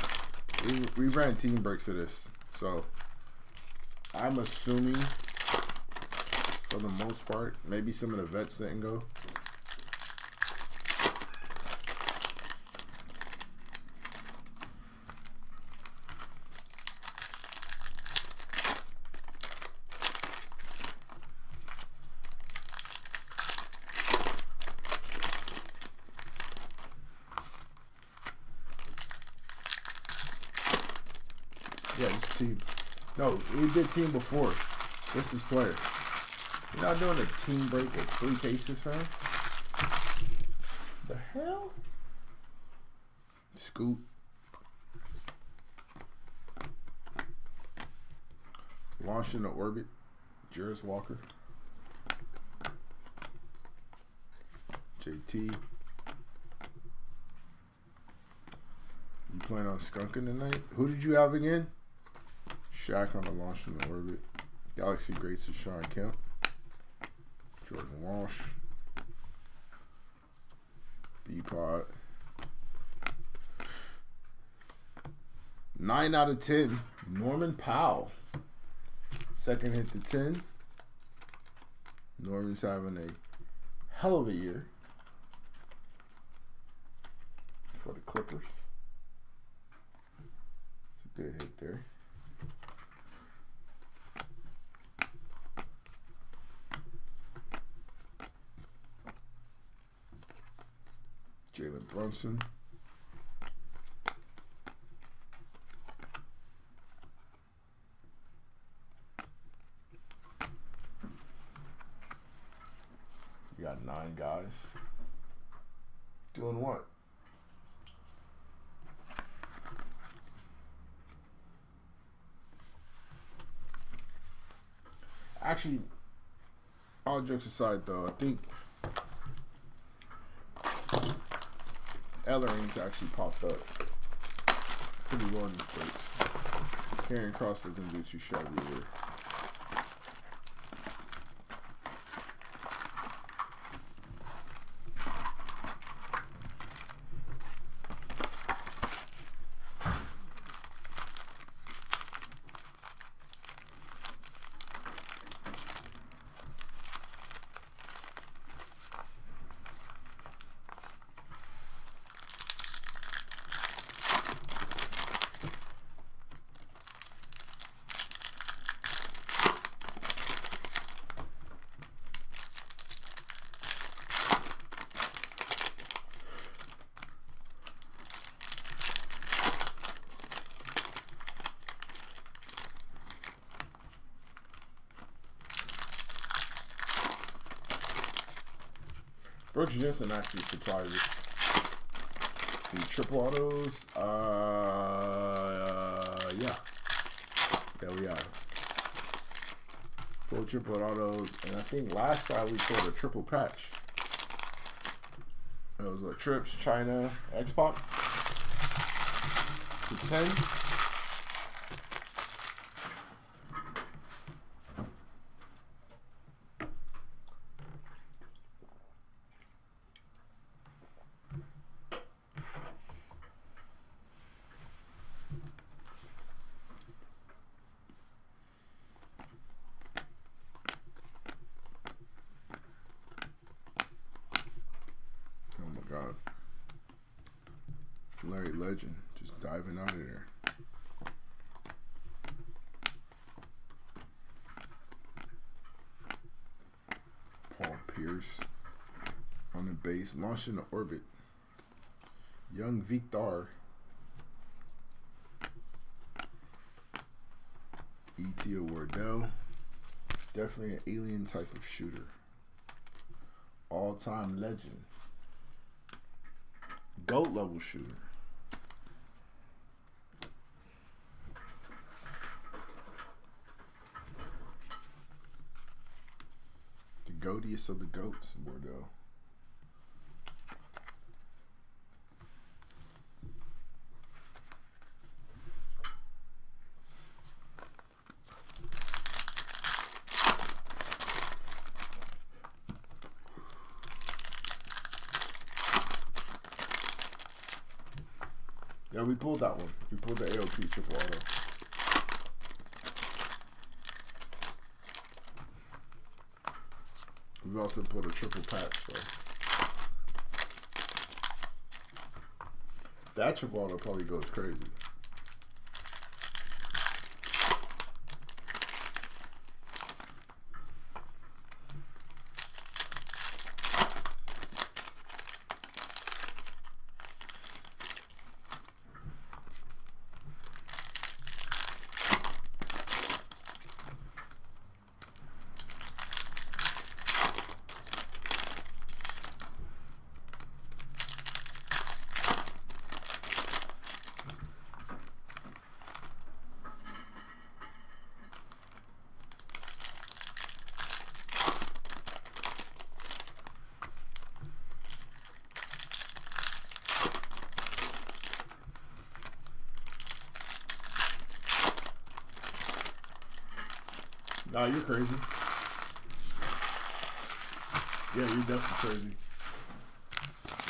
we ran team breaks of this, so I'm assuming for the most part, maybe some of the vets didn't go. Yeah, this team. No, we did team before. This is player. You're not doing a team break with 3 cases, fam? The hell? Scoop. Launched into orbit, Jarvis Walker. JT. You plan on skunking tonight? Who did you have again? Shaq on the launch into orbit. Galaxy Greats to Sean Kemp. Jordan Walsh. B-Pod. 9 out of 10. Norman Powell. Second hit to 10. Norman's having a hell of a year for the Clippers. It's a good hit there. Jalen Brunson. You got 9 guys. Doing what? Actually, all jokes aside though, I think Ellering's actually popped up pretty well in the States. Karen Cross doesn't do too shabby either. Brooks Jensen actually surprises. The triple autos, yeah. There we are. 4 triple autos, and I think last time we pulled a triple patch. It was a Trips, China, X-Pac. To 10. God. Larry Legend just diving out of there. Paul Pierce on the base, launched into orbit. Young Victor. E.T. Wardell. Definitely an alien type of shooter. All-time legend. GOAT level shooter. The goatiest of the goats, Bordeaux. Yeah, we pulled that one. We pulled the AOP triple auto. We've also pulled a triple patch, though. That triple auto probably goes crazy. Nah, you're crazy. Yeah, you're definitely crazy.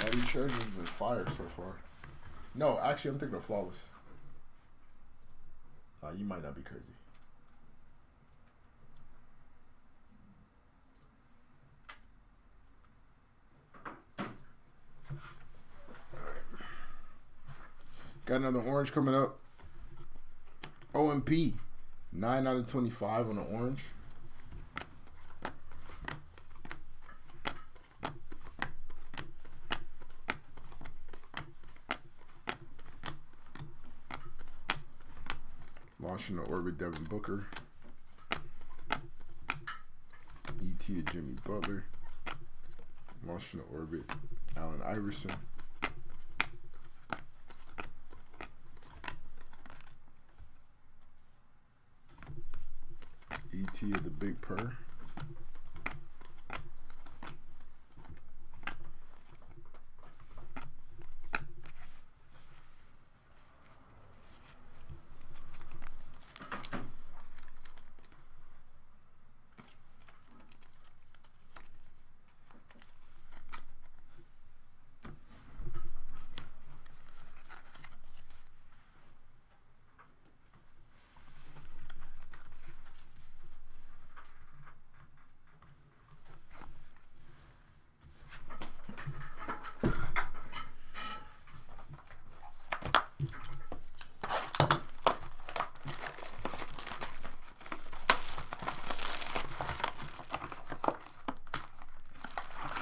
All these jerseys have been fire so far. No, actually, I'm thinking of Flawless. You might not be crazy. Got another orange coming up. OMP. 9 out of 25 on the orange. Launching the orbit, Devin Booker. ET to Jimmy Butler. Launching the orbit, Allen Iverson. ET of the Big Purr.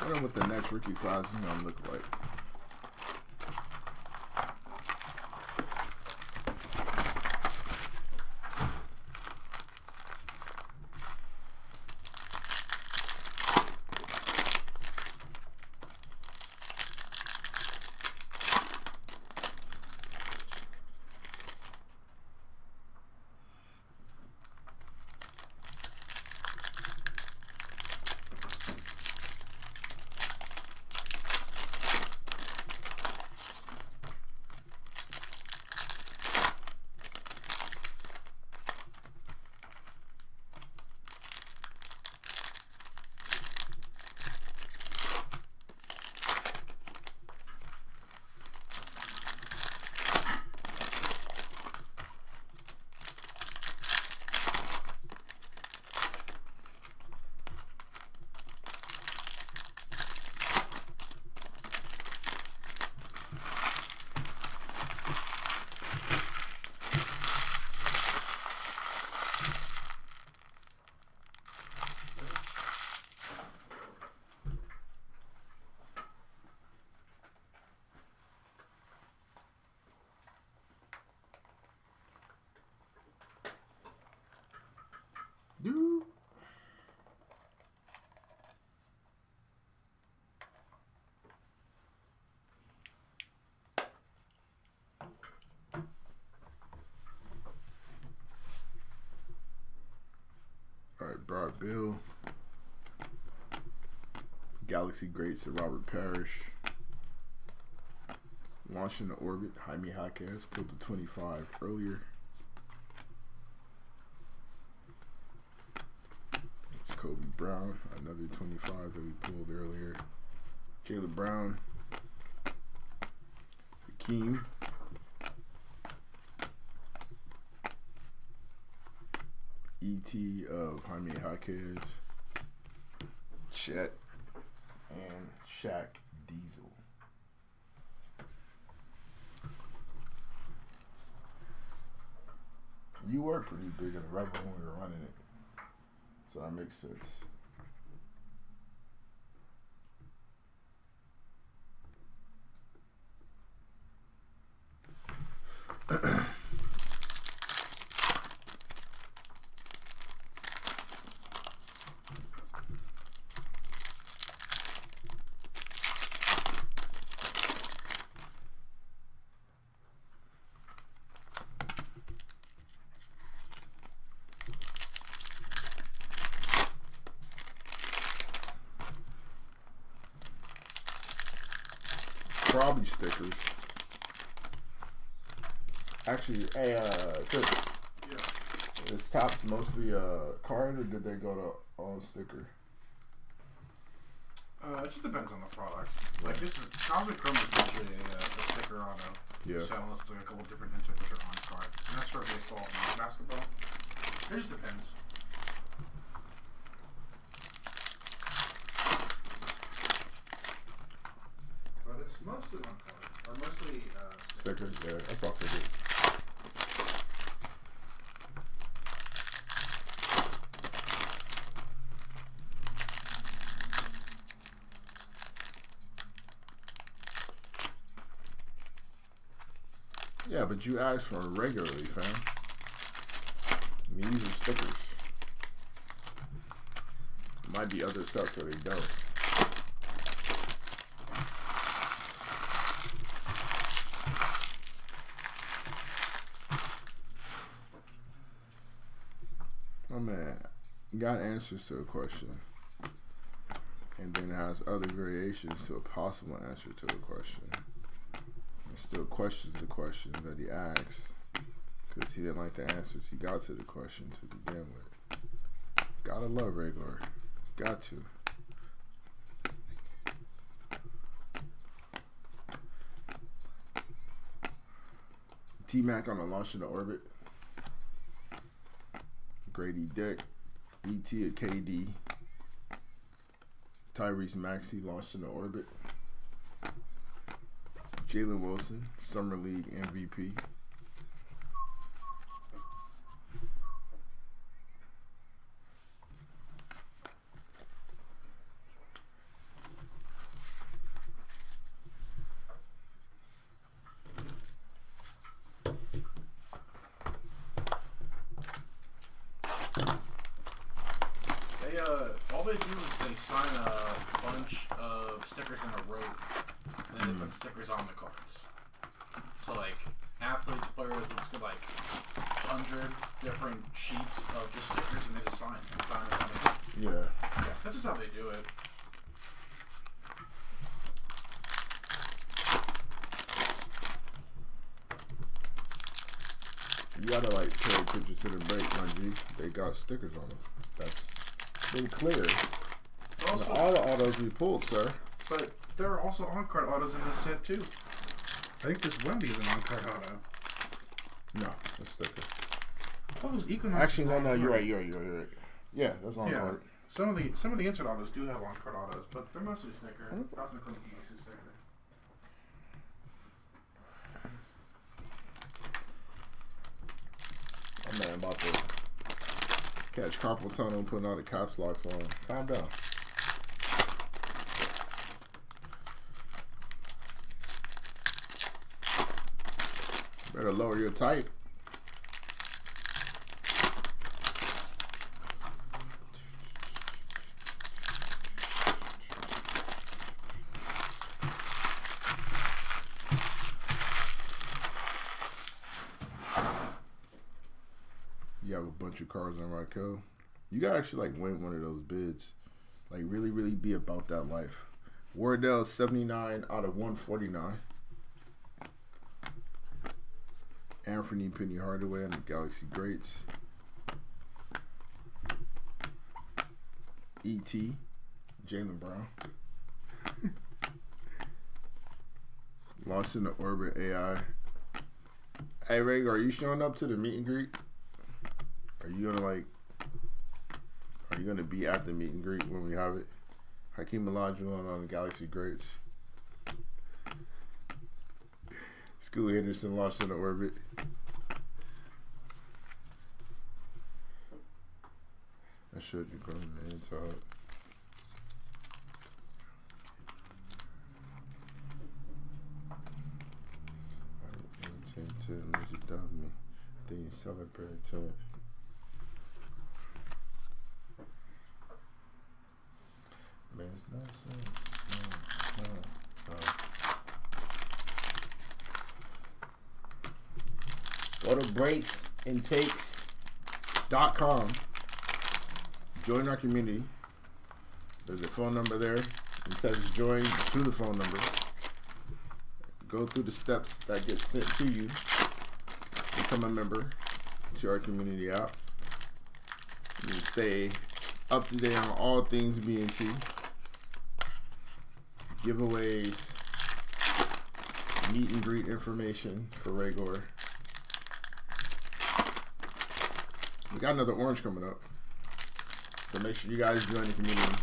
I don't know what the next rookie class is going to look like. Dude. All right, Brad Bill. Galaxy Greats to Robert Parrish. Launching the orbit, Jaime Jaquez pulled the 25 earlier. Kobe Brown, another 25 that we pulled earlier. Jaylen Brown. Hakeem. E.T. of Jaime Jaquez. Chet. And Shaq Diesel. You were pretty big in the Rebel when we were running it. So that makes sense. Probably stickers. Actually, hey, Chris. Yeah. Is Topps mostly card or did they go to all sticker? It just depends on the product. Like this is Cosmic Chrome is usually a sticker auto. Yeah. So unless there's a couple different inserts which are on card. And that's for baseball and basketball. It just depends. But it's mostly on card. Or mostly Stickers, yeah. That's all figured. Yeah, but you ask for them regularly, fam. I mean, these are stickers. Might be other stuff, so they don't. Oh man, you got answers to a question, and then it has other variations to a possible answer to a question. It still questions the question that he asked because he didn't like the answers he got to the question to begin with. Gotta love Regular. Got to. T-Mac on the launch into orbit. Grady Dick. E.T. at KD. Tyrese Maxey launched into orbit. Jalen Wilson, Summer League MVP. All they do is they sign a bunch of stickers in a row, and then they put stickers on the cards. So like athletes, players will just get like 100 different sheets of just stickers, and they just sign it. Yeah. That's just how they do it. You gotta like pay attention to the break, my G. They got stickers on them. That's been clear. Also, all the autos we pulled, sir. But there are also on-card autos in this set too. I think this Wemby is an on-card auto. No, that's sticker. Oh, those Equinox. Actually, no, you're right. Yeah, that's on card. Some of the insert autos do have on-card autos, but they're mostly sticker. Cosmic Chrome is mostly sticker. Oh man, about to catch carpal tunnel putting all the caps locks on. Calm down. Better lower your type. You have a bunch of cards on Raquel. You gotta actually like win one of those bids. Like really, really be about that life. Wardell 79 out of 149. Anthony Penny Hardaway on the Galaxy Greats. E.T. Jaylen Brown. Launched in the Orbit AI. Hey, Reg, are you showing up to the meet and greet? Are you gonna be at the meet and greet when we have it? Hakeem Olajuwon on the Galaxy Greats. Scoot Henderson launched in the Orbit. I showed you going to the inside. Unless you dub me, then you celebrate to it. Man, it's not so. Go to breaksandtakes.com. Join our community. There's a phone number there. It says join through the phone number. Go through the steps that get sent to you. Become a member to our community app. You stay up to date on all things BNT. Giveaways, meet and greet information for Raygor. We got another orange coming up, so make sure you guys join the community.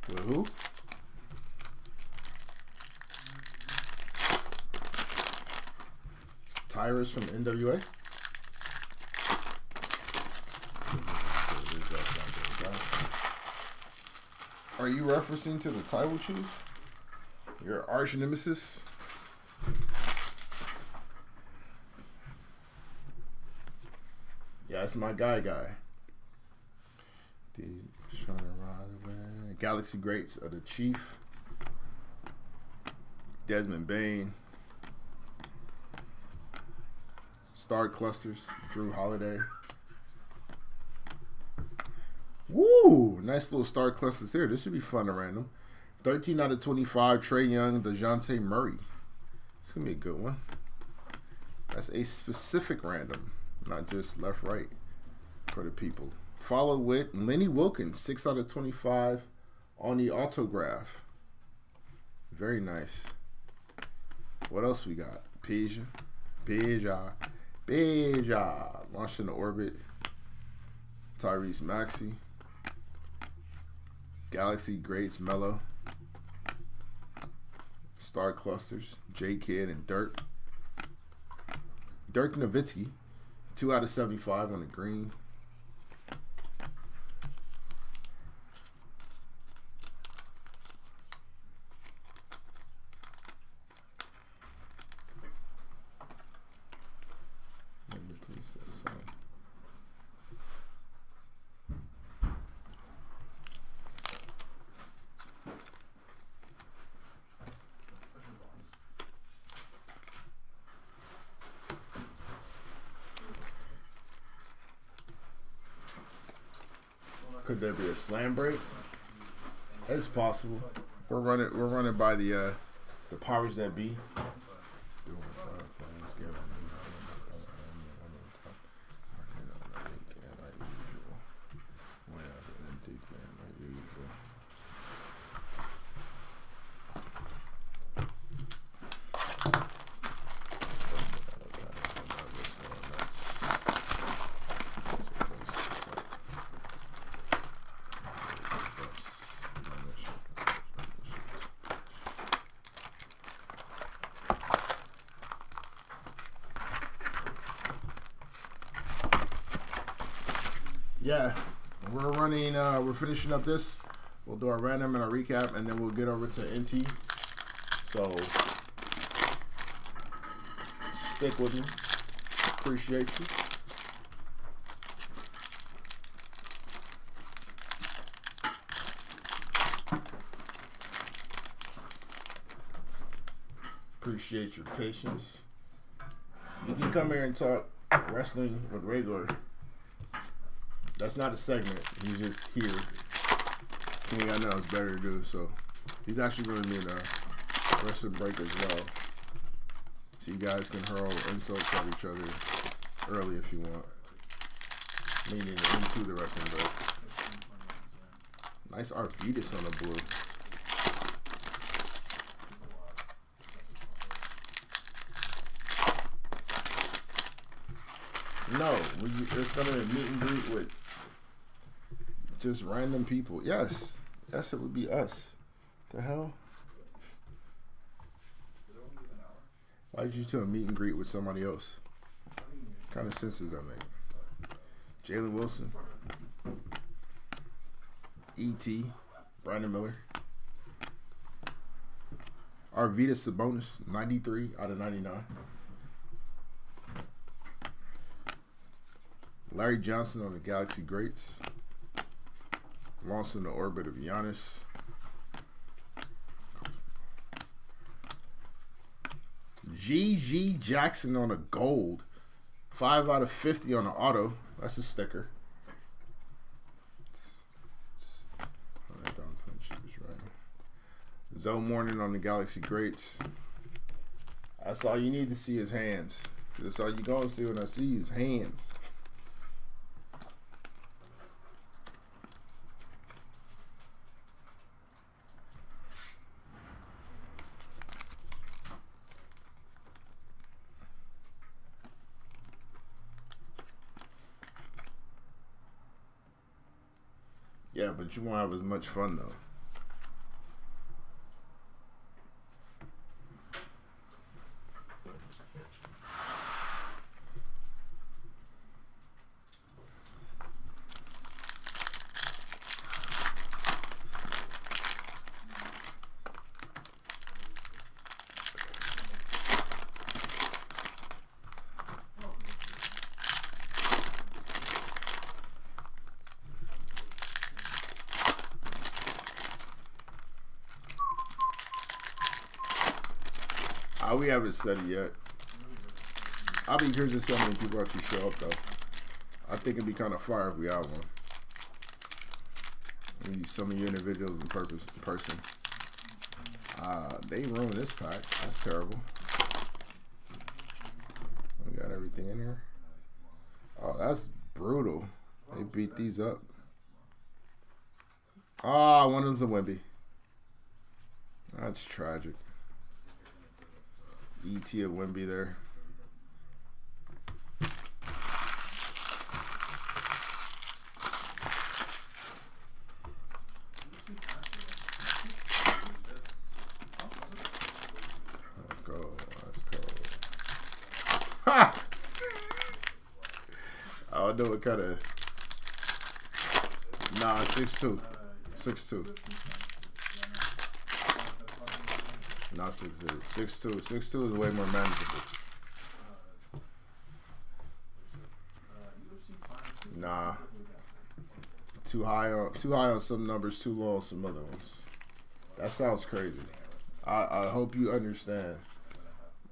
With who? Tyrus from NWA. Are you referencing to the Tribal Chief? Your arch nemesis? Yeah, that's my guy. Galaxy Greats of the Chief. Desmond Bain. Star Clusters, Drew Holiday. Woo! Nice little star clusters here. This should be fun to random. 13 out of 25, Trae Young, DeJounte Murray. It's going to be a good one. That's a specific random, not just left, right for the people. Followed with Lenny Wilkins, 6 out of 25 on the autograph. Very nice. What else we got? Peja. Launched in the orbit. Tyrese Maxey. Galaxy Greats Mello. Star Clusters. J Kid and Dirk. Dirk Nowitzki. 2 out of 75 on the green. Could there be a slam break? It's possible. We're running by the powers that be. Yeah, we're running. We're finishing up this. We'll do our random and our recap, and then we'll get over to NT. So stick with me. Appreciate you. Appreciate your patience. You can come here and talk wrestling with Raygor. That's not a segment. He's just here. He ain't got nothing else better to do. So he's actually going to be in a wrestling break as well. So you guys can hurl insults at each other early if you want. Meaning into the wrestling break. Nice Arvidas on the blue. No, it's going to be a meet and greet with just random people. Yes, it would be us. The hell? Why did you do a meet and greet with somebody else? What kind of sense does that make? Jalen Wilson. E.T. Brandon Miller. Arvidas Sabonis, 93 out of 99. Larry Johnson on the Galaxy Greats. Lost in the orbit of Giannis. G.G. Jackson on a gold. 5 out of 50 on the auto. That's a sticker. Zoe Morning on the Galaxy Greats. That's all you need to see is hands. That's all you gonna see when I see you is hands. Yeah, but you won't have as much fun though. We haven't said it yet. I'll be curious to see how many people actually show up, though. I think it'd be kind of fire if we had one. We need some of you individuals in person. They ruined this pack. That's terrible. We got everything in here. Oh, that's brutal. They beat these up. Ah, one of them's a Wemby. That's tragic. ET at Wemby there. Let's go. Ha! I don't know what kind of. Nah, 6'2". 6'2". Not 6'8". 6'2". 6'2" is way more manageable. Nah. Too high on some numbers, too low on some other ones. That sounds crazy. I hope you understand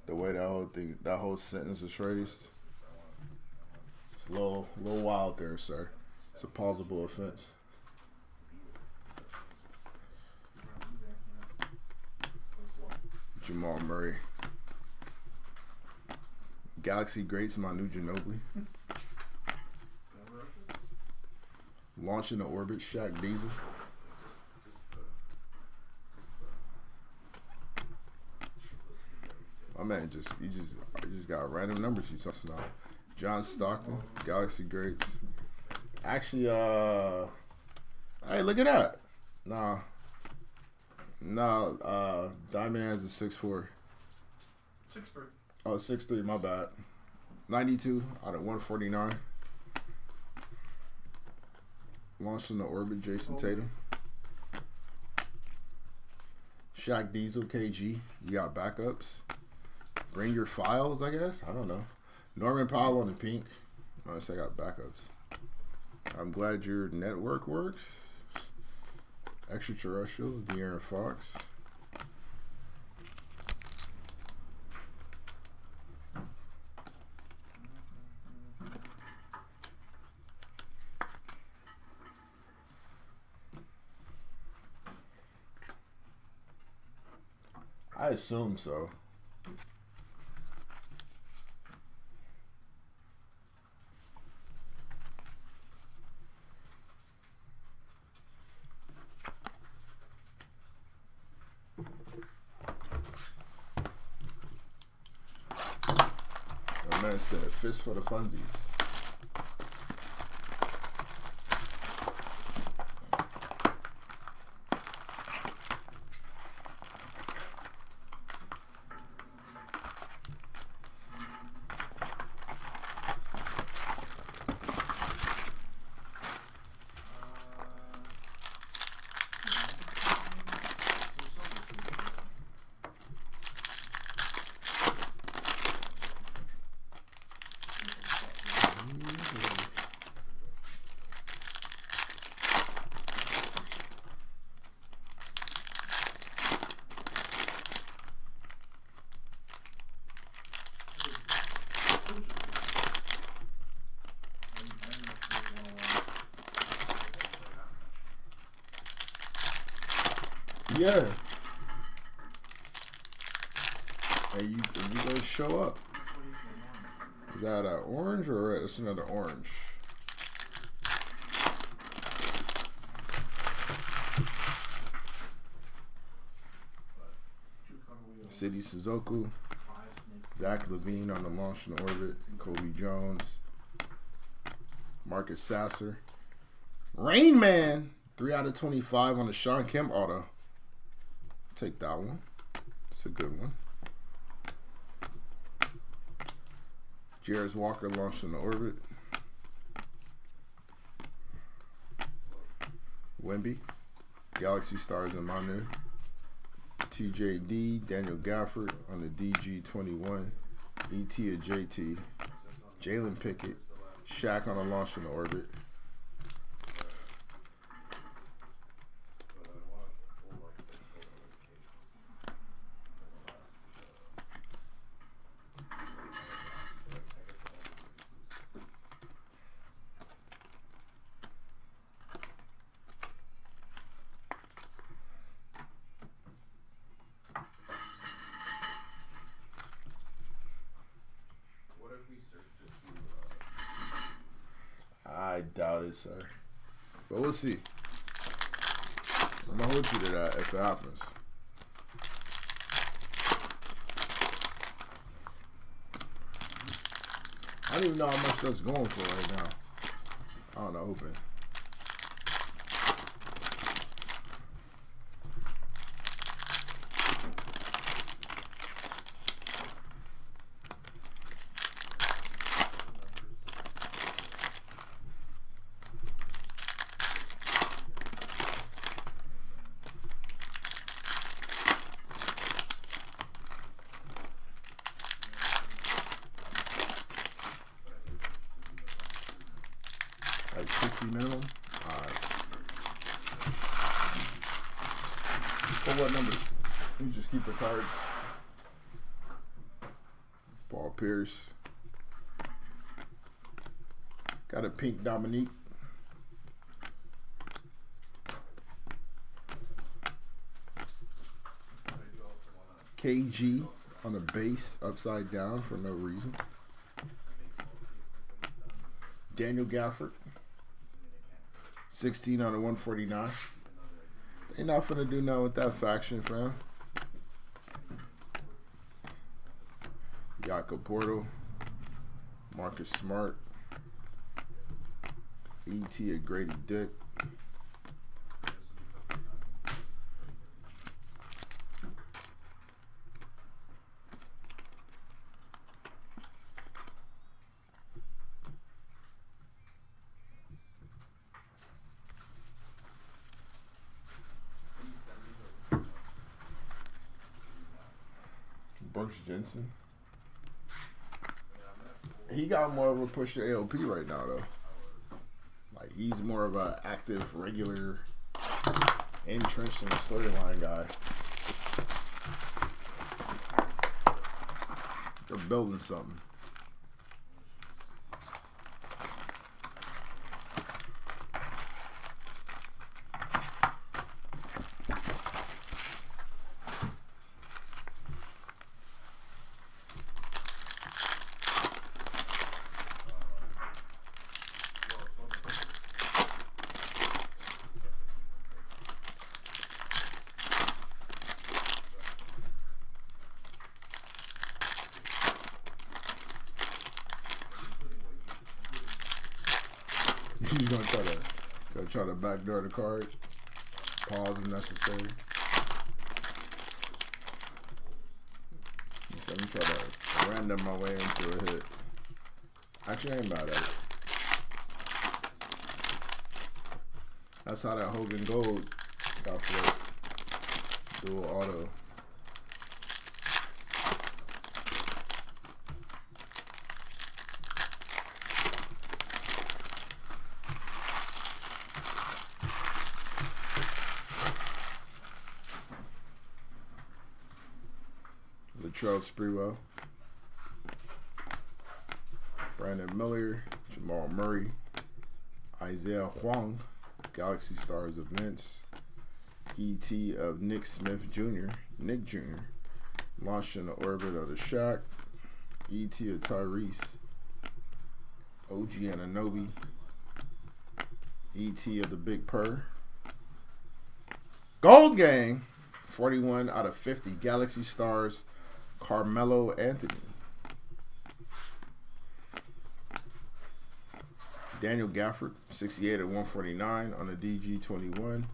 the way that whole sentence is phrased. It's a little wild there, sir. It's a plausible offense. Jamal Murray. Galaxy Greats, Manu Ginobili. Launching the orbit, Shaq Diesel. My man, you just got random numbers you talking about. John Stockton, Galaxy Greats. Actually, hey, look at that. Nah, Diamond has a 6'4". 6'3". Oh, 6'3", my bad. 92 out of 149. Launched in the orbit, Jason Tatum. Shaq Diesel, KG. You got backups. Bring your files, I guess. I don't know. Norman Powell on the pink. Nice, I got backups. I'm glad your network works. Extraterrestrials, De'Aaron Fox. I assume so. My man said, fist for the funsies. Yeah. And you guys show up. Is that an orange or a red? That's another orange. City Suzuku. Zach Levine on the launch in orbit. Kobe Jones. Marcus Sasser. Rain Man. 3 out of 25 on the Sean Kemp auto. Take that one. It's a good one. Jarris Walker launched in the orbit. Wemby. Galaxy Stars and Manu. TJD. Daniel Gafford on the DG21. ET of JT. Jalen Pickett. Shaq on the launch in the orbit. I doubt it, sir. But we'll see. I'm going to hold you to that if it happens. I don't even know how much that's going for right now. I don't know, open. Like 60 minimum? Alright. For what number? You just keep the cards. Paul Pierce. Got a pink Dominique. KG on the base, upside down for no reason. Daniel Gafford. 16 on the 149. They not finna do nothing with that faction, fam. Jakob Porto. Marcus Smart. E.T. of Grady Dick. Brooks Jensen. He got more of a push to AOP right now, though. Like, he's more of an active, regular, entrenched in the storyline guy. They're building something. He's gonna try to backdoor the card. Pause if necessary. Let me try to random my way into a hit. Actually, I ain't mad at it. That's how that Hogan Gold got flipped. Dual auto. Latrell Sprewell, Brandon Miller, Jamal Murray, Isaiah Huang, Galaxy Stars of Vince, E.T. of Nick Smith Jr., Nick Jr., Launched in the orbit of the Shaq. E.T. of Tyrese. OG Anunoby. E.T. of the Big Purr. Gold Gang. 41 out of 50. Galaxy Stars. Carmelo Anthony. Daniel Gafford. 68 at 149 on the DG21.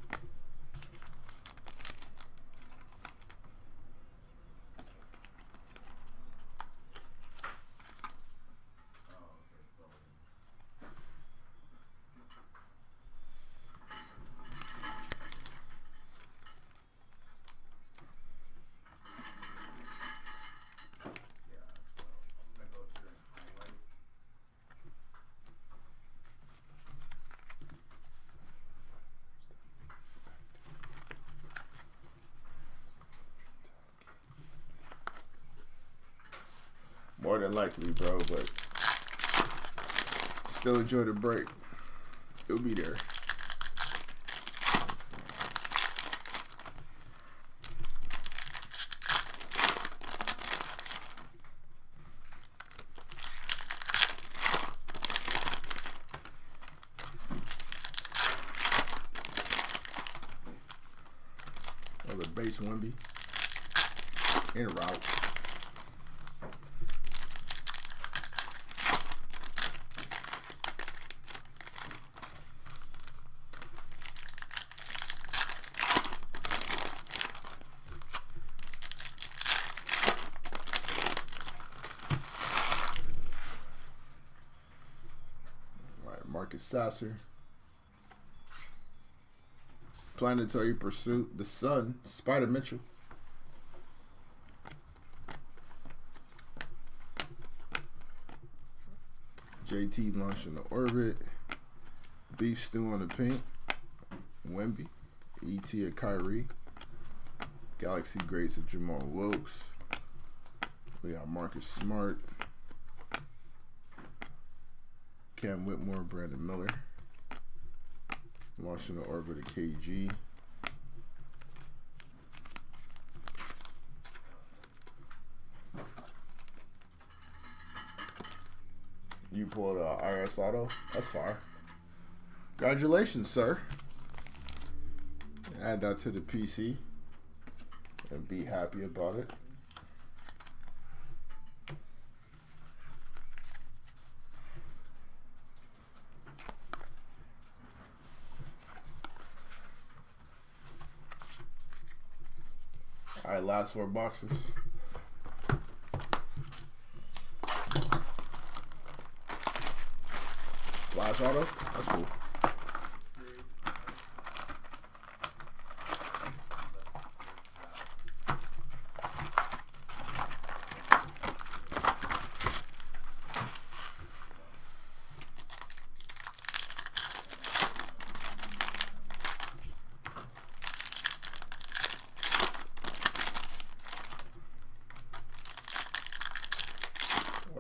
More than likely, bro, but still enjoy the break. It'll be there. Another base Wemby. En route. Marcus Sasser. Planetary Pursuit. The Sun. Spider Mitchell. JT launched in the orbit. Beef Stew on the pink. Wemby. E.T. of Kyrie. Galaxy Greats of Jamal Wilkes. We got Marcus Smart. Cam Whitmore, Brandon Miller. Launched in the orbit of KG. You pulled IRS Auto. That's fire. Congratulations, sir. Add that to the PC and be happy about it. All right, last 4 boxes. Flash auto? That's cool.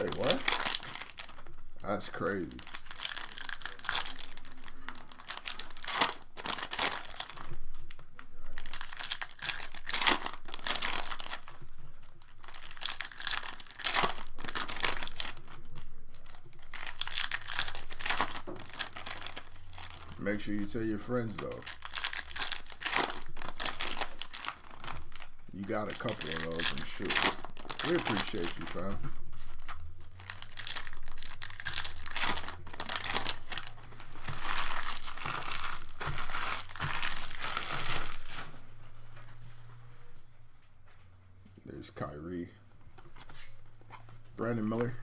Wait, what? That's crazy. Make sure you tell your friends, though. You got a couple of those, I'm sure. We appreciate you, fam. There's Kyrie. Brandon Miller.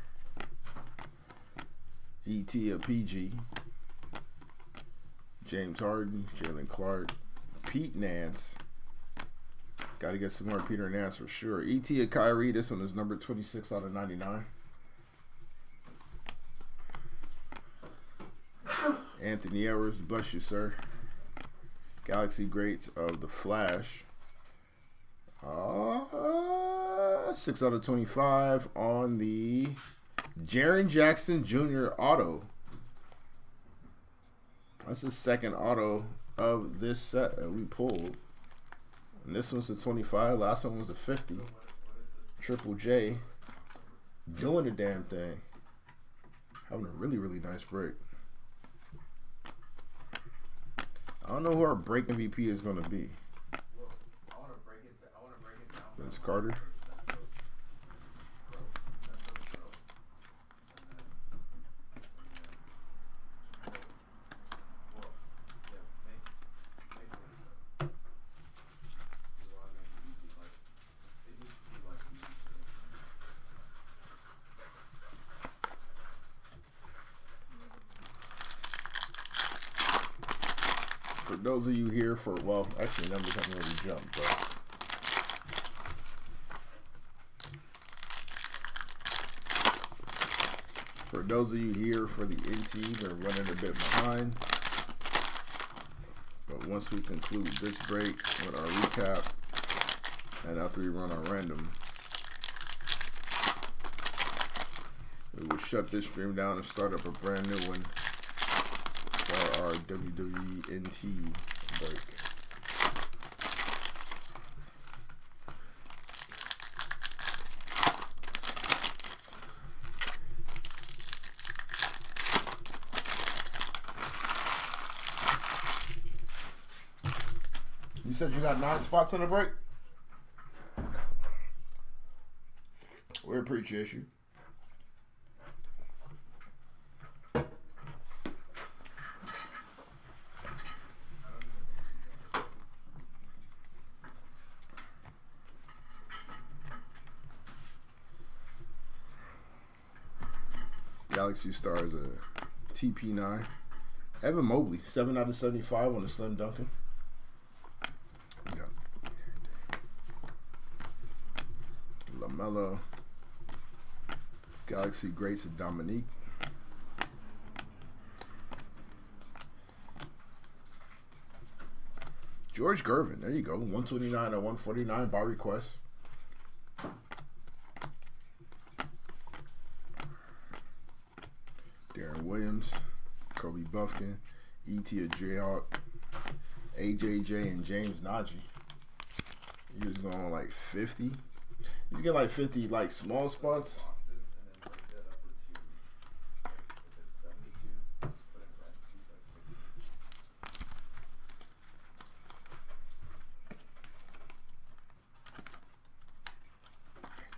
E.T. of PG. James Harden. Jalen Clark. Pete Nance. Got to get some more Peter Nance for sure. E.T. of Kyrie. This one is number 26 out of 99. Anthony Edwards. Bless you, sir. Galaxy Greats of the Flash. 6 out of 25 on the Jaren Jackson Jr. auto. That's the second auto of this set that we pulled. And this one's the 25. Last one was the 50. Triple J doing the damn thing. Having a really, really nice break. I don't know who our break MVP is going to be. Vince Carter. For those of you here for, well, actually numbers haven't really jumped, but for those of you here for the NT, they're running a bit behind. But once we conclude this break with our recap, and after we run our random, we will shut this stream down and start up a brand new one for our WWE NT break. You said you got 9 spots on the break? We appreciate you. Galaxy Stars a TP9. Evan Mobley, 7 out of 75 on the Slim Duncan. LaMelo. Galaxy Greats of Dominique. George Gervin, there you go. 129 and 149 by request. Darren Williams, Kobe Buffkin, E.T. of Jayhawk, AJJ, and James Najee. He was going like 50. You get like 50 like small spots.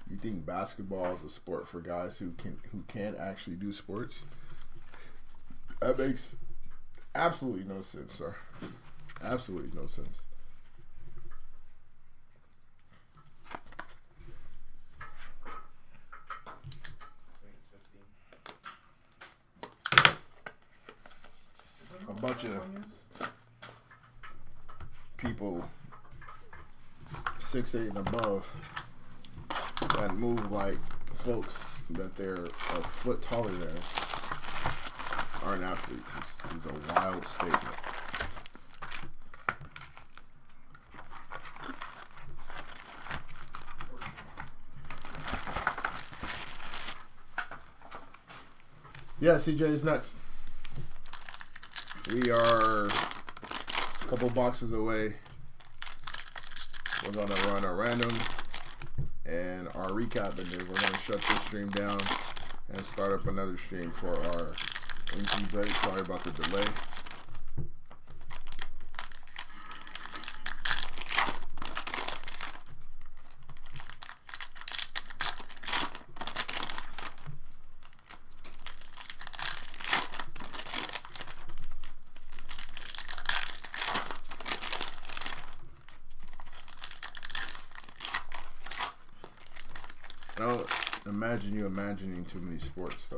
You think basketball is a sport for guys who can actually do sports? That makes absolutely no sense, sir. Absolutely no sense. A bunch of people 6'8" and above that move like folks that they're a foot taller than aren't athletes. It's a wild statement. Yeah, CJ is nuts. We are a couple boxes away. We're going to run a random and our recap, and then we're going to shut this stream down and start up another stream for our NT break. Sorry about the delay. I don't imagine you imagining too many sports, though.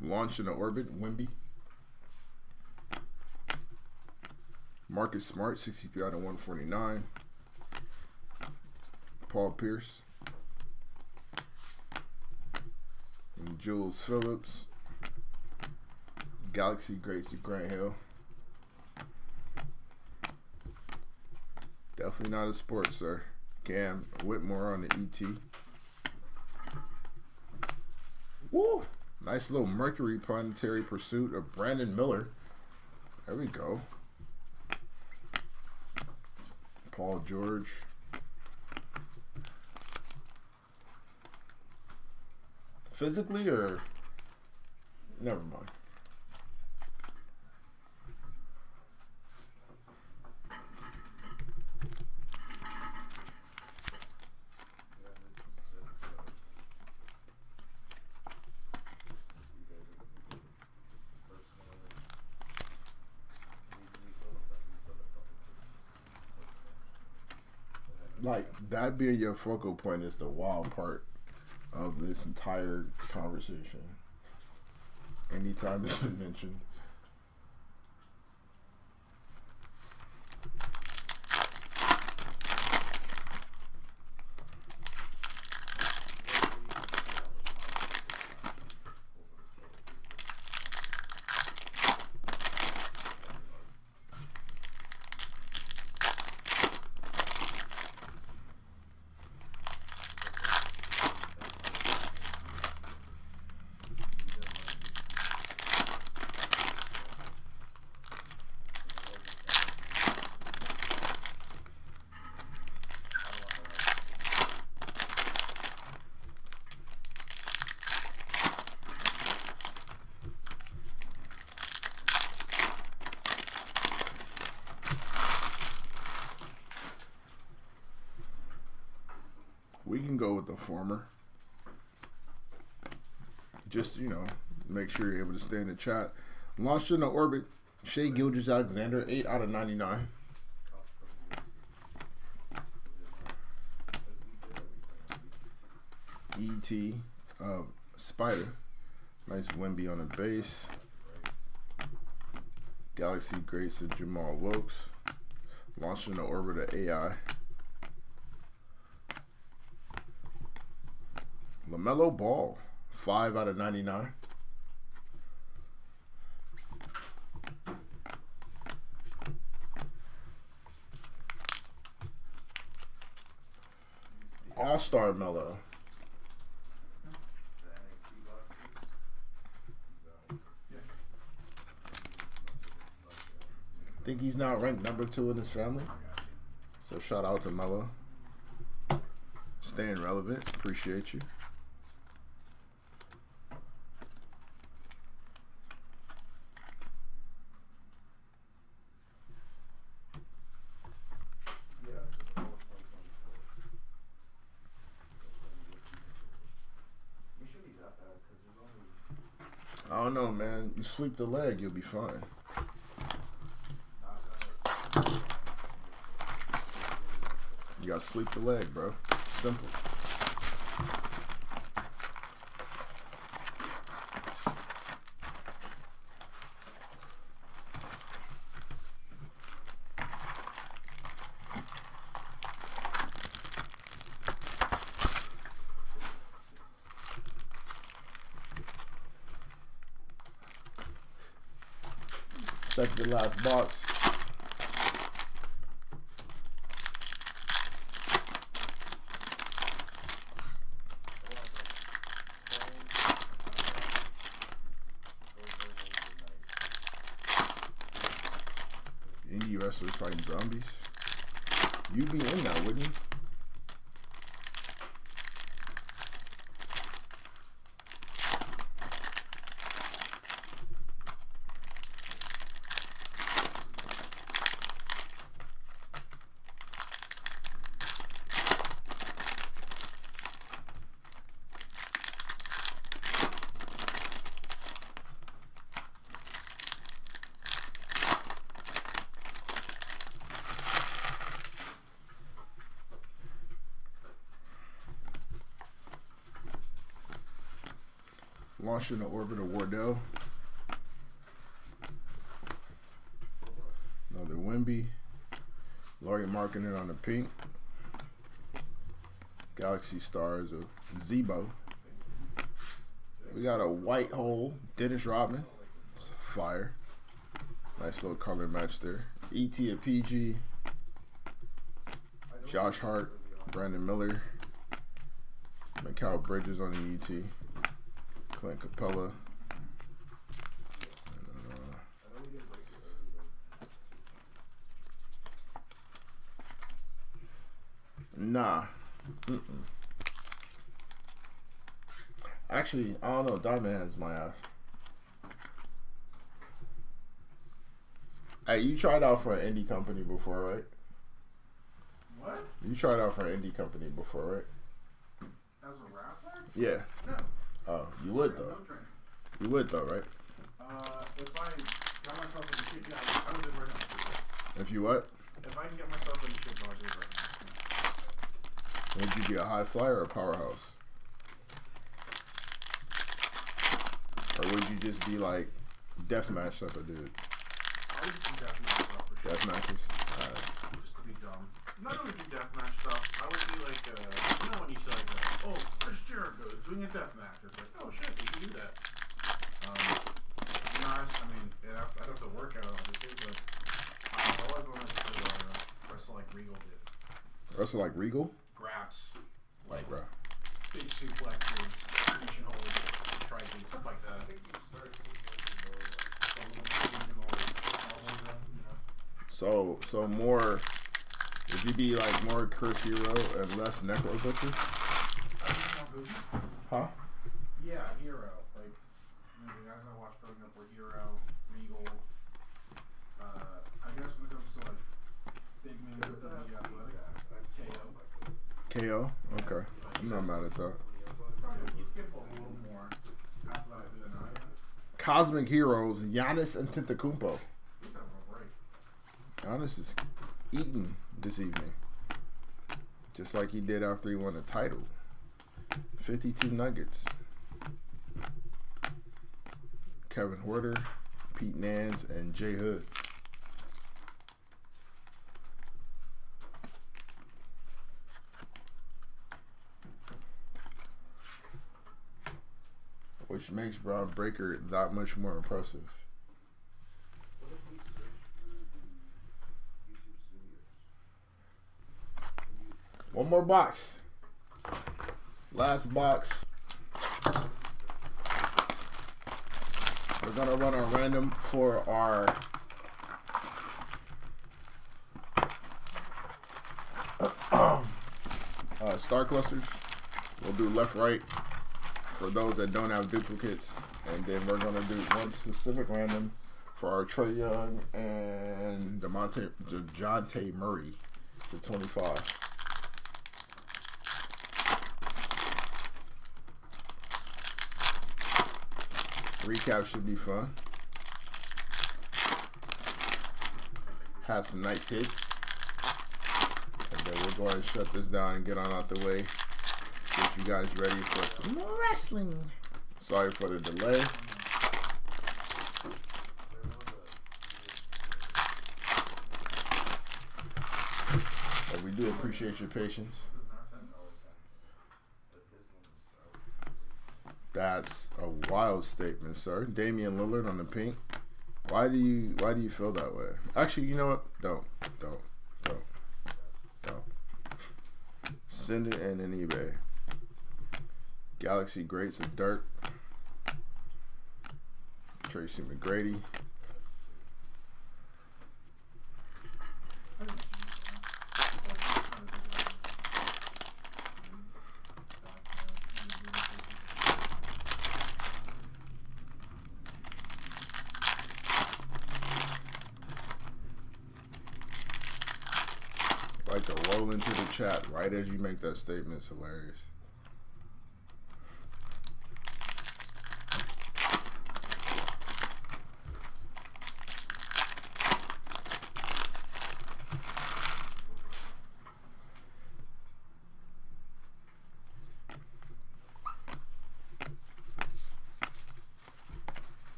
Launch in the orbit, Wemby. Marcus Smart, 63 out of 149. Paul Pierce. And Jules Phillips. Galaxy Greats of Grant Hill. Definitely not a sport, sir. Cam Whitmore on the ET. Woo! Nice little Mercury Planetary Pursuit of Brandon Miller. There we go. Paul George. Physically or never mind. Like, that being your focal point is the wild part of this entire conversation. Anytime it's been mentioned. We can go with the former. Just, you know, make sure you're able to stay in the chat. Launched into orbit, Shai Gilgeous-Alexander, 8 out of 99. E.T. Spider. Nice Wemby on the base. Galaxy Greats and Jamal Wilkes. Launched into orbit of AI. LaMelo Ball, 5 out of 99. All-Star Melo. Think he's now ranked number 2 in his family. So shout out to Melo. Staying relevant. Appreciate you. I don't know, man. You sweep the leg, you'll be fine. You gotta sweep the leg, bro. Simple. Second to last box. Indie wrestlers fighting zombies. You'd be in that, wouldn't you? Launched in the orbit of Wardell. Another Wemby. Laurie Markkinen on the pink. Galaxy Stars of Zebo. We got a white hole, Dennis Rodman. It's fire. Nice little color match there. E.T. at PG. Josh Hart, Brandon Miller. Mikal Bridges on the E.T. Clint Capella. Nah. Actually, I don't know. Diamond Hands my ass. Hey, you tried out for an indie company before, right? What? You tried out for an indie company before, right? As a wrestler? Yeah. No. Oh, you would though. No training. You would though, right? If I got myself in shape, yeah, I would do it right now. If you what? If I can get myself in shape, I would do it right now. Would you be a high flyer or a powerhouse? Or would you just be like deathmatch type of dude? I would do deathmatch stuff for sure. Deathmatches? Alright. Just to be dumb. Not only do deathmatch stuff, I would be like, you know when you say like, oh, Chris Jericho is doing a deathmatch. It's like, oh shit, we can do that. I mean, I'd have to work out obviously, but I always wanted to wrestle like Regal did. Wrestle like Regal? Graps. Like, bro. Big suplexes, finishing holds, striking, stuff like that. I think you started So more, would you be like more Chris Hero and less Necro Butcher? Huh? Yeah, Hero. Like, the guys I watched growing up were Hero, Regal. I guess when it comes to like big men with the athletic, KO. KO? Okay. I'm not mad at that. He's getting a little more athletic than I am. Cosmic Heroes, Giannis Antetokounmpo. He's having a break. Giannis is eating this evening. Just like he did after he won the title. 52 Nuggets. Kevin Huerter, Pete Nance, and Jay Hood. Which makes Bron Breakker that much more impressive. One more box. Last box. We're gonna run our random for our star clusters. We'll do left, right for those that don't have duplicates, and then we're gonna do one specific random for our Trae Young and DeJounte Murray to 25. Recap should be fun. Had some nice hits. And then we'll go ahead and shut this down and get on out the way. Get you guys ready for some more wrestling. Sorry for the delay. But we do appreciate your patience. That's a wild statement, sir. Damian Lillard on the pink. Why do you feel that way? Actually, you know what? Don't. Send it in an eBay. Galaxy Greats of Dirt. Tracy McGrady. Like to roll into the chat right as you make that statement. It's hilarious.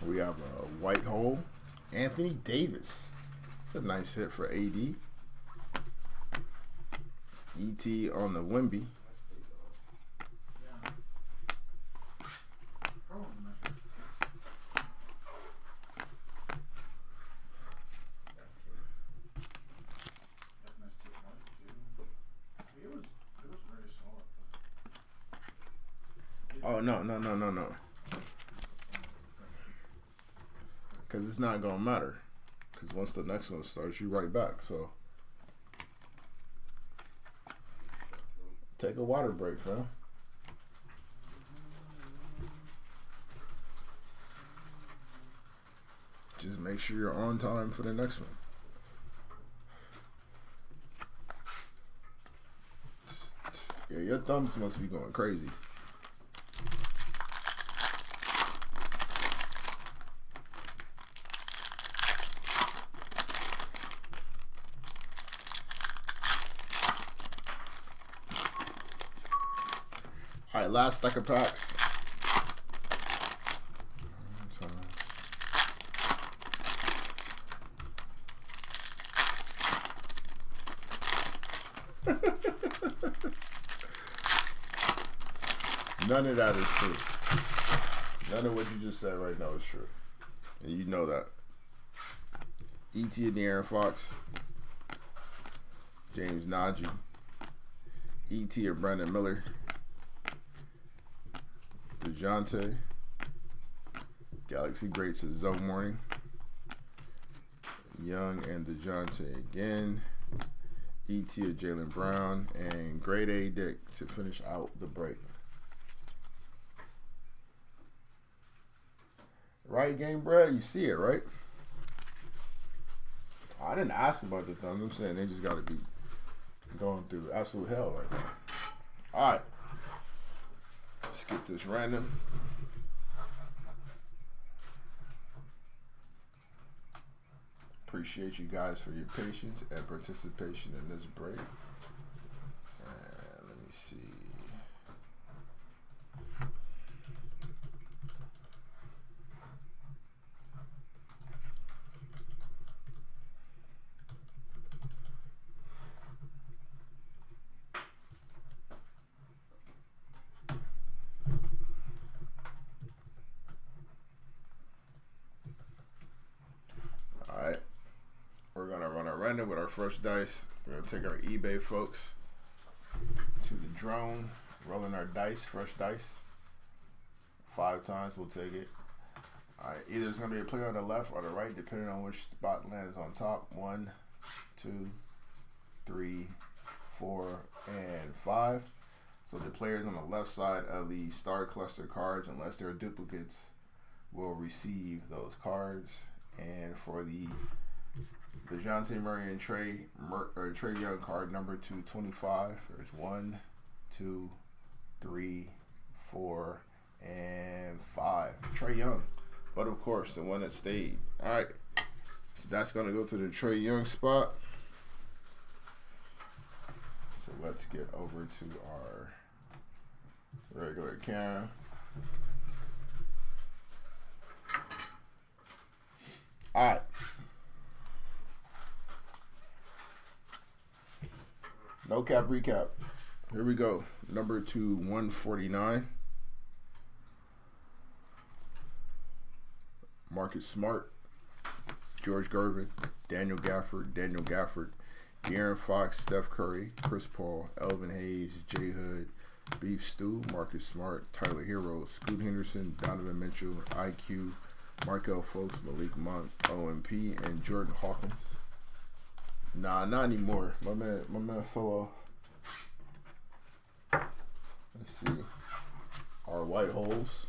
We have a white hole. Anthony Davis. It's a nice hit for AD. ET on the Wemby. Oh, no. Because it's not going to matter. Because once the next one starts, you right back. So, take a water break, fam. Just make sure you're on time for the next one. Yeah, your thumbs must be going crazy. All right, last stack of packs. None of that is true. None of what you just said right now is true. And you know that. E.T. and De'Aaron Fox. James Najee. E.T. or Brandon Miller. DeJounte. Galaxy Greats of Zoe Morning. Young and DeJounte again. E.T. or Jaylen Brown. And Grade A Dick to finish out the break. Right, Game Brad? You see it, right? I didn't ask about the thumbs. I'm saying they just got to be going through absolute hell right now. All right. Let's get this random. Appreciate you guys for your patience and participation in this break. And let me see. With our fresh dice, we're gonna take our eBay folks to the drone, rolling our dice, fresh dice. 5 times, we'll take it. All right, either it's gonna be a player on the left or the right, depending on which spot lands on top. 1, 2, 3, 4, and 5. So the players on the left side of the star cluster cards, unless they're duplicates, will receive those cards. And for the DeJounte Murray and Trae Young card number 225. There's 1, 2, 3, 4, and 5. Trae Young. But of course, the one that stayed. All right. So that's going to go to the Trae Young spot. So let's get over to our regular camera. All right. No cap recap. Here we go. Number 2/149. Marcus Smart, George Gervin, Daniel Gafford, De'Aaron Fox, Steph Curry, Chris Paul, Elvin Hayes, Jay Hood, Beef Stew, Marcus Smart, Tyler Hero, Scoot Henderson, Donovan Mitchell, IQ, Markel Fultz, Malik Monk, OMP, and Jordan Hawkins. Nah, not anymore. My man fell off. Let's see. Our white holes.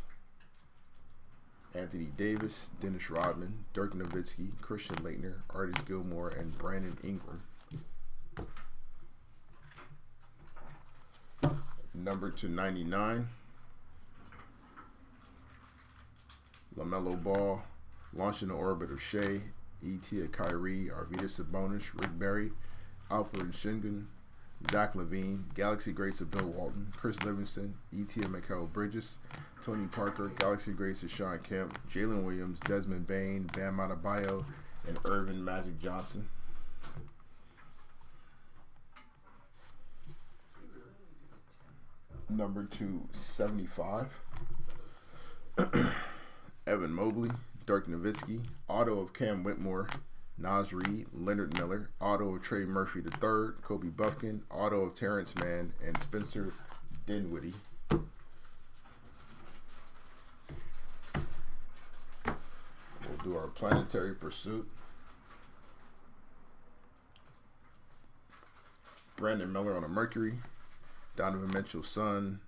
Anthony Davis, Dennis Rodman, Dirk Nowitzki, Christian Laettner, Artis Gilmore, and Brandon Ingram. Number 299. LaMelo Ball, launching the orbit of Shea, E.T. of Kyrie, Arvydas Sabonis, Rick Barry, Alperen Sengun, Zach LaVine, Galaxy Greats of Bill Walton, Chris Livingston, E.T. of Mikal Bridges, Tony Parker, Galaxy Greats of Sean Kemp, Jalen Williams, Desmond Bane, Bam Adebayo, and Irvin Magic Johnson. Number 275. Evan Mobley, Dirk Nowitzki, auto of Cam Whitmore, Naz Reid, Leonard Miller, auto of Trey Murphy III, Kobe Buffkin, auto of Terrence Mann, and Spencer Dinwiddie. do our Planetary Pursuit. Brandon Miller on a Mercury. Donovan Mitchell, Sun.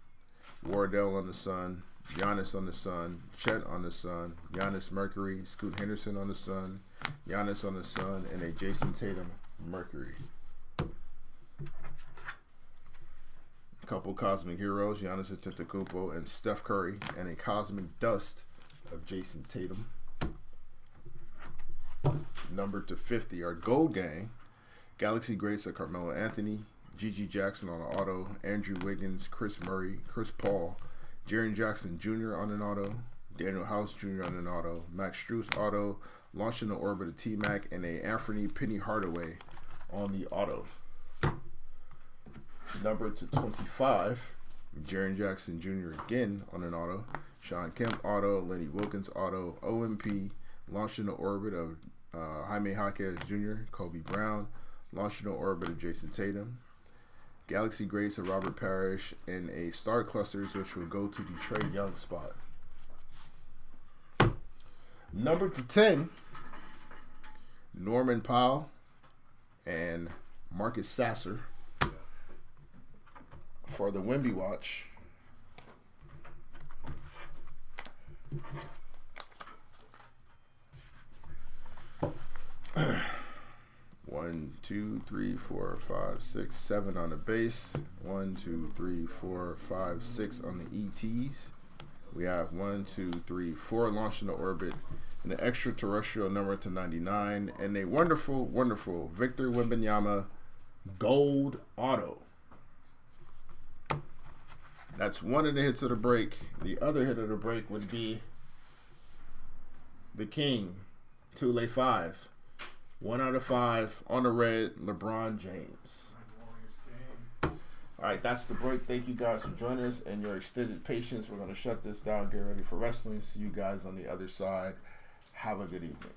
Wardell on the Sun. Giannis on the Sun. Chet on the Sun. Giannis Mercury. Scoot Henderson on the Sun. Giannis on the Sun. And a Jason Tatum Mercury. Couple Cosmic Heroes, Giannis Antetokounmpo and Steph Curry, and a Cosmic Dust of Jason Tatum. Numbered to 50, our Gold Gang, Galaxy Greats of Carmelo Anthony, Gigi Jackson on an auto, Andrew Wiggins, Chris Murray, Chris Paul, Jaren Jackson Jr. on an auto, Daniel House Jr. on an auto, Max Strus auto, Launching the Orbit of T-Mac, and a Anthony Penny Hardaway on the auto. Number to 25, Jaren Jackson Jr. again on an auto, Sean Kemp auto, Lenny Wilkins auto, OMP, Launching the Orbit of Jaime Jaquez Jr., Kobe Brown, Launching the Orbit of Jason Tatum, Galaxy Greats of Robert Parrish, and a Star Clusters, which will go to the Trae Young spot. Number to 10, Norman Powell and Marcus Sasser for the Wemby Watch. One, two, three, four, five, six, 7 on the base. 1, 2, 3, 4, 5, 6 on the ETs. We have 1, 2, 3, 4 Launching the Orbit, and an extraterrestrial number to 99, and a wonderful, wonderful Victor Wembanyama Gold Auto. That's one of the hits of the break. The other hit of the break would be the King, Tule 5. 1 out of 5 on the red, LeBron James. All right, that's the break. Thank you guys for joining us and your extended patience. We're going to shut this down, get ready for wrestling. See you guys on the other side. Have a good evening.